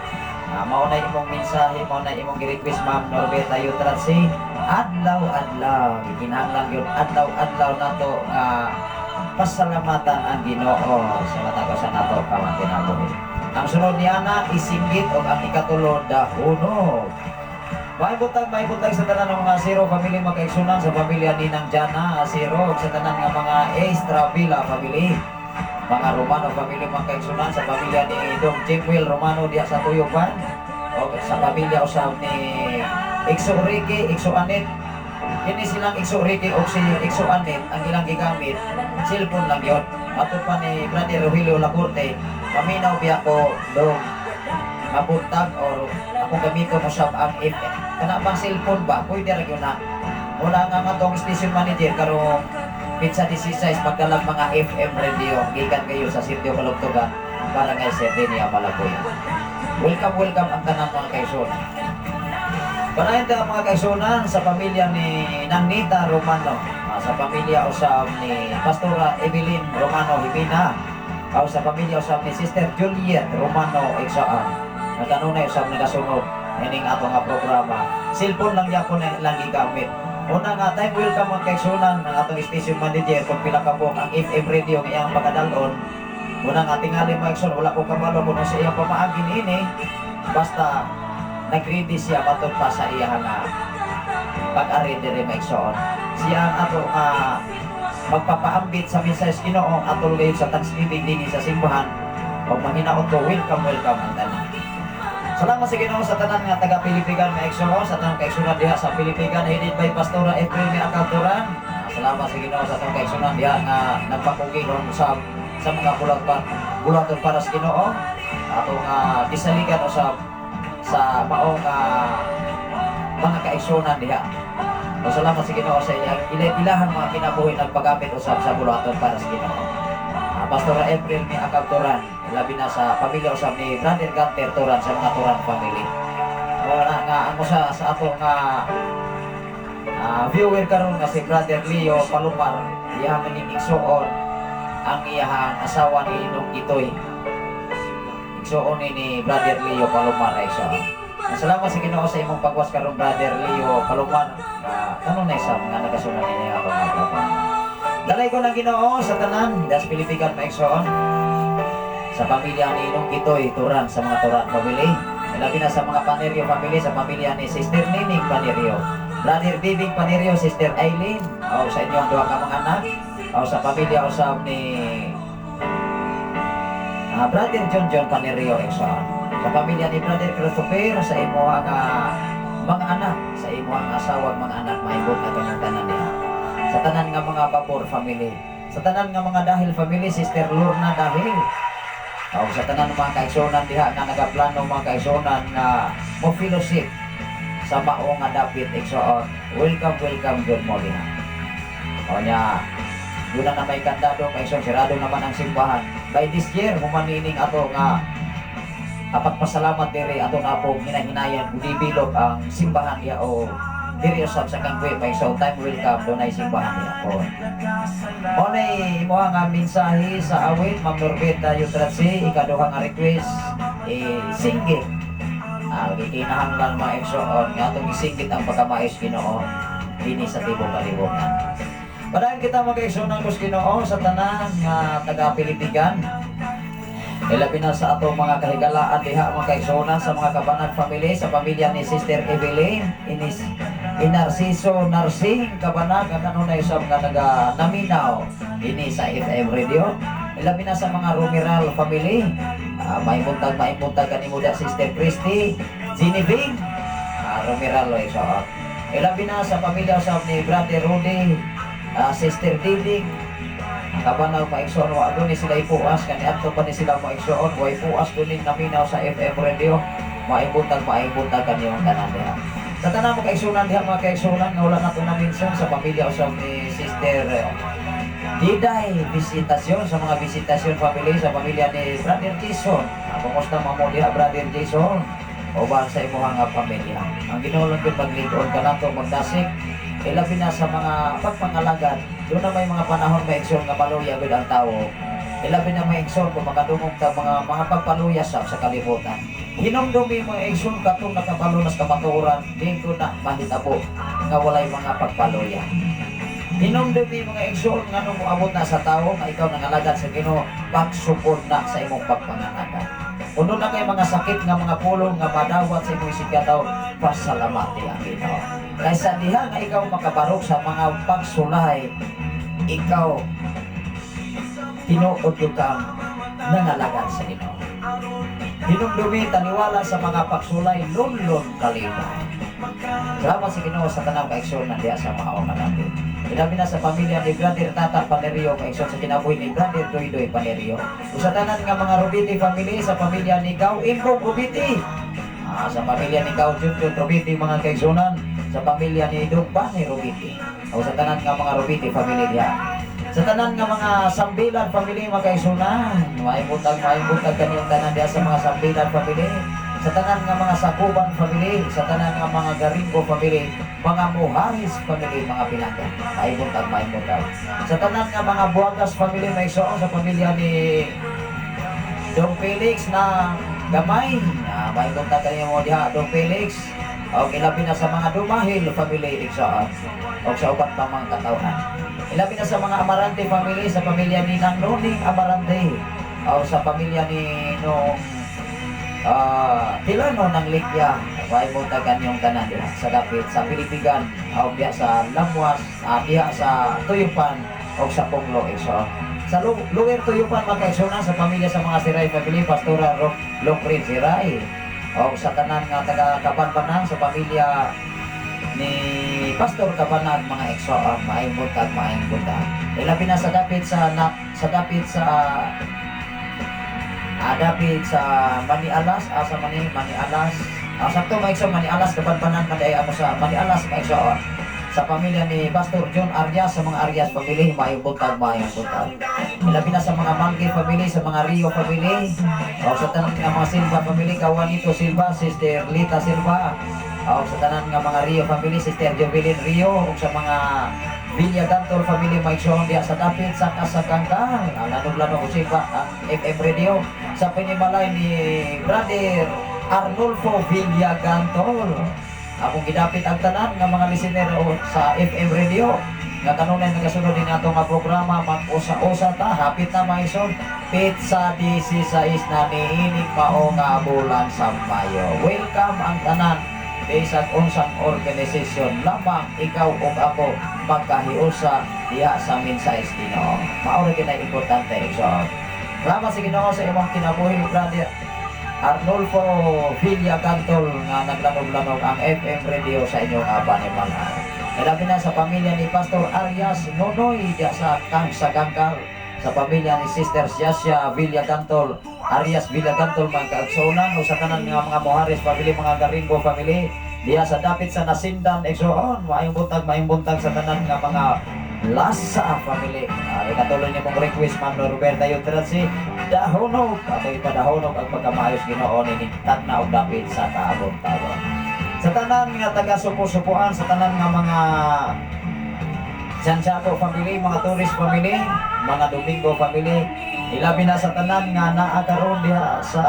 Mao na imong mensahe, mao na imong gi-request Ma'am Norbeta Yutratsi. Adlaw-adlaw, gikinahanglan gyud adlaw-adlaw nato nga pasalamatan ang Ginoo sa matag sa nato pang kinabuhi. Ang sunod niya na isinggit o ang ikatulod dahuno. May butang sa tanan ng mga Zero family mga kaigsunan sa pamilya ni Nang Jana Zero sa tanan nga mga Estravilla family. Mga Romano family mga kaigsunan sa pamilya ni Dong Jimwell Romano diya sa Tuyupan. O sa pamilya usab ni Ikso Ricky, Ikso Anet. Kini silang Ikso Ricky o si Ikso Anet ang ilang gigamit cellphone lang yun. Ato pa ni Brother Rogelio Lacorte, paminaw biya ko dong mabuntag or ako gamito mo siya ang FM. Kana bang cellphone ba? Pwede rin yun na. Muna nga tong station manager karong pizza 16 pagkalag mga FM radio gikan kayo sa sitio Kalugtugan barangay Serdenia Malaboy. Welcome ang tanan mga kaigsunan. Panayon tayo mga kaigsunan sa pamilya ni Nita Romano, sa pamilya usab ni Pastora Evelyn Romano Himina, o sa pamilya usab ni Sister Juliet Romano Exaan. Nagkanunay usab nagasunod ining ato nga programa. Cellphone lang yapon lang gigamit. Una nga time welcome mga kaigsunan ng atong station manager kung pila ka po ang FM radio nga iyang pagkadalon. Una nga tingali mga kaigsunan, wala ko kabalo kung sa iyang pamaagin ini. Basta nag-ready siya patod pa sa iya nga pag-ari diri mga kaigsunan. Siya ang ato nga magpapaambit sa message Ginoo atol gayon sa Thanksgiving dinhi sa simbahan. Pag manghinaot ko, welcome ang tanan. Salamat sa Ginoo sa tanan nga taga Pilipigan mga kaigsunan, sa tanan kaigsunan diha sa Pilipigan headed by Pastora April ni Acalturan. Salamat sa Ginoo sa tanan kaigsunan diha nga nagpakugi ron sa mga bulaton para sa Ginoo. Ato nga gisaligan usab sa maong mga kaigsunan diha. Salamat sa Ginoo sa ilahang mga kinabuhi nagpagamit usab sa bulaton para sa Ginoo. Pastora April ni Acalturan, labi na sa pamilya usab ni Brother Ganter Turan sa mga Turan family. Wala nga ano sa ato nga viewer karon nga si Brother Leo Palumar, iyang maningigsuon ang iyang asawa ni Nung Itoy. Igsuon ni Brother Leo Palumar ay siya. Salamat sa Ginoo sa imong pagwas karong brother Leo Palumar. Tanong na isa nga nagasunan niya ako mga brother. Dalay ko ng Ginoo sa tanan, das Pilipican Maigsoon. Sa pamilya ni Inong Kitoy, Turan, sa mga Turan family. Labi na sa mga Panerio family, sa pamilya ni Sister Nining Panerio. Brother Bibing Panerio, Sister Aileen, o sa inyong duha ka mga anak, o sa pamilya usab ni Brother John Panerio Exxon. Sa pamilya ni Brother Christopher, sa imo ang mga anak, sa imo ang asawa mga anak, maibot na kanyang tanan niya. Sa tanan nga mga Babor family, sa tanan nga mga Dahil family, Sister Lorna Dahil. O sa tanan mga kaigsonan diha nga nagaplano mga kaigsonan nga mo fellowship sa mao nga dapit igsoon. Welcome good morning. O nya, doon na may kandado kaigsoon, sirado naman ang simbahan. By this year, humanining ato nga pagpasalamat diri ato na po hinahinayan gibilog ang simbahan niya o diri usab sa kangwe pa so time will come doon ay simbahan niya po. Onay imo nga mensahe sa awit Ma'am Norbeta Yutratsi ikaduha nga request singgit. Gikinahanglan mga igsoon nga atong gisinggit ang pagkamaayos Ginoo dinhi sa tibok kalibutan. Padayon kita mag-igsoon ng Ginoo sa tanan nga taga-Pilipigan. Ilabi na sa ato mga kahigalaan diha mga kaigsonan sa mga Kabanag family, sa pamilya ni Sister Evelyn, Inarciso Narsing Kabanag, at ano na isang nga naminaw ini sa FM Radio. Ilabi na sa mga Romeral family, maimuntag kanimo da Sister Christy Giniving Romeral iso. Ilabi na sa pamilya usab ni Brother Rudy, Sister Diding Kabanag maigsoon, wa doon ni sila ipuas, kani ato pa ni sila maigsoon, wa ipuas doon ni naminaw sa FM Radio, maibuntag kaniyong tanan diha. Sa tanan mo kaigsunan diha mga kaigsunan, nga wala na ito na minsan sa pamilya usab ni Sister Diday, visitasyon sa mga visitasyon family, sa pamilya ni Brother Jason. Kumusta mo diha Brother Jason? O ba sa imuhang pamilya? Ang Ginoo lang gyud pagligon ka nato magdasig. Ilabi na sa mga pagpangalagad, doon na may mga panahon may eksyon nga paluya gud ang tao. Ilabi na may eksyon kung makadungog ta mga pagpaluya sa kalibutan. Hinumdumi mo eksyon katong nakapalunas kapaturan, dito na mahitabo nga walay mga pagpaluya. Hinumdumi mga eksyon nga nung abot na sa tao nga ikaw nangalagad sa Ginoo, pagsukod na sa imong pagpangalagad. Kuno na kay mga sakit nga mga pulong nga madawat sa imong sigataw, pasalamati ang Ginoo. Kaysa diha nga ikaw makabarog sa mga pagsulay, ikaw tinuod yung kang nangalagad sa Ginoo. Hinumdumi taniwala sa mga pagsulay, lunlon kalibay. Salamat sa Ginoo sa tanang kaigsoon na diya sa mga oman natin. Ilabi na sa pamilya ni Brother Tata Panerio, kaigsoon sa kinabuhi ni Brother Doydoy Panerio. Sa tanan nga mga Rubiti family, sa pamilya ni Gao Imbog Rubiti. Sa pamilya ni Gao Junjun Rubiti mga kaigsunan, sa pamilya ni Dugbani Rubiti. O sa tanan nga mga Rubiti family diya. Sa tanan nga mga Sambilan family mga kaigsunan, maibuntag kaniyong tanan diya sa mga Sambilan family. Sa tanan nga mga Sakuban family, sa tanan nga mga Garingo family, mga Muharis family, mga Pinangga, maibuntag. Sa tanan nga mga Buagas family, may soon sa pamilya ni Dong Felix na Gamay, maibuntag kanyo mo diha Dong Felix. O ilabi na sa mga Dumahil family, iksoon, o sa upat pa mga katawhan. Ilabi na sa mga Amarante family, sa pamilya ni Nang Noning Amarante, o sa pamilya ni Nong Tilano ng Likya, may mutagan yung tanan diha sa dapit sa Pilipigan, o diya sa Lamwas, diya sa Tuyupan, o sa Punglo, iso. Sa lugar Tuyupan, magkaisunan sa pamilya sa mga Siray family, Pastora Lokrin Siray, o sa tanan nga taga Kabanbanan, sa pamilya ni Pastor Kabanag, mga eksoon, maayong buntag. Ilabi na sa dapit sa dapit sa Manialas, sa Manialas. Sakto maigso Manialas Kabanbanan maday ano sa Manialas maigso. Sa pamilya ni Pastor John Arias, sa mga Arias family, maayong buntag. Ilabi na sa mga Mangge family, sa mga Rio family, o sa tanan nga mga Silva family, Kawanito Silva, Sister Lita Silva, o sa tanan nga mga Rio family, Sister Jovelyn Rio, o sa mga Villa Gantol family, maigsoon diya sa dapit sa Kasagangkang, lanong-lanong usipa ang FM Radio. Sa pinimalay ni Brother Arnulfo Villagantol. Akong gidapit ang tanan nga mga listener sa FM radio nga kanunay nagasunod din ato nga programa mag-usa-usa ta hapit na maison pizza 16 na niinig mao nga bulan sa Mayo. Welcome ang tanan sa unsang organisasyon lamang ikaw ug ako magkahiusa diha sa mensahe sa Ginoo. Mao ra gyud importante so. Salamat sa Ginoo sa imong kinabuhi brother Arnulfo Villagantol nga naglanog-lanog ang FM radio sa inyong Panimalan. Labi na sa pamilya ni Pastor Arias Nonoy diya sa Kangkal, sa pamilya ni Sister Siasya Villagantol, Arias Villagantol mga kaagsunan o sa tanan nga mga Mohares family, mga Garingo family diya sa dapit sa Nasindan Exoon. Maayong buntag sa tanan nga mga Lasa family. Ikatuloy niyo mong request Ma'am Roberta Yutratsi dahonog ato ipadahonog ang pagkamaayos Ginoo ni tatna og dapit sa taabon-tabon. Sa tanan nga taga Supo-Supuan, sa tanan nga mga Santiago family, mga Torres family, mga Domingo family, ilabi na sa tanan nga naa karon diha sa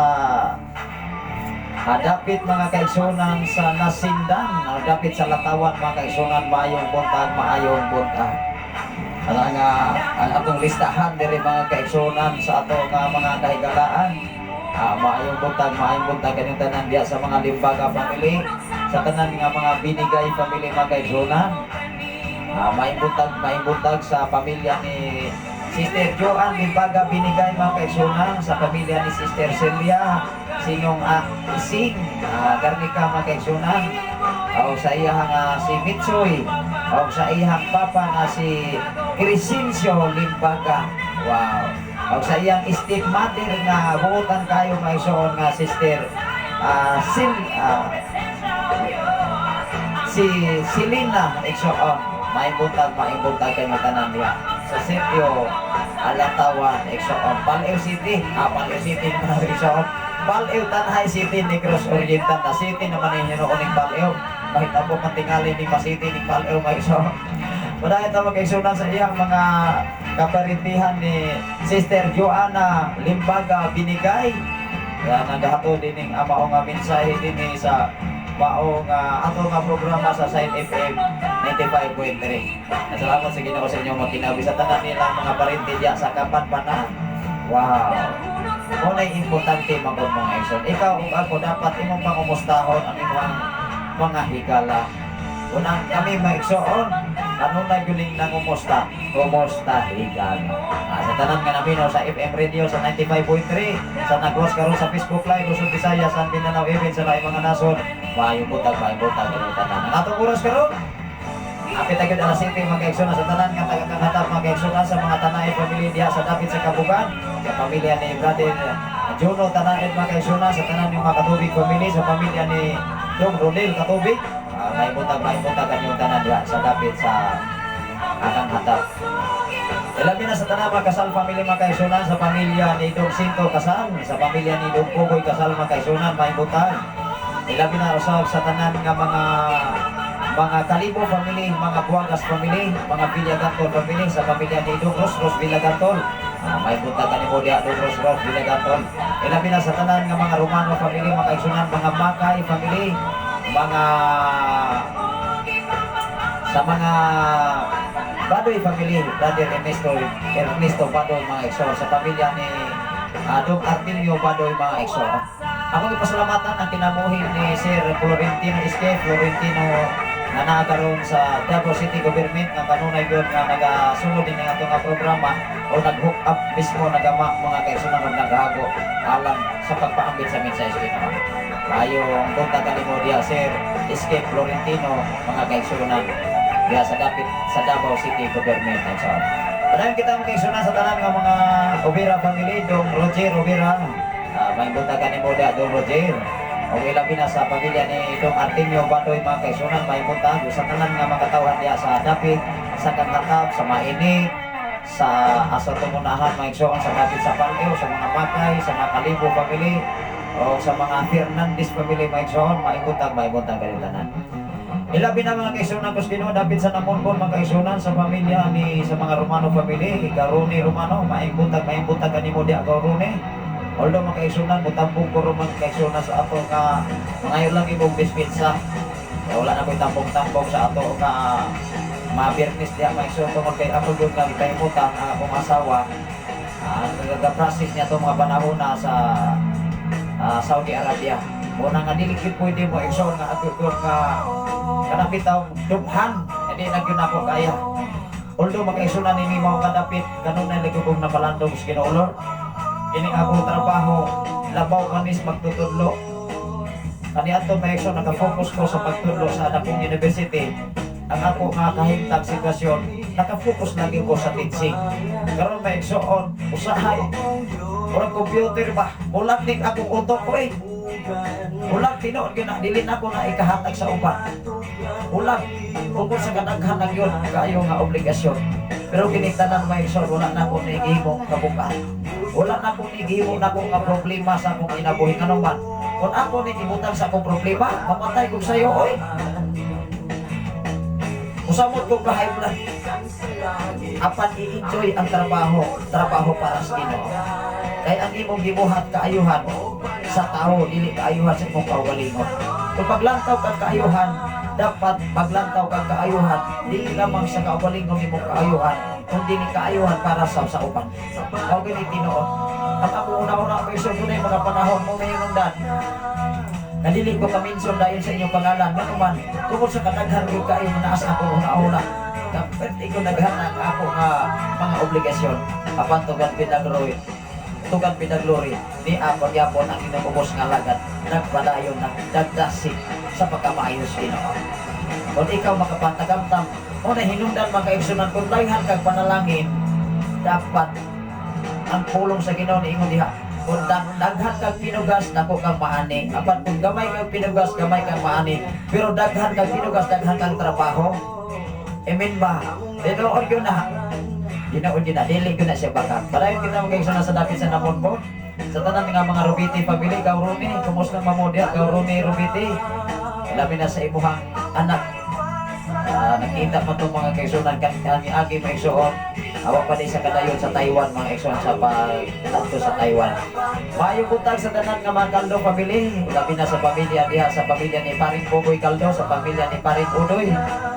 dapit mga kaigsunan sa Nasindan, dapit sa Latawan mga kaigsunan, maayong buntag. Ang atong listahan diri mga kaigsunan sa ato nga mga kahigalaan. Maayong buntag kanyang tanan diya sa mga Limbaga family, sa tanan nga mga Binigay family mga kaigsunan. Maayong buntag sa pamilya ni Sister Joan Limbaga Binigay mga kaigsunan, sa pamilya ni Sister Celia Sinong Ising Garnica mga kaigsunan, o sa iyang si Mitsoy, o sa iyang papa na si Crescencio Limbaga. Wow. O sa iyang stepmother nga buutan kayo may soon nga Sister si Silina Exoon. Maibuntag kayo tanan niya sa sitio Alatawan Exoon, Baleo City. Baleo City mga Exoon, Baleo Tanhay City, Negros Oriental na city naman ninyo noon ng Baleo. Kahit po mantingali ni Masiti ni Baleo mga Exoon. Madahil ito mag-exunan sa iyang mga kaparintihan ni Sister Joanna Limbaga Binigay. Nagahato din ng amaong mensahe din sa maong ato nga programa sa Side FM 95.3. Salamat sa Ginoo sa inyong makinabi sa tanan nilang mga parinti diya sa Kapanpanan. Wow. Muna'y importante magod mga exon. Ikaw ug ako dapat imong pangumustahon ang imong mga higala. Unang kami maigsoon, ano na guling nangumusta? Kumusta higala. Sa tanan nga naminaw sa FM radio sa 95.3, sa nagwas karon sa Facebook Live, Luzon, Visayas, sa Mindanao, even sa laing mga nasod, maayong butag ang tanan. Ang atong oras karon, apit agad alas 7 mga igsoon sa tanan nga taga-kangatap mga igsoon sa mga tanay family diha sa dapit sa Kabugan, sa pamilya ni Brother Juno Tanaed mga igsoon sa tanan ng mga Katubig family, sa pamilya ni Dong Rodel Katubig. May butag kanyang tanan diha sa dapit sa Kangatap. Ilabi na sa tanan mga Kasal family mga igsoon sa pamilya ni Dong Sinto Kasal, sa pamilya ni Dong Pugoy Kasal mga igsoon may butag. Ilabi na usab sa tanan nga mga Kalibo family, mga Buagas family, mga Villagantol family, sa pamilya ni Dong Ros Villagantol. May buntag kanimo diha Dong Ros Villagantol. Ilabi na sa tanan nga mga Romano family, mga igsunan, mga Makay family, mga sa mga Badoy family, Brother Ernesto Badoy mga igsunan, sa pamilya ni Dong Artilio Badoy mga igsunan. Ako ipasalamatan ang kinabuhi ni Sir Florentino Florentino na nakakaroon sa Davao City Government ng kanunay yun nga nagasunod din ng atong programa o nag-hook up mismo nagama mga kaisunan o naghago alang sa pagpaambit sa mensahe sa ayong kontakan ni mo diya Sir Escape Florentino mga kaisunan diya sa dapit sa Davao City Government. Padayon kita mga kaisunan sa tanan ng mga Ubira family, Dong Roger Ubira. May kontakan ni mo diya Dong Roger. O ilabi na sa pamilya ni Dong Artemio Badoy mga kaisunan, may buntag sa tanan nga makatawhan diya sa dapit sa Kangatap, sa Maini, sa Asa Tumunahan mga igsoon, sa dapit sa Paleo, sa mga Makay, sa mga Kalibo family, o sa mga Fernandez family mga igsoon, may buntag kalitanan. Ilabi na mga kaisunan Kuskino, dapit sa Namonbon mga kaisunan, sa pamilya ni sa mga Romano family, Garone Romano, may buntag kanimo diya Garone. Although makaigsunan, mutampong ko rin makaigsunan sa ato ka ngayon lang ibong dispensa. Kaya wala na ko'y tampong-tampong sa ato ka mabirnis diya maigsunan tungkol kay ako yun nga ipaimutan ang akong asawa. Nagaga-process niya itong mga panahon na sa Saudi Arabia. Muna nga dilikit pwede mo igsunan nga ako yun nga kanapitaw dubhan. Hindi na yun ako kaya. Although makaigsunan ni mo kadapit, ganun na ligog kong napalandong sa Ginoo. Ini akong trabaho, labaw manis magtutudlo. Kani ato maigsoon naka-focus ko sa pagtudlo sa anak kong university. Ang ako nga kahimtang sitwasyon, naka-focus lagi ko sa teaching. Karon maigsoon, usahay. Murag computer ba? Ulag din akong utok ko eh. Ulag tinood gina dili na ko na ikahatag sa uban. Ulag tungkol sa kadaghan ng yun kayo nga obligasyon. Pero kinitanan maigsoon wala na ko nigihimong kabukan. Wala na akong igihimo na akong problema sa akong inabuhi ka naman. Kung ako ni ibutang sa akong problema, mamatay ko sa'yo, oy. Usamot ko ka high blood. Apan i-enjoy ang trabaho para sa Ginoo. Kaya ang imong gibuhat kaayuhan sa tao, dili kaayuhan sa imong kaugalingon. Kung paglantaw kang kaayuhan, dapat paglantaw kang kaayuhan, dili lamang sa kaugalingon imong kaayuhan, kundi ni kaayuhan para sa uban. Kau gani tinuod. At ako una-una ang isyo ko na yung mga panahon mo may inundan. Nadili ko kaminson dahil sa inyong pangalan. Nanuman, tungkol sa kadaghan ko kayo naas ako una-una. Dapat ko naghanap ako nga mga obligasyon. Apan tugan pinaglory. Tugan pinaglory. Ni ako yapon ang inumubos nga lagat. Nagpadayon na dagdasik sa pagkamaayos Ginoo. Kung ikaw makapatagamtam, o na hinundan makaigsunan kung layhan kag panalangin, dapat ang pulong sa Ginoo niingon diha. Kung daghan kag pinugas, dako kang maani. Apan kung gamay kag pinugas, gamay kang maani. Pero daghan kag pinugas, daghan kang trabaho. Amen ba? Dinoon yun na. Dinoon yun na. Dili ko na siya bakat. Padayon kita makaigsunan sa dapit sa namon ko. Sa tanan nga mga Rubiti family, Gauruni, kumusta mamodya, Gauruni, Rubiti. Labi na sa imuhang anak. Nakita mo itong mga kaigsunan kani agi maigsuon. Awak pa din sa kadayon sa Taiwan, mga kaigsunan sa pagtanto sa Taiwan. Maayong buntag sa tanan nga mga Caldo family. Labi na sa pamilya diha, sa pamilya ni Paring Boboy Caldo, sa pamilya ni Paring Udoy,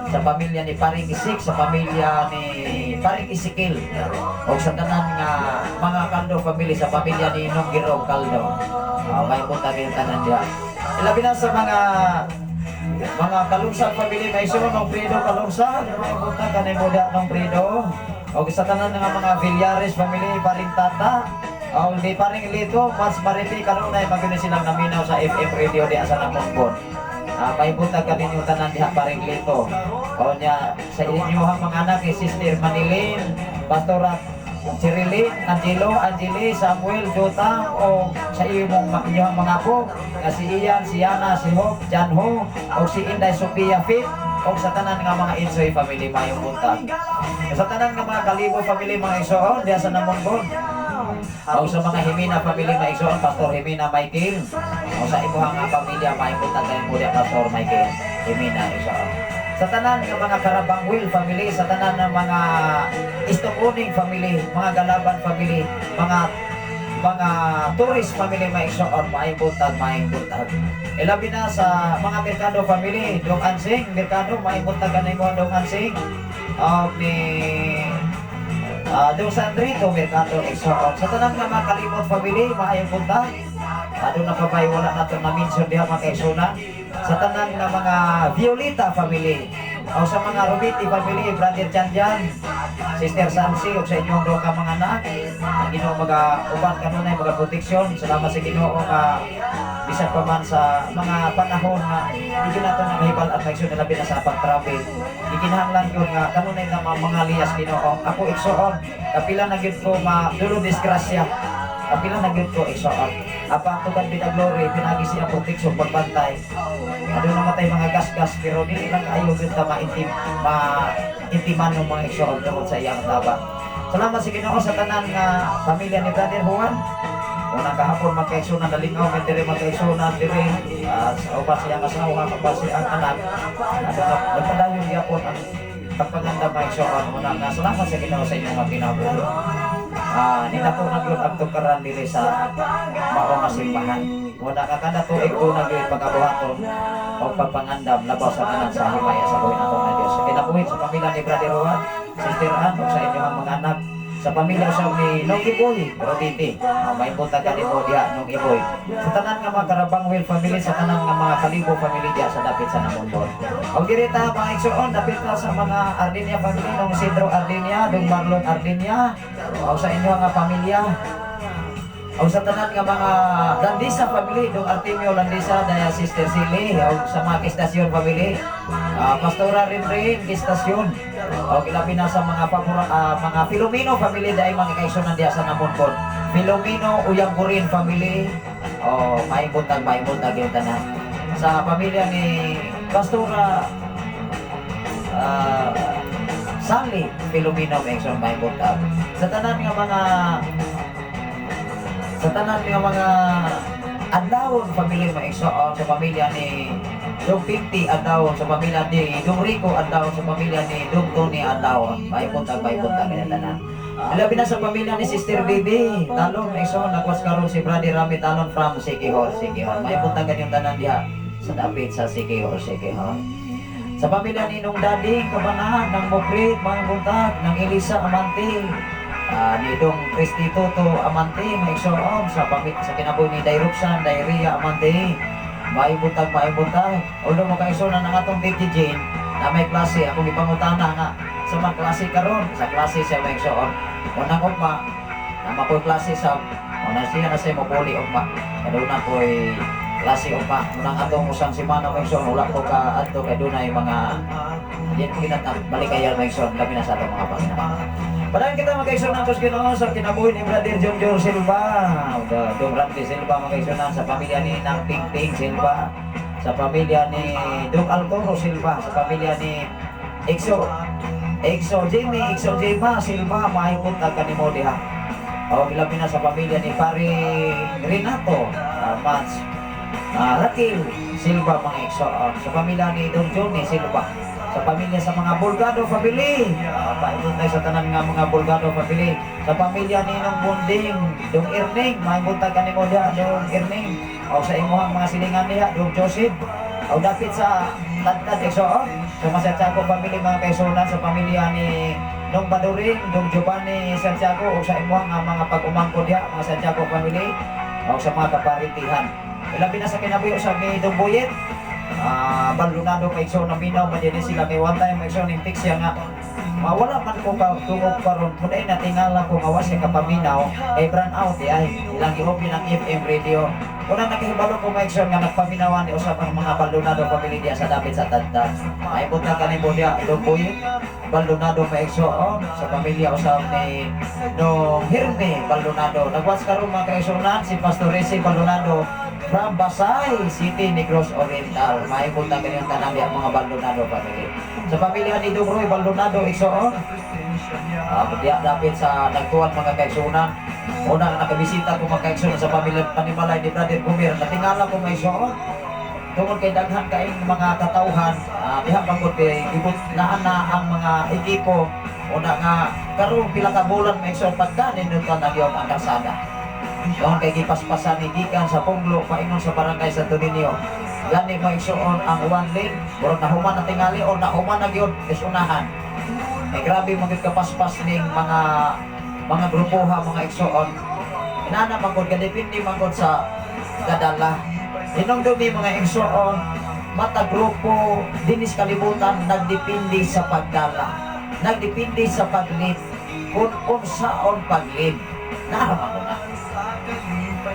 sa pamilya ni Paring Isik, sa pamilya ni Paring Isikil. O sa tanan nga mga Caldo family, sa pamilya ni Nong Girong Caldo. Maayong buntag yung tanan diha. Labi na sa mga Kalungsag family, may iso ng Prido Kalungsag, may punta ka na muda ng Prido. O sa tanan nga mga Villares family, Paring Tata, o di Paring Lito, Mas Mariti, kanunay maguni silang naminaw sa FM radio di asa Namongbon. May punta ka ninyo tanan diha Paring Lito. O niya sa inyong mga anak, Sister Manilin, Pastorat Cirilin, Angelo, Angeli, Samuel, Jota, o sa inyong mga po, si Ian, si Yana, si Hope, Jan Ho, o si Inday Sophia Fit, o sa tanan nga mga Insoy family, mayong buntag. Sa tanan nga mga Kalibo family, mga Isoon, diya sa Namongbon. O sa mga Himina family, mga Isoon, Pastor Himina Michael. O sa imuhang pamilya, mayong buntag kayo mo Pastor Michael Himina Isoon. Sa tanan ng mga Karabangwil family, sa tanan ng mga Istokuning family, mga Galaban family, mga tourist family, maigsoon, maayong buntag. Ilabi na sa mga Mercado family, Dong Ansing, Mercado, maayong buntag ka na yung Dong Ansing, ni Dong Sandrito, Mercado, igsoon. Sa tanan ng mga Kalimot family, maayong buntag. Doon na pabay, wala na ito na-mention diha mga kaigsunan. Sa tanan ng mga Violeta family, o sa mga Rubiti family, Brother Janjan, Sister Sansi, o sa inyong doon ka mga anak, ang Ginoo mag-uban kanunay, mag-proteksyon. Salamat sa Ginoo nga bisan pa man sa mga panahon nga hindi na ito nangahibal at maigsoon na labi na sa pag-travel. Ikinahanglan yun nga kanunay na mga liyas Ginoo. Ako igsoon, kapila na yun ko dulo disgrasya. Kapila na yun ko igsoon. Apa tugan pinaglory, pinagi siya proteksyon, pagbantay. Ano namatay mga gas-gas, pero hindi lang ayaw kita maintiman ng mga igsoon tungkol sa iyang tabang. Salamat sa Ginoo sa tanan nga pamilya ni Brother Juan. Unang kahapon magkaigsunan na lingaw, may dire magkaigsunan dire. Sa upas siyang asawa, kapag siyang anak. Nagpadayon yapon ang pagpaganda mga igsoon. Unang salamat sa Ginoo sa inyong mga kinabuhi. nila po nagyod ang tukaran dili sa mao nga simbahan. Muna nga kada tuig po nagyod pagkabuhaton o pagpangandam labaw sa tanan sa himaya sa buhay nato nga Dios. Kinabuhi sa pamilya ni Brother Juan, Sister Ann, ug sa inyong mga anak, sa pamilya sa ni Nong Iboy, Roditi, may punta ka ni Bodia, Nong Iboy. Sa tanan nga mga Karabang Will family, sa tanan nga mga Kalibo family diya sa dapit sa Namonbon. O direta mga igsoon, dapit na sa mga Arlinia family, Nong Isidro Arlinia, Dong Marlon Arlinia, o sa inyo nga pamilya. O sa tanan nga mga Landisa family, Dong Artemio Landisa, daya Sister Silly, o sa mga Kistasyon family, Pastora Rinrin, Kistasyon, o ilabi na sa mga mga Filomeno family, dahil mga kaigsunan diya sa Namonbon. Filomeno Uyang Gurin family, o may buntag yung tanan. Sa pamilya ni Pastora Sally Filomeno, may buntag. Sa tanan nga mga Adlawon family maigsoon, sa pamilya ni Dong 50 Adlawon, sa pamilya ni Dong Rico Adlawon, sa pamilya ni Dong Tony Adlawon, may buntag kaya tanan. Labi na sa pamilya ni Sister Bibi Talon maigsoon, nagwas karon si Brother Rami Talon from Sikihor, may buntag yung tanan diha sa dapit sa Sikihor. Sa pamilya ni Nong Dading Kabanahan, ng Mokrit, mga buntag, ng Elisa Amante, ni Dong Christy Toto Amante, maigsoon sa kinabuhi ni Dairuxan, Dairia Amante, may buntag. Although makaigsoon na nga itong Titi Jane na may klase, akong ipangutana nga sa mga klase karon, sa klase siya maigsoon. Unang ugma, na makoy klase sa, siya na siya mapuli ugma, kaduna ko'y klase ugma. Unang atong usang simana maigsoon, wala ko ka ato kay dunay mga yan ko ginatang balikayal maigsoon, labi na sa atong mga Panginoon. Padahal kita magkaigsunan ko sa kinabuhi ni Brother John Jor Silva, Dong Randy Silva magkaigsunan, sa pamilya ni Nang Ping Ping Silva, sa pamilya ni Dong Altoro Silva, sa pamilya ni Exo Jema Silva, mahipunta ka ni Modiha. O ilabi na sa pamilya ni Pari Renato Mats, Raquel Silva mga Exo, sa pamilya ni Dong Johnny Silva, sa pamilya sa mga Bulgado family, paibon tayo sa tanan nga mga Bulgado family, sa pamilya ni Nong Bunding, Dong Erning, mahipunta ka ni Modia, Dong Erning, o sa imuhang mga silingan niya, Dong Joseph, o dapit sa Tantad Exoon, sa mga Santiago family mga kaisunan, sa pamilya ni Nong Baduring, Dong Giovanni Santiago, o sa imuhang mga pag-umangko diya, mga Santiago family, o sa mga kaparitihan. Ilabi na sa kinabuhi sa ni Dong Boyet, Balunado kaigsoon na minaw, madyan sila kay one time kaigsoon yung fix nga mawala man ko ka tungog karon kuday na tingala ko nga wasi ka paminaw ay brand out ay ilang i-open ang FM radio. Kuna nakahibalo ko maigsoon nga nagpaminawan ni usap ang mga Balunado family diya sa dapit sa Tantad. Ay punta ka ni Bodia Lumboy Balunado maigsoon sa pamilya usap ni Nong Hirme Balunado. Nagwas karon mga kaigsuonan si Pastor Resi Balunado from Basay City, Negros Oriental. May punta kanyang tanang mga Baldonado family. Sa pamilya ni Dugroy Baldonado Igsoon, dapit sa nagtuwan mga kaigsunan. Una na nakabisita ko mga kaigsunan sa pamilya Panimalay ni Brother Gumir. Natingala ko may Igsoon. Tungkol kay daghan kaing mga katauhan, diha pagod kay ibut na ang mga ekipo. Una nga karon pila ka bulan may Igsoon pagkanin nung tanagyon ang kasada. Doon kay gipaspasan ni gikan sa Punglo paingon sa barangay Santo Niño. Gani maigsoon ang one lane, murag nahuman na tingali o nahuman na gyud isunahan. Ay grabe magid kapaspas ning mga grupoha mga igsoon. Inana magod ka depende magod sa kadala. Inong dumi mga igsoon, mata grupo dinis kalibutan nagdepende sa pagdala. Nagdepende sa paglid. Kung unsaon paglid. Naramang na.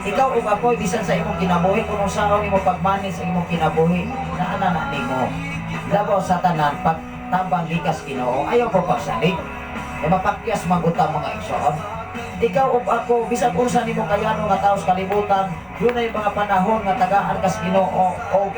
Ikaw ug ako bisan sa imong kinabuhi kung usaon imo pagmanis sa imong kinabuhi naana nimo labaw sa tanan pagtabang gikas Ginoo ayaw ko pagsalig e mapakyas maguta mga igsoon. Ikaw ug ako bisan unsa nimo kayano nga taos kalibutan dunay mga panahon nga tagaan kas Ginoo o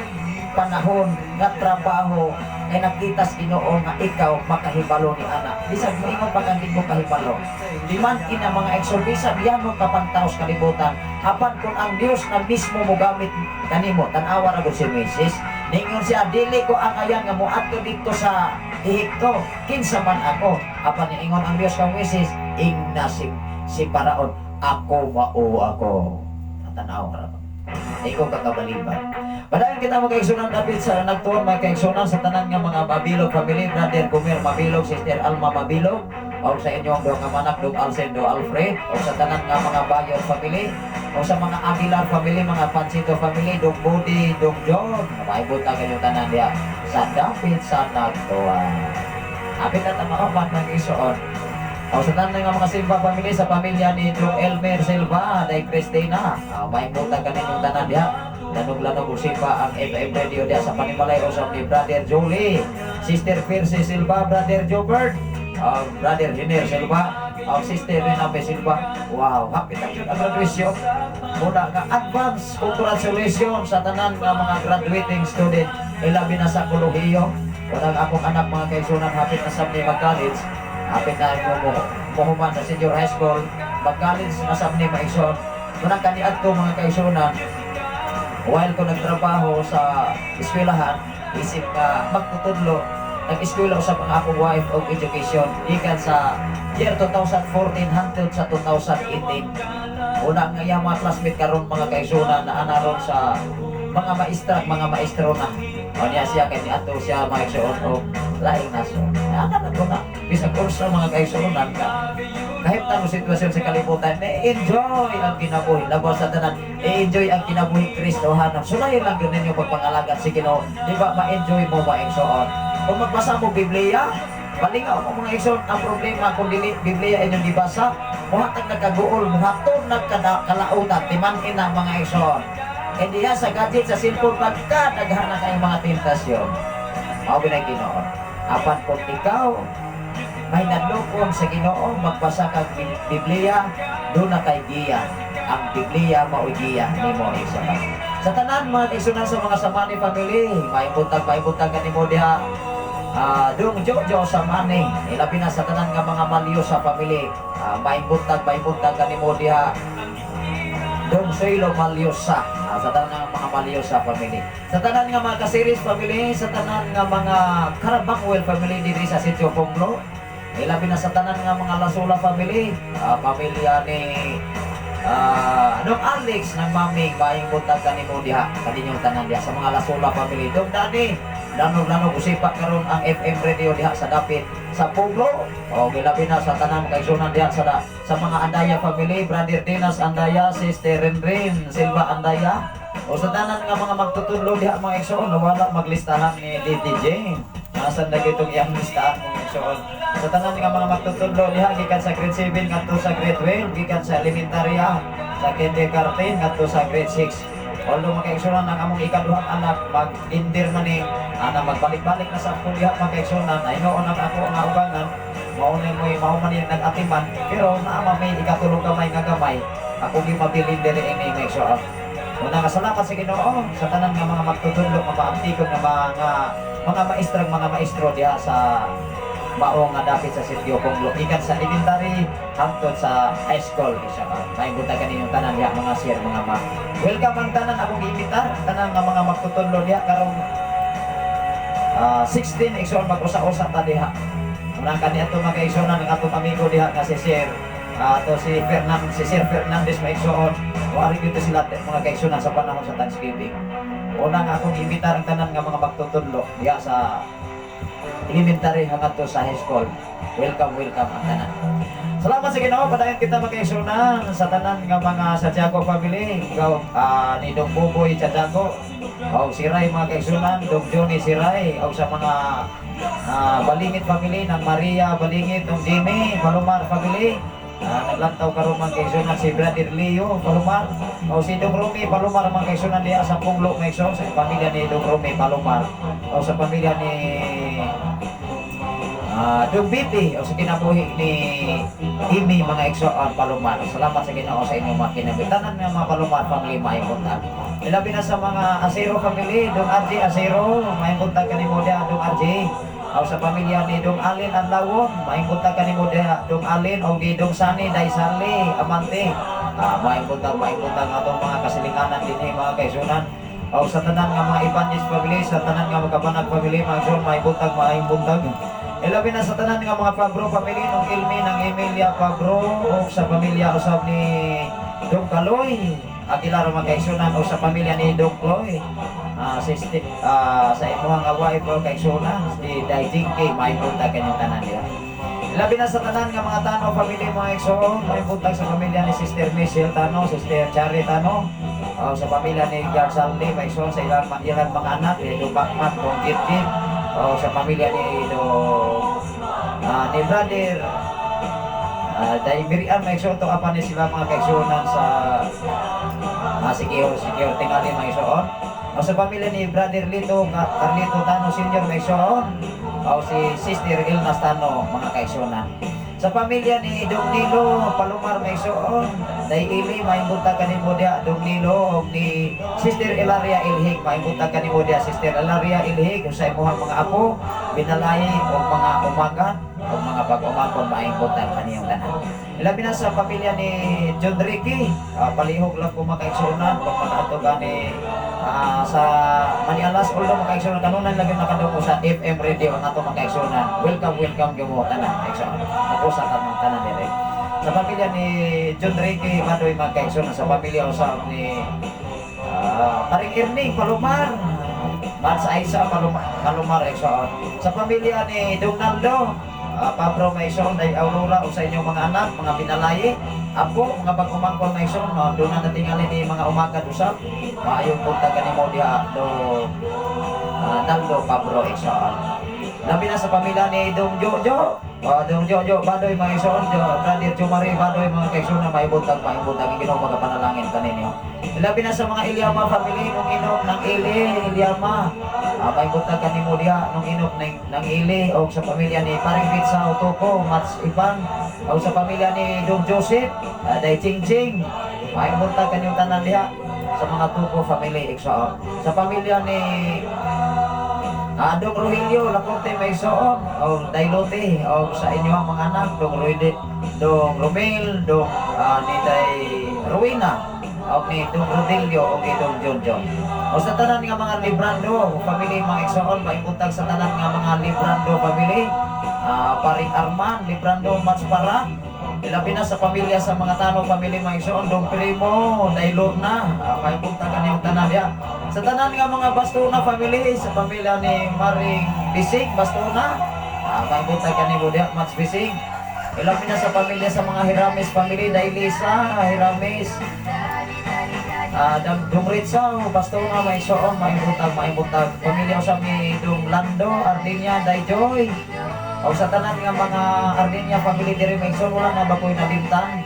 panahon nga trabaho ay nakita sa Ginoo nga ikaw makahibalo ni ana bisag mo ingon pagandin mo kahibalo di man ina mga eksorbisa biyan mo kapantaos kalibutan apan kung ang Dios na mismo mo gamit kanimo tan-awa ra gud si Moses ningon siya dili ko ang ayan nga moadto dito sa Ehipto kinsa man ako apan niingon ang Dios kang Moses si Paraon, ako mao ako. Tanaw ra. Ikaw kakabaliban. Padayon kita magkaigsunan David sa nagtuon magkaigsunan sa tanan nga mga Mabilog family, Brother Gumer Mabilog, Sister Alma Mabilog, o sa inyong duha ka manak, Dong Alcen, Dong Alfred, o sa tanan nga mga Bayon family, o sa mga Aguilar family, mga Pansito family, Dong Budi, Dong John, maibot ang kanyang tanan diya sa David sa nagtuon. Apit na tamaopat ng isuon. O sa tanan nga mga Silva family, sa pamilya ni Dong Elmer Silva, day Cristina, maibot ang kanyang tanan diya. Lanog-lanog usipa ang FM Radio diya sa Panimalay o sa ni Brother Jolie, Sister Percy Silva, Brother Jobert, Brother Jenner Silva, Sister Renape Silva. Wow, happy na yun ang graduation. Muna nga advance congratulations sa tanan nga mga graduating student. Ilabi na sa kolehiyo. Walang akong anak mga kaisunan, hapit na sa mag-college. Hapit na muhuman na senior high school. Mag-college na sa maison. Muna kaniad ko mga kaisunan. While ko nagtrabaho sa eskwelahan, isip ka magtutudlo, nag-eskwela ko sa mga akong wife of education ikan sa year 2014 hangtod sa 2018. Una nga yung mga classmate karon mga kaisunan na anaron sa mga maestro na. O niya siya kay niato siya mga kaisunan o laing naso. Ana ko na bisag kurso mga kaisunan ka. Kahit tanong sitwasyon sa kalibutan, enjoy ang kinabuhi. Labas sa tanan, enjoy ang kinabuhi Kristohanan. Sulayin lang yun ninyo pagpangalagan si Ginoo. Di ba ma-enjoy mo ba igsoon? Kung magbasa mo Biblia, malingaw mo mga igsoon. Ang problema kung dili Biblia inyong dibasa, muhatag nagkaguol, muhatog nagkalautan, timanin na mga igsoon. E diya sa gadget, sa cellphone, pagka naghahanap kayong mga tentasyon. Mao binay Ginoo. Apan kung ikaw, may nadlokon sa Ginoo, magbasa kang Biblia, doon na kay giya. Ang Biblia maugiya ni mo isa. Sa tanan mga isunan sa mga Samani family, may buntag kanimo diha. Dong Jojo Samani, ilabi na sa tanan nga mga Malyo sa family. May buntag kanimo diha. Dong Soilo Malyosa, sa tanan nga mga Malyosa family. Sa tanan nga mga Kasiris family, sa tanan nga mga Karabangwell family diri sa Sitio Ponglo. Ilabi na sa tanan nga mga Lasula family, pamilya ni Dong Alex ng maming bayang buntag kanimo diha, kaninyong tanan diha sa mga Lasula family. Dong Dani, lanog usipa karon ang FM radio diha sa Dapit sa Puglo. O ilabi na sa tanan kaigsunan diha sa mga Andaya family, Brother Dinas Andaya, Sister Renren Silva Andaya. O sa tanan nga mga magtutudlo diha mga igsoon, wala maglistahan ni DD Jane. Nasan na gitong iyang listahan mga igsoon. Sa tanan nga mga magtutudlo diha gikan sa grade 7 ngadto sa grade 12, gikan sa elementarya, sa kindergarten ngadto sa grade 6. Although mga kaigsunan ang among ikaduhang anak mag-indir man ni ana magbalik-balik na sa akong diha mga kaigsunan, ay noon ang ako nga ubangan, mao man yung nag-atiman, pero naama may ikatulong gamay nga gamay, ako gi mabilin diri ini mga kaigsunan. Una nga salamat sa Ginoo sa tanan nga mga magtutudlo nga maabtikon nga mga maestro diha sa mao nga dapit sa Sitio Ponglo ikan sa elementary hangtod sa high school isa ka. May buta kaninyong tanan diha mga sir mga ma. Welcome ang tanan akong giimbitar tanan nga mga magtutudlo diha karong 16 igsoon mag-usa-usa ta diha. Muna kani ato mga igsoon ang atong amigo diha nga si Sir si Sir Fernandez maigsoon. Wari gyud sila mga kaigsunan sa panahon sa Thanksgiving. Una nga akong imbitar ang tanan nga mga magtutudlo diha sa elementary hanggang to sa high school. Welcome ang tanan. Salamat sa Ginoo, padayon kita magkaigsunan sa tanan nga mga Santiago family. Ikaw ni Dong Buboy Santiago, o Siray mga kaigsunan, Dong Johnny Siray, o sa mga Balingit family ng Maria Balingit, Dong Jimmy Palomar family. Naglantaw karon mga kaigsunan si Brother Leo Palomar, o si Dong Romy Palomar mga kaigsunan diha sa Punglo mga kaigsunan, sa pamilya ni Dong Romy Palomar, o sa pamilya ni Dong Bibi, o sa kinabuhi ni Imi mga igsoon Palomar. Salamat sa Ginoo sa inyong mga kinabuhi. Ng mga Palomar family maipunta. Ilabi na sa mga Asero family, Dong RJ Asero, maipunta kanimo diha Dong RJ. O sa pamilya ni Dong Alin Anlawon, maipunta kanimo diha Dong Alin, o di Dong Sani Daisali Amante. Maipunta atong mga kasilinganan dinhi mga kaigsunan. O sa tanan nga mga Ibanez family, sa tanan nga mga Kabanag family, mga igsoon maibuntag. Ilabi na sa tanan nga mga Fabro family nung Ilmi ng Emilia Fabro o sa pamilya usab ni Dong Kaloy Aguilar magkaigsunan o sa pamilya ni Dong Chloe sa imuhang away po kaigsunan si Daijing K may punta kanyang tanan nila. Labi na sa tanan nga mga Tano family mga igsoon, may buntag sa pamilya ni Sister Michelle Tano, Sister Cherry Tano, sa pamilya ni George Sandy, may igsoon sa ilang mga anak, ni Bakmak, Dong Girgin, sa pamilya ni brother dahil Miriam, may igsoon to kapan ni sila mga kaigsunan sa Sikihor tingali mga igsoon. Sa pamilya ni Brother Lito, Carlito Tano Sr. may igsoon. Si Sister Ilnas Tano, mga kaigsunan. Sa pamilya ni Dong Nilo Palomar may igsoon. Dahil Ili, may buntag ka ni Modia Dong Nilo, o ni Sister Ilaria Ilhig, may buntag ka ni Modia Sister Ilaria Ilhig, sa imuhang mga apo, binalay, o mga umagan, o mga pag-umakon, may buntag ka niyong tanan. Ilabi na sa pamilya ni John Ricky, palihog lang kung makaigsunan, kung makatugan ni sa Manialas, although makaigsunan, kanunan lagi nakadungo sa FM radio ang ato makaigsunan. Welcome yung tanan, igsunan. Nakusa ka ng tanan dire. Sa pamilya ni John Ricky, madoy makaigsunan. Sa pamilya usap ni Paring Erning Palomar, Mats Aisa Palomar, igsunan. Sa pamilya ni Donaldo Pabro Maison, day Aurora, o sa inyong mga anak, mga pinalayi, apo, mga pag-umangkon Maison, doon na natingali ni mga umagad usap, maayong punta ka ni Modia do Naldo Pabro Maison. Labi na sa pamilya ni Dong Jojo, Dong Jojo, Badoy Maison, Brother Chumari, Badoy, mga kaigsunan, may buntag, ginoo mga panalangin kaninyo. Labi na sa mga Ilyama family, nung inom ng Ilyama, may buntag ka ni Modia nung inom ng Ili, o sa pamilya ni Paring Pizza Otoko, Mats Ipan, o sa pamilya ni Dong Joseph, Day Ching Ching, may buntag ka niyong tanan diha sa mga Tuko family, igsoon. Sa pamilya ni Dong Rogelio Lacorte Maison, o Dailote, o sa inyo ang mga anak, Dong Romel, ni Day Rowena, o ni Dong Rodelio, o ni Dong John. O sa tanan nga mga Librando family, mga igsoon, maibuntag sa tanan nga mga Librando family, Paring Arman, Librando Matspara, ilabi na sa pamilya sa mga Tano family, mga igsoon, Dong Primo, Dailor na, maibuntag ka niyong tanan diya. Sa tanan nga mga Bastuna family, sa pamilya ni Maring Bisig, Bastuna, maibuntag ka ni Modia Mats Bisig. Ilabi na sa pamilya sa mga Hiramis family, Dailisa, Hiramis, Dong Ritsa, Bastona, may soon, may butag. Pamilya sa ni Dong Lando, Ardinia, Dayjoy. O sa tanan nga mga Ardinia family diri may soon, wala na bakoy na bintang.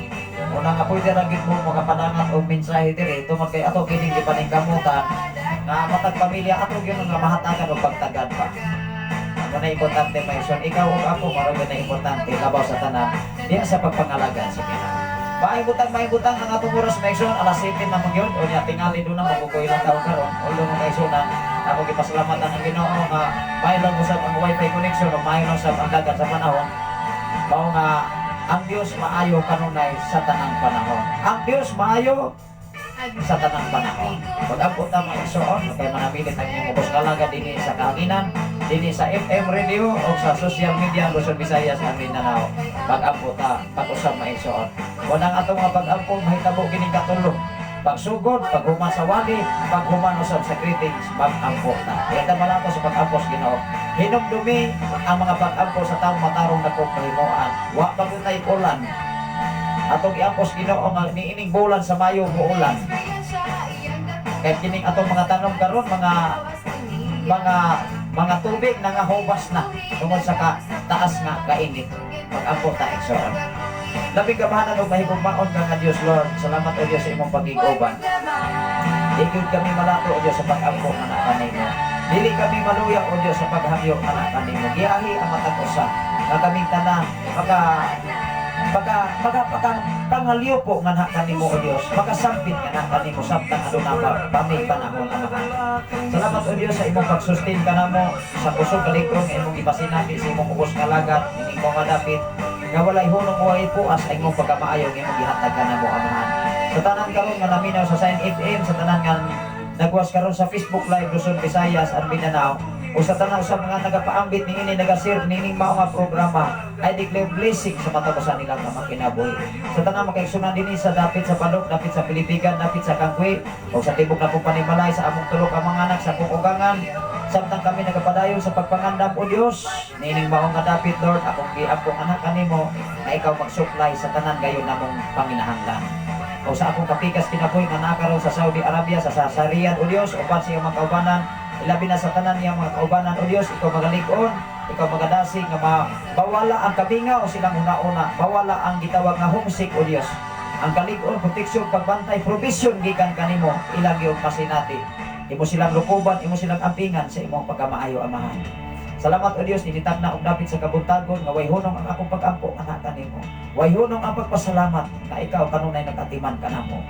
Una nga pwede ragit mo mga panangat o mensahe diri, tungod kay ato kining gipaningkamutan nga matag pamilya ato gyud nga mahatagan og pagtagad pa. Ano na importante may soon, ikaw ug ako maro na importante labaw sa tanan diya sa pagpangalaga sa Ginoo. Maibutang ang atong oras Maison, alas 7 na magyod o niya tingali doon na mabukoy lang taon karon. Ulo mo Maison na ako gipasalamatan ang Ginoo nga mayroon usab ang wifi connection o mayroon usab ang dagat sa panahon. Mao nga ang Dios maayo kanunay sa tanang panahon. Ang Dios maayo sa tanang panahon. Pag-abot na Maison, kay manamilit ang inyong ubos kalaga dinhi sa kahanginan, dinhi sa FM radio o sa social media Luzon, Visayas, ang Mindanao. Pag-abot na pag-usap Maison. Wadang atong nga pag-ampong mahitabo kining katulong. Pagsugod, paghuman sa wali, paghuman usab sa greetings, pag-ampong na. Kaya malako sa pag-ampos Ginoo. Hinumdumi ang mga pag-ampos sa taong matarong na kong kahimuan. Wa pagutay ulan. Atong i-ampos Ginoo nga niining bulan sa Mayo muulan. Kaya kining atong mga tanom karon mga tubig na nga hubas na tungod sa taas nga kainit. Pag-ampong ta igsoon. Labing kabahanan o mahigugmaon ka nga Diyos, Lord. Salamat o Diyos sa imong pag-iguban. Ikod kami malato o Diyos sa pag-ampo nga nakanimo. Dili kami maluya o Diyos sa paghamyo nga nakanimo. Giyahi ang matag usa nga kaming tanan pangaliw po nga nakanimo o Diyos. Makasampit nga nakanimo sabtang aduna pamig panahon amahan. Salamat o Diyos sa imong pagsustain kanamo sa kusog kalikron nga imong ipasinabi sa imong ubos nga lagat, ining mga dapit nga walay hunong walay puas ay imong pagkamaayo nga imong gihatag kanamo amahan. Sa tanan karon nga naminaw sa Sign FM, sa tanan nga nagwas karon sa Facebook Live Luzon, Visayas, at Mindanao, o o sa tanan sa mga nagapaambit ni ini nagasir nining mao nga programa, I declare blessing sa matapusan nila nga makinabuhi. Sa tanan makaigsunan dinhi sa dapit sa Palok, dapit sa Pilipigan, dapit sa Kangkwi, o sa tibok na pong panimalay sa among tulo ka mga anak sa kong ugangan, samtang kami nagapadayon sa pagpangandam o Dios, nining mao nga dapit Lord, akong anak kanimo na ikaw mag-supply sa tanan gayon namong panginahanglan. O sa akong kapikas kinabuhi nga nakaroon sa Saudi Arabia, sa Sariyan o Dios, uban sa iyong mga kaubanan, ilabi na sa tanan niya mga kaubanan o Dios, ikaw magalig-on, ikaw magadasi nga bawala ang kabinga o silang una-una, bawala ang gitawag nga homesick o Dios. Ang kalig-on, proteksyon, pagbantay, provision gikan kanimo, ilang yung pasinati. Imo silang lukuban, imo silang ampingan sa imong pagkamaayo amahan. Salamat o Dios, initag na og dapit sa kabuntagon nga way hunong ang akong pag-ampo anak kanimo. Way hunong ang pagpasalamat nga ikaw kanunay nagatiman kanamo.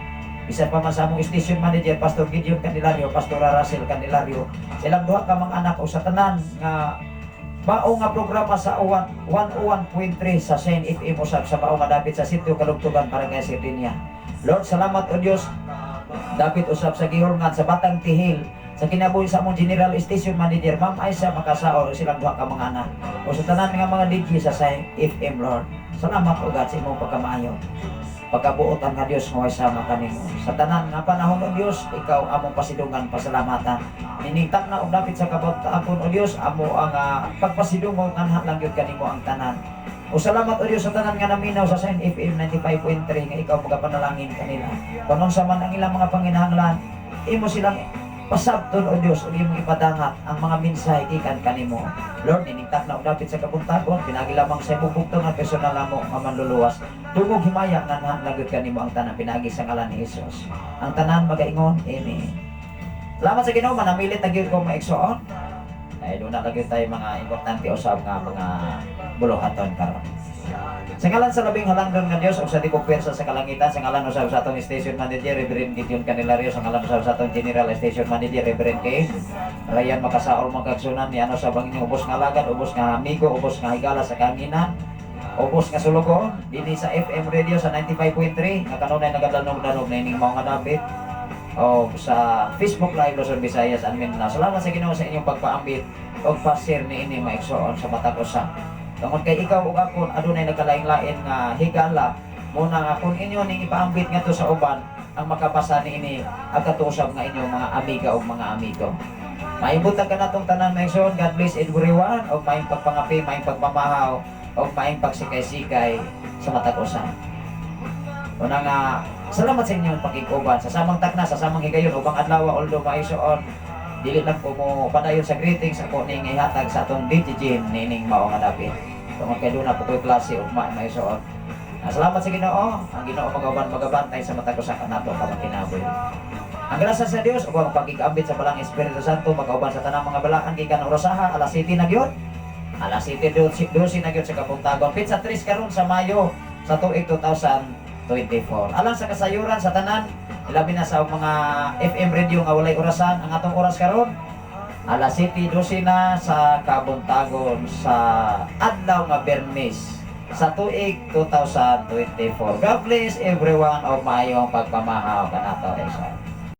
Bisan pa man sa among station manager Pastor Gideon Candelario, Pastor Russell Candelario, silang duha ka mga anak o sa tanan nga mao nga programa sa 101.3 sa Saint FM usab sa mao nga dapit sa sitio Kalugtugan Barangay Sardinia. Lord, salamat o Dios. Dapit usab sa gihurngan sa Batang Tihil sa kinabuhi sa among General Station Manager Ma'am Aisha Makasaor silang duha ka mga anak o sa tanan nga mga DJ sa Saint FM Lord. Salamat o God sa imong pagkamaayo. Pagkabuotan nga Dios nga sama kanimo. Sa tanan nga panahon o Dios, ikaw among pasidungan pasalamatan. Niningtag na og dapit sa kabautaan o Dios, amo ang pagpasidungog nganha lang gyud kanimo ang tanan. O salamat o Dios sa tanan nga naminaw sa Saint FM 95.3 nga ikaw magapanalangin kanila. Kanong sa man ang ilang mga panginahanglan, imo silang pasabton o Dios, ug imong ipadangat ang mga mensahe gikan kanimo. Lord, niningtag na og dapit sa kabuntagon, pinagi lamang sa imong bugtong nga personal namo nga manluluwas. Tungog himaya nga nahanglagot kanimo ang tanan pinagi sa ngalan ni Jesus. Ang tanan magaingon, amen. Salamat sa Ginoo, manamilit na gyud ko maigsoon. Ay do na lagi tayo mga importante usab nga mga buluhaton karon. Sa ngalan sa labing halangdon nga Dios ug sa dikong pwersa sa kalangitan, sa ngalan usab sa atong station manager Reverend Gideon Candelario, sa ngalan usab sa atong general station manager Reverend K. Ryan Makasaor magkagsunan ni ano sa bangin ubos nga alagad, ubos nga amigo, ubos nga higala sa kanginan, ubos nga sulugon dinhi sa FM radio sa 95.3 nga kanunay nagadanog-danog na ining mga dapit. O sa Facebook Live Luzon, Visayas, amin na. Salamat sa Ginoo sa inyong pagpaambit o pa-share ni ini maigsoon sa matag usa. Tungod kay ikaw ug ako adunay nagkalain-lain nga higala muna nga kung inyo ning ipaambit ngadto sa uban ang makapasa ni ini agkatusab nga inyong mga amiga o mga amigo. Maibutag ka natong tanan maigsoon. God bless everyone og maayong pagpangapi, maayong pagmamahaw og maayong pagsikay-sikay sa matag usa. Una nga salamat sa inyong pakikuban sa samang takna, sa samang higayon ubang adlaw although maigsoon dili lang ko mo padayon sa greetings ako ning ihatag sa atong DJ nining mao nga dapit. Tungod kay duna po koy klase ug maigsoon. Salamat sa Ginoo, ang Ginoo magabantay sa matag usa kanato ka makinabuhi. Ang grasya sa Dios ug ang pagigambit sa balang Espiritu Santo magauban sa tanang mga balaan gikan orasaha alas 7 na gyud. Alas 7:12 na gyud sa kabuntagon. Pizza 3 karon sa Mayo sa tuig 2024. Alang sa kasayuran sa tanan, ilabi na sa mga FM radio nga walay orasan, ang atong oras karon alas 7:12 na sa kabuntagon sa adlaw nga Bernes sa tuig 2024. God bless everyone o maayong pagpamahaw kanato.